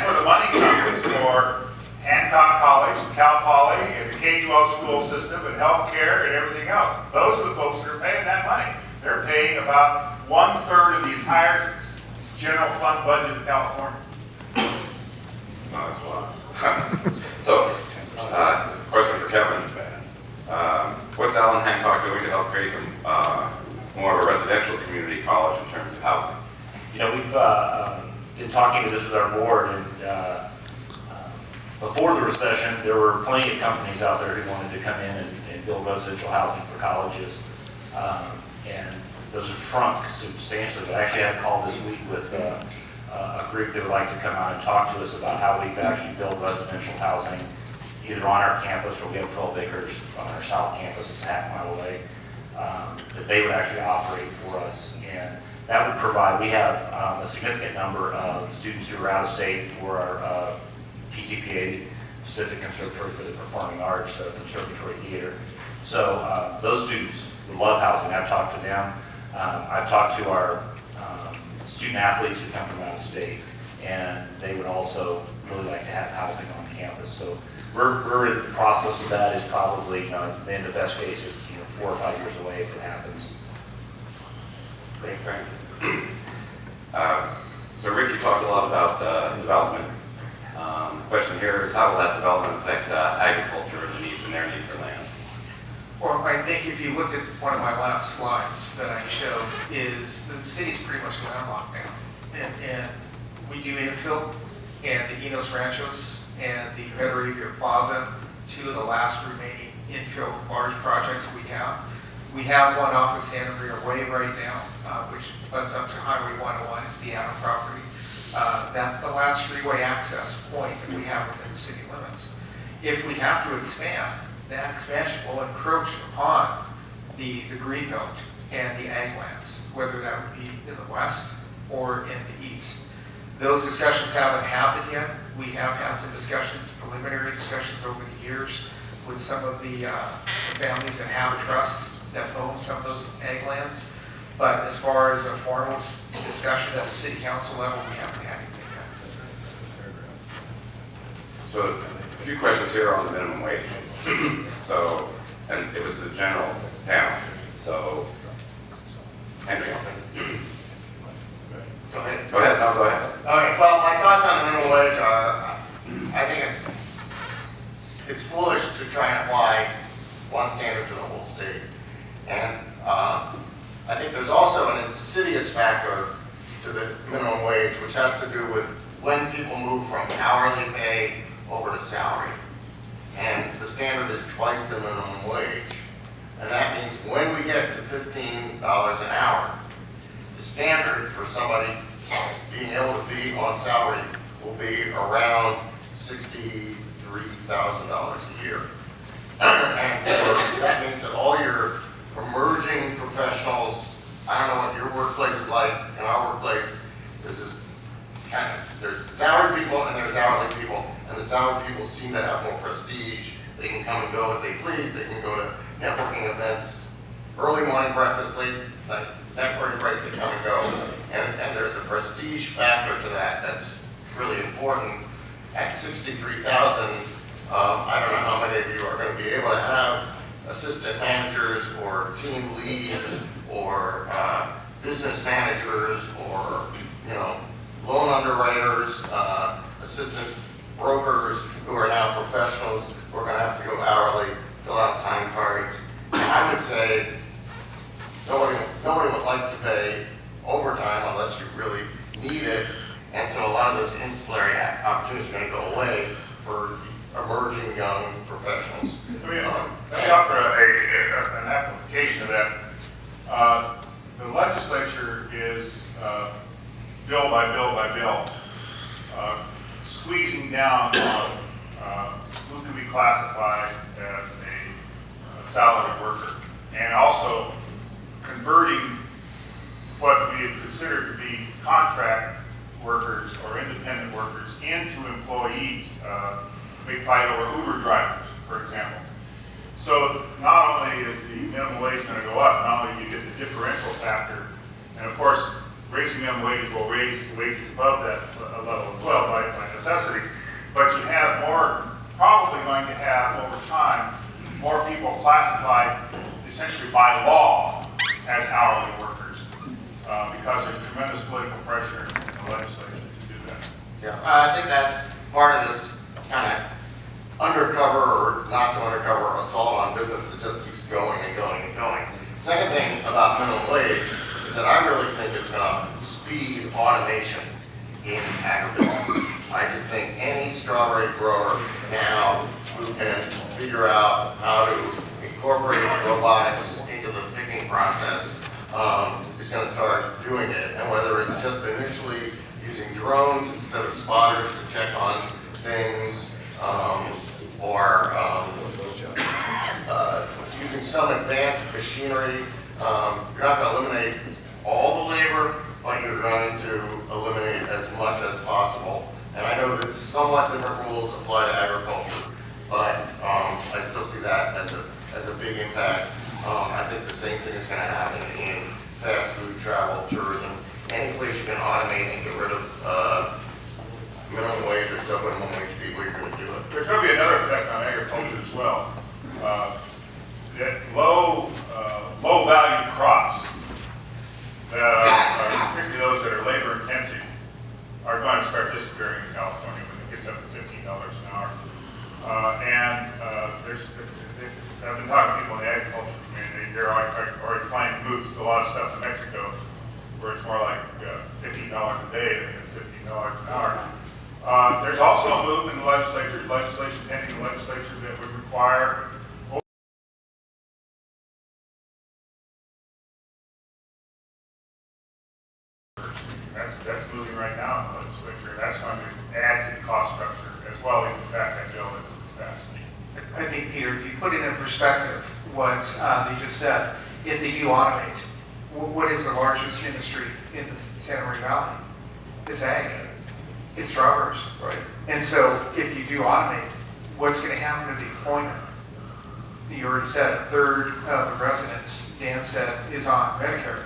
where the money comes for Hancock College, Cal Poly, and the K-12 school system, and healthcare, and everything else. Those are the folks that are paying that money. They're paying about 1/3 of the entire general fund budget in California. No, that's a lot. So, question for Kevin. What's Allen Hancock doing to help create more of a residential community college in terms of housing? You know, we've been talking to this with our board, and before the recession, there were plenty of companies out there who wanted to come in and build residential housing for colleges. And those have shrunk substantially. But I actually had a call this week with a group that would like to come out and talk to us about how we could actually build residential housing either on our campus, or we have 12 acres on our south campus, it's a half-mile away, that they would actually operate for us. And that would provide, we have a significant number of students who are out of state for our PCPA, Pacific Conservatory for the Performing Arts, Conservatory Theater. So those students would love housing. I've talked to them. I've talked to our student athletes who come from out of state, and they would also really like to have housing on campus. So we're in the process of that. Is probably, in the best case, is 4 or 5 years away if it happens. Great, thanks. So Rick, you talked a lot about development. The question here is, how will that development affect agriculture and their need for land? Well, I think if you looked at one of my last slides that I showed, is the city's pretty much going on lockdown. And we do infill, and the Enos Ranchos and the Heteravia Plaza, 2 of the last remaining infill large projects we have. We have one off of Santa Maria Way right now, which butts up to Highway 101, it's the Adam property. That's the last freeway access point that we have within the city limits. If we have to expand, that expansion will encroach upon the green belt and the ag lands, whether that would be in the west or in the east. Those discussions haven't happened yet. We have had some discussions, preliminary discussions over the years with some of the families that have trusts that own some of those ag lands. But as far as a formal discussion at the city council level, we haven't had anything yet. So a few questions here on the minimum wage. So, and it was the general panel. So, Henry. Go ahead. Go ahead. No, go ahead. Okay, well, my thoughts on the minimum wage are, I think it's foolish to try and apply one standard to the whole state. And I think there's also an insidious factor to the minimum wage, which has to do with when people move from hourly pay over to salary. And the standard is twice the minimum wage. And that means when we get to $15 an hour, the standard for somebody being able to be on salary will be around $63,000 a year. And that means that all your emerging professionals, I don't know what your workplace is like. In our workplace, there's this there's salaried people and there's hourly people, and the salaried people seem to have more prestige. They can come and go as they please. They can go to networking events, early morning breakfast, late night networking breaks, they come and go. And there's a prestige factor to that that's really important. At 63,000, I don't know how many of you are going to be able to have assistant managers or team leads or business managers or, you know, loan underwriters, assistant brokers who are now professionals who are going to have to go hourly, fill out time cards. And I would say nobody likes to pay overtime unless you really need it. And so a lot of those ancillary opportunities are going to go away for emerging young professionals. Let me offer an amplification of that. The legislature is bill by bill by bill squeezing down on who can be classified as a salaried worker, and also converting what we had considered to be contract workers or independent workers into employees. Big fight over Uber drivers, for example. So not only is the minimum wage going to go up, not only do you get the differential factor, and of course, raising minimum wage will raise wages above that level as well by necessity, but you have probably going to have over time, more people classified essentially by law as hourly workers because there's tremendous political pressure in the legislature to do that. Yeah, I think that's part of this kind of undercover or not so undercover assault on business that just keeps going and going and going. Second thing about minimum wage is that I really think it's going to speed automation in agribusiness. I just think any strawberry grower now who can figure out how to incorporate robotics into the picking process is going to start doing it. And whether it's just initially using drones instead of spotters to check on things, or using some advanced machinery. You're not going to eliminate all the labor, but you're going to eliminate as much as possible. And I know that somewhat different rules apply to agriculture, but I still see that as a big impact. I think the same thing is going to happen in fast food, travel, tourism. Any place you can automate and get rid of minimum wage or sub-minimum wage people, you're going to do it. There's going to be another effect on agriculture as well. That low value crops, particularly those that are labor intensive, are going to start disappearing in California when it gets up to $15 an hour. I've been talking to people in the agriculture community. They're already planning to move a lot of stuff to Mexico, where it's more like $15 a day than it's $15 an hour. There's also a move in the legislation pending in the legislature that would require that's moving right now in the legislature. That's going to add to the cost structure as well, even the fact that bill is passed. I think, Peter, if you put it in perspective, what they just said, if they do automate, what is the largest industry in the Santa Maria Valley? It's ag. It's strawberries. Right. And so if you do automate, what's going to happen to the employment? You already said a third of the residents, Dan said, is on Medicare.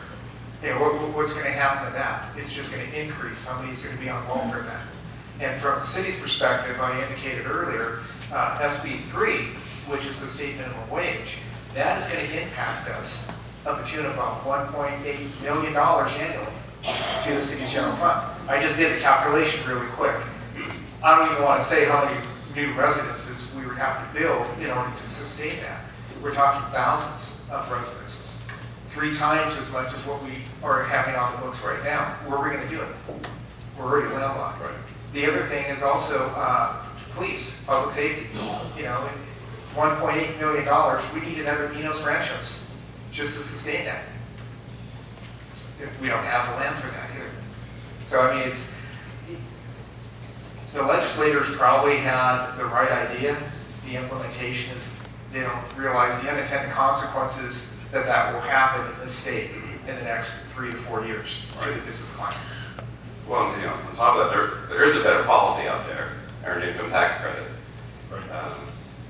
What's going to happen to that? It's just going to increase. Somebody's going to be on welfare then. And from the city's perspective, I indicated earlier, SB 3, which is the state minimum wage, that is going to impact us up to tune of about $1.8 million annually to the city's general fund. I just did the calculation really quick. I don't even want to say how many new residences we would have to build in order to sustain that. We're talking thousands of residences, 3 times as much as what we are having on the books right now. Where are we going to do it? We're already landlocked. Right. The other thing is also police, public safety. $1.8 million, we need another Minos Ranchos just to sustain that. If we don't have the land for that either. So I mean, the legislators probably had the right idea. The implementation is, they don't realize the unintended consequences that will happen in this state in the next 3 to 4 years to the business climate. Well, you know, on top of that, there is a better policy out there, earned income tax credit.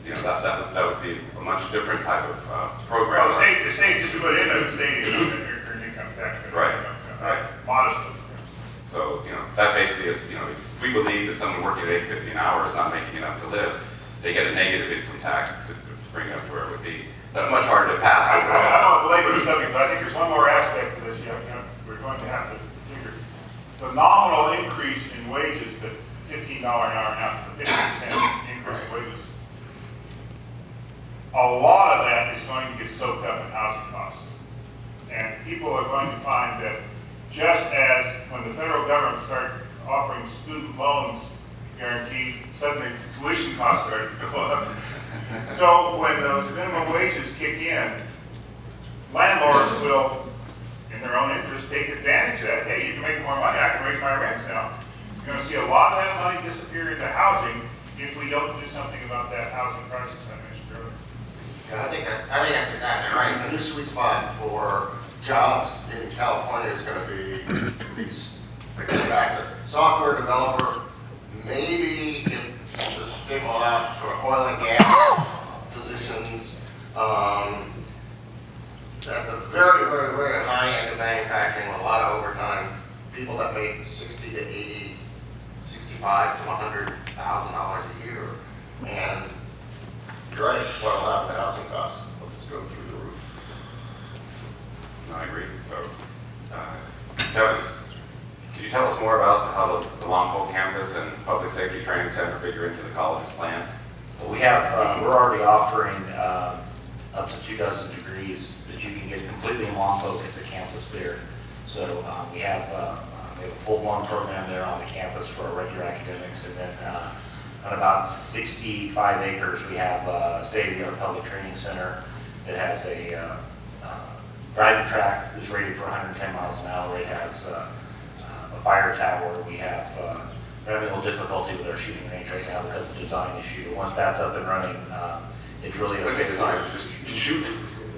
You know, that would be a much different type of program. Well, the state, just to put in the state, earned income tax credit. Right. Modestly. So, you know, that basically is, you know, if we believe that someone working at $8.50 an hour is not making enough to live, they get a negative income tax to bring it up to where it would be. That's much harder to pass I overall. don't want to belabor the subject, but I think there's one more aspect to this. You know, we're going to have to figure the nominal increase in wages, the $15 an hour now, the 50% increase in wages. A lot of that is going to get soaked up in housing costs. And people are going to find that just as when the federal government started offering student loans guaranteed, suddenly tuition costs started to go up. So when those minimum wages kick in, landlords will, in their own interest, take advantage of that. Hey, you can make more money, I can raise my rents now. You're going to see a lot of that money disappear into housing if we don't do something about that housing crisis I mentioned earlier. Yeah, I think that's exactly right. The new sweet spot for jobs in California is going to be these, again, back to software developer, maybe if the state will allow sort of oil and gas positions, at the very, very, very high end of manufacturing with a lot of overtime, people that make 60 to 80, 65 to $100,000 a year. And you're right, what will happen to housing costs? Will just go through the roof. No, I agree. So, Kevin, could you tell us more about how the Longpole campus and public safety training center figure into the college's plans? Well, we have, we're already offering up to 2 dozen degrees that you can get completely in Longpole at the campus there. So we have a full-blown program there on the campus for our regular academics, and then on about 65 acres we have a state-of-the-art public training center that has a driving track that's rated for 110 miles an hour. It has a fire tower. We have we're having a little difficulty with our shooting range right now because of the design issue. Once that's up and running, it's really a Big design, just shoot.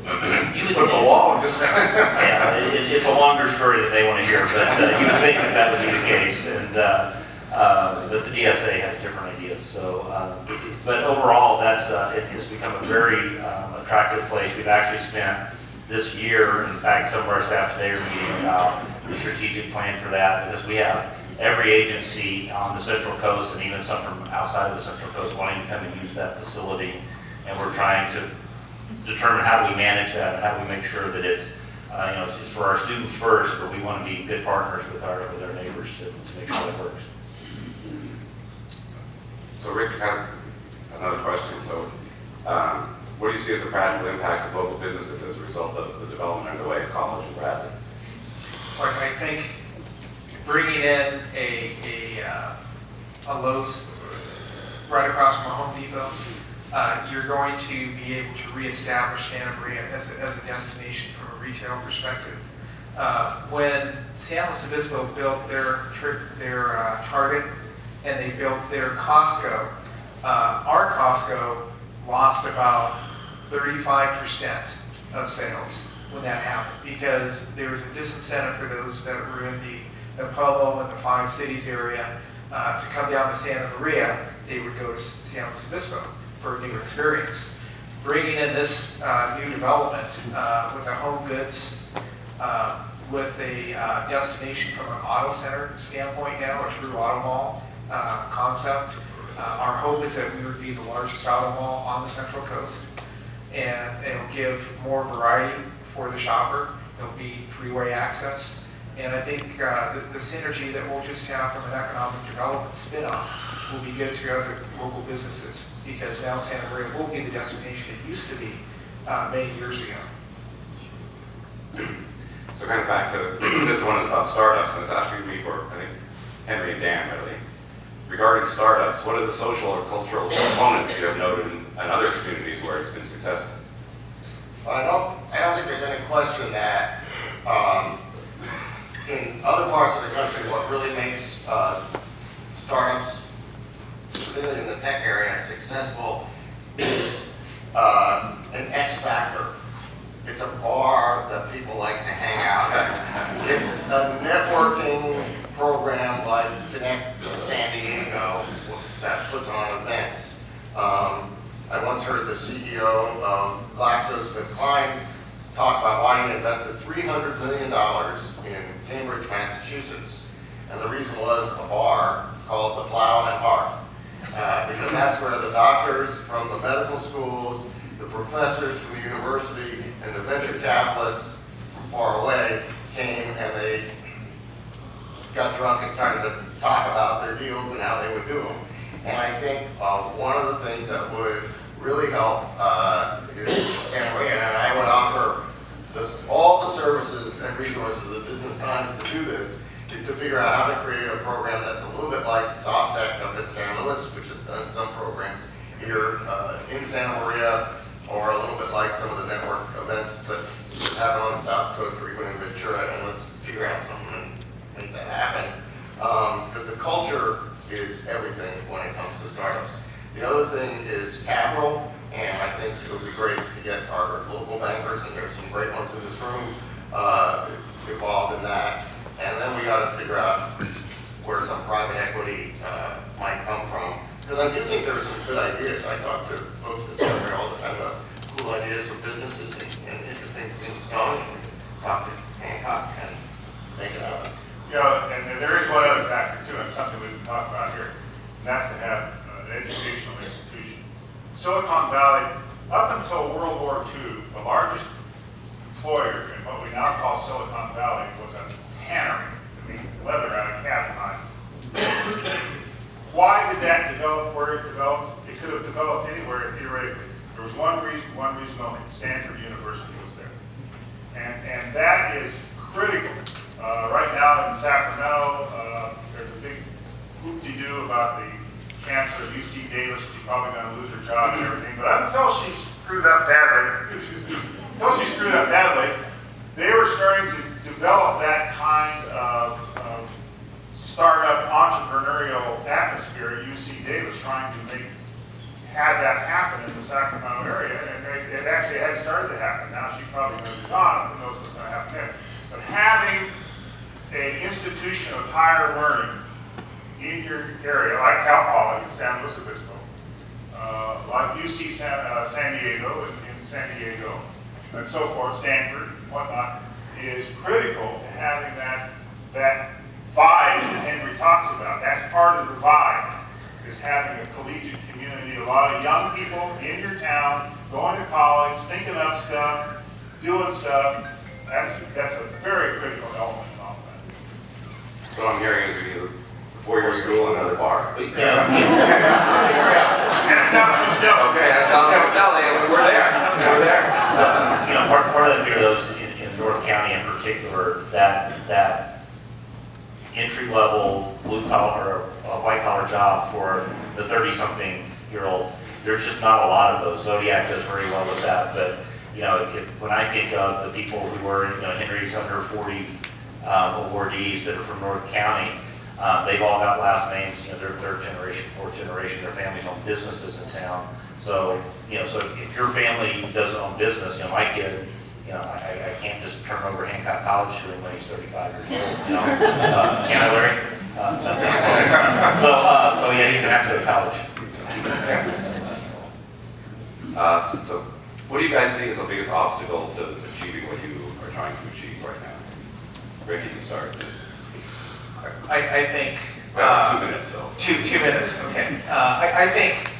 You Put up a wall, just. Yeah, it's a longer story that they want to hear, but you would think that would be the case, and but the DSA has different ideas. So, but overall, it has become a very attractive place. We've actually spent this year, in fact, some of our staff today are meeting about the strategic plan for that, because we have every agency on the Central Coast and even some from outside of the Central Coast wanting to come and use that facility, and we're trying to determine how do we manage that and how do we make sure that it's it's for our students first, but we want to be good partners with our neighbors to make sure that works. So Rick, kind of another question. So what do you see as the practical impacts of local businesses as a result of the development underway at College and Bradley? Like, I think bringing in a Lowe's right across from a Home Depot, you're going to be able to reestablish Santa Maria as a destination from a retail perspective. When San Luis Obispo built their Target and they built their Costco, our Costco lost about 35% of sales when that happened, because there was a disincentive for those that were in the Pueblo and the Five Cities area to come down to Santa Maria. They would go to San Luis Obispo for a new experience. Bringing in this new development with a home goods, with a destination from an auto center standpoint now, a true auto mall concept. Our hope is that we would be the largest auto mall on the Central Coast, and it'll give more variety for the shopper. There'll be freeway access, and I think the synergy that we'll just have from an economic development spin-off will be good to other local businesses, because now Santa Maria will be the destination it used to be many years ago. So kind of back to, this one is about startups, and it's actually me for, I think, Henry and Dan, really. regarding startups, what are the social or cultural components you have noted in other communities where it's been successful? I don't think there's any question that in other parts of the country, what really makes startups, particularly in the tech area, successful is an X factor. It's a bar that people like to hang out at. It's a networking program like Connect San Diego that puts on events. I once heard the CEO of GlaxoSmithKline talk about why he invested $300 million in Cambridge, Massachusetts. And the reason was a bar called the Plow and Hearth. Because that's where the doctors from the medical schools, the professors from the university, and the venture capitalists from far away came and they got drunk and started to talk about their deals and how they would do them. And I think one of the things that would really help is Santa Maria, and I would offer all the services and resources of the Business Times to do this, is to figure out how to create a program that's a little bit like SoftTech up in San Luis, which has done some programs here in Santa Maria, or a little bit like some of the network events that happen on the South Coast or even in Ventura, and let's figure out something and make that happen. Because the culture is everything when it comes to startups. The other thing is capital, and I think it would be great to get our local bankers, and there's some great ones in this room, involved in that. And then we got to figure out where some private equity might come from. Because I do think there's some good ideas. I talk to folks in Sacramento all the time about cool ideas for businesses and interesting things going. Talk to Hancock and make it happen. Yeah, and there is one other factor too, and something we can talk about here, and that's to have an educational institution. Silicon Valley, up until World War II, the largest employer in what we now call Silicon Valley was a tannery, I mean leather out of cat hides. Why did that develop where it developed? It could have developed anywhere theoretically. There was one reason only, Stanford University was there. And that is critical. Right now in Sacramento, there's a big hoop-de-doo about the chancellor of UC Davis. She's probably going to lose her job and everything. But until she screwed up badly, they were starting to develop that kind of startup entrepreneurial atmosphere at UC Davis, trying to have that happen in the Sacramento area, and it actually had started to happen. Now she's probably moved on, who knows what's going to happen there. But having an institution of higher learning in your area, like Cal Poly in San Luis Obispo, like UC San Diego in San Diego, and so forth, Stanford, and whatnot, is critical to having that vibe that Henry talks about. That's part of the vibe, is having a collegiate community, a lot of young people in your town, going to college, thinking up stuff, doing stuff. That's a very critical element in all that. So I'm hearing is we need a 4-year school and another bar. And it's not much dough. Okay, that's South Costelli, we're there. We're there. Part of the fear, those in North County in particular, that entry-level blue-collar or white-collar job for the 30-something-year-old, there's just not a lot of those. Zodiac does very well with that, but when I think of the people who were, Henry's under 40 awardees that are from North County, they've all got last names. They're third generation, fourth generation. Their families own businesses in town. So, so if your family doesn't own business, my kid, I can't just turn over Hancock College to him when he's 35 years old. Can I, Larry? So yeah, he's gonna have to go to college. So what do you guys see as the biggest obstacle to achieving what you are trying to achieve right now? Ricky, you start. I think... 2 minutes, so. 2 minutes, okay. I think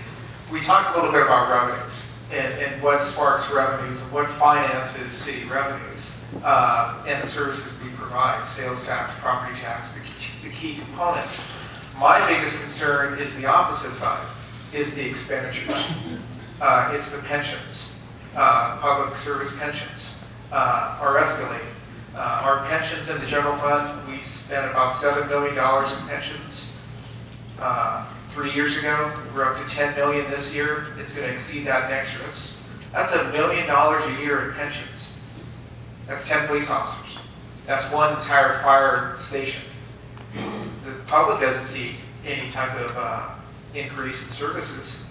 we talked a little bit about revenues and what sparks revenues and what finances city revenues and the services we provide, sales tax, property tax, the key components. My biggest concern is the opposite side, is the expenditures. It's the pensions, public service pensions are escalating. Our pensions in the general fund, we spent about $7 million in pensions 3 years ago. We're up to 10 million this year. It's going to exceed that next year. That's $1 million a year in pensions. That's 10 police officers. That's one entire fire station. The public doesn't see any type of increase in services,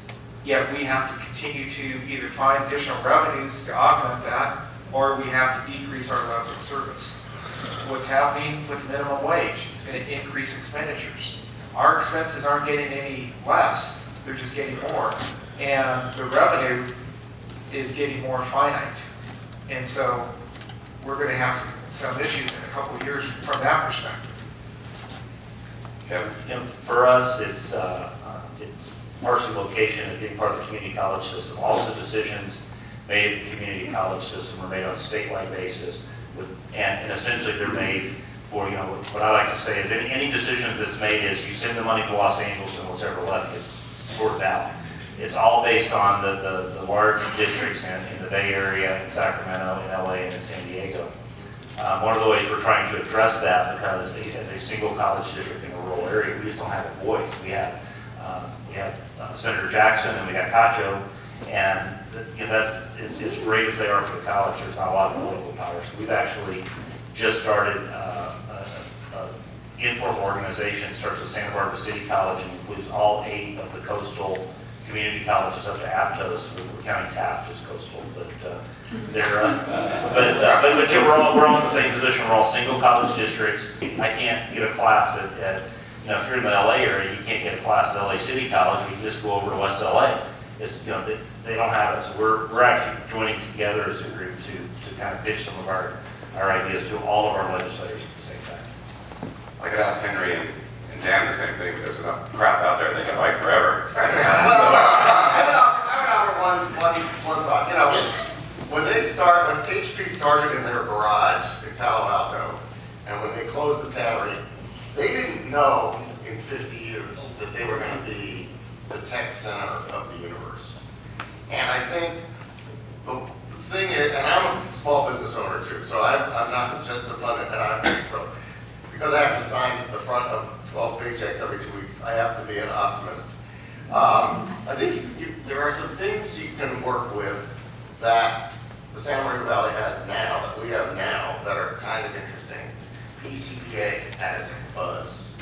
yet we have to continue to either find additional revenues to augment that, or we have to decrease our level of service. What's happening with minimum wage? It's going to increase expenditures. Our expenses aren't getting any less, they're just getting more. And the revenue is getting more finite. And so we're going to have some issues in a couple of years from that perspective. Kevin? For us, it's partially location and being part of the community college system. All of the decisions made in the community college system are made on a statewide basis, and essentially they're made for, what I like to say is any decision that's made is you send the money to Los Angeles and what's ever left gets sorted out. It's all based on the large districts in the Bay Area, in Sacramento, in LA, and in San Diego. One of the ways we're trying to address that, because as a single college district in a rural area, we just don't have a voice. We have Senator Jackson and we got Cacho, and that's as great as they are for the college. There's not a lot of political power. So we've actually just started an informal organization. It starts with Santa Barbara City College and includes all 8 of the coastal community colleges up to Aptos. We're counting Taft as coastal, but we're all in the same position. We're all single college districts. I can't get a class at if you're in the LA area, you can't get a class at LA City College. You just go over to West LA. It's they don't have it. So we're actually joining together as a group to kind of pitch some of our ideas to all of our legislators at the same time. I could ask Henry and Dan the same thing, but there's enough crap out there they can fight forever. I would offer one thought. When HP started in their garage in Palo Alto, and when they closed the tannery, they didn't know in 50 years that they were going to be the tech center of the universe. And I think the thing is, and I'm a small business owner too, so I'm not just a pundit, so because I have to sign the front of 12 paychecks every 2 weeks, I have to be an optimist. I think there are some things you can work with that the San Maria Valley has now, that we have now, that are kind of interesting. PCPA has buzz.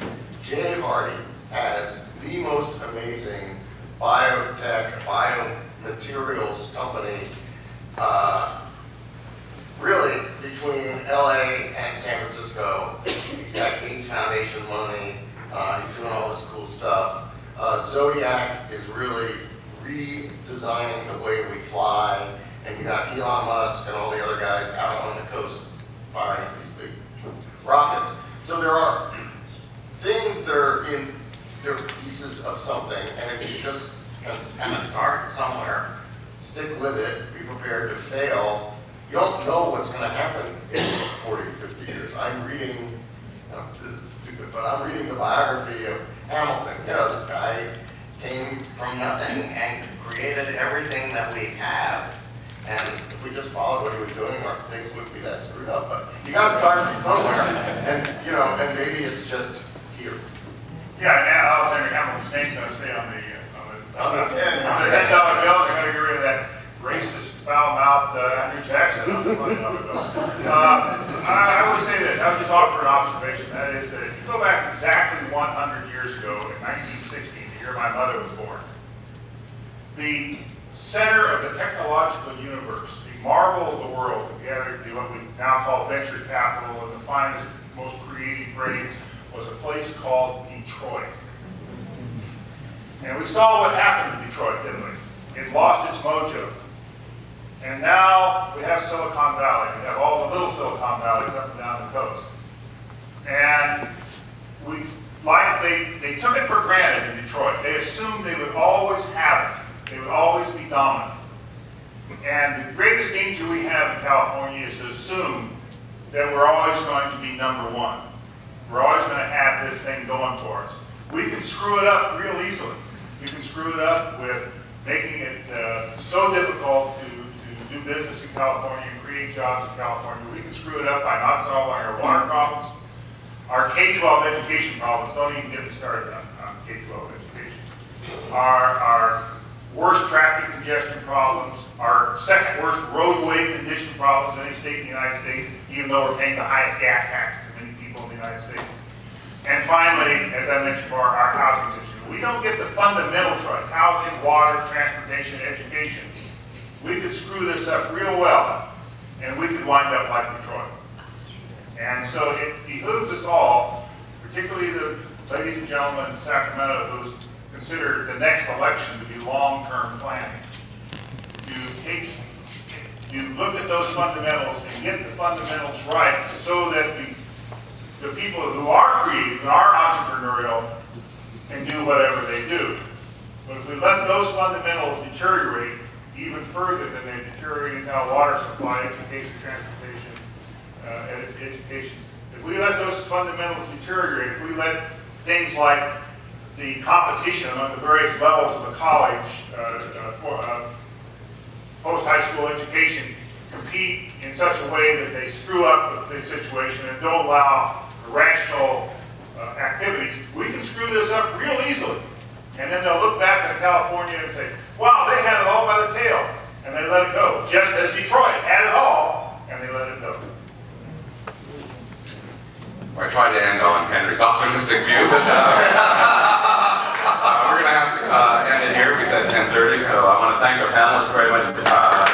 J. Hardy has the most amazing biotech, biomaterials company, really between LA and San Francisco. He's got Gates Foundation money. He's doing all this cool stuff. Zodiac is really redesigning the way we fly. And you got Elon Musk and all the other guys out on the coast firing these big rockets. So there are things that are they're pieces of something, and if you just kind of start somewhere, stick with it, be prepared to fail. You don't know what's going to happen in 40 or 50 years. I'm reading, this is stupid, but I'm reading the biography of Hamilton. This guy came from nothing and created everything that we have. And if we just followed what he was doing, things wouldn't be that screwed up. But you got to start from somewhere, and and maybe it's just here. Yeah, and Alexander Hamilton's name's going to stay on the $10 bill. They're going to get rid of that racist, foul-mouthed Andrew Jackson on the $20 bill. I would say this. I would just offer an observation. That is that if you go back exactly 100 years ago, in 1916, the year my mother was born, the center of the technological universe, the marvel of the world, together to what we now call venture capital and the finest, most creative brains, was a place called Detroit. And we saw what happened to Detroit, didn't we? It lost its mojo. And now we have Silicon Valley. We have all the little Silicon Valleys up and down the coast. And they took it for granted in Detroit. They assumed they would always have it. They would always be dominant. And the greatest danger we have in California is to assume that we're always going to be number one. We're always going to have this thing going for us. We can screw it up real easily. We can screw it up with making it so difficult to do business in California and create jobs in California. We can screw it up by not solving our water problems. Our K-12 education problems, don't even get me started on K-12 education. Our worst traffic congestion problems, our second worst roadway condition problems in any state in the United States, even though we're paying the highest gas taxes of many people in the United States. And finally, as I mentioned before, our housing situation. We don't get the fundamentals right, housing, water, transportation, education. We could screw this up real well, and we could wind up like Detroit. And so it behooves us all, particularly the ladies and gentlemen in Sacramento who consider the next election to be long-term planning, to look at those fundamentals and get the fundamentals right so that the people who are creative and are entrepreneurial can do whatever they do. But if we let those fundamentals deteriorate even further than they deteriorate now, water supply, education, transportation, education. If we let those fundamentals deteriorate, if we let things like the competition among the various levels of the college, post-high school education, compete in such a way that they screw up the situation and don't allow rational activities, we can screw this up real easily. And then they'll look back at California and say, wow, they had it all by the tail, and they let it go. Just as Detroit had it all, and they let it go. I tried to end on Henry's optimistic view, but we're going to have to end it here. We said 10:30, so I want to thank our panelists very much.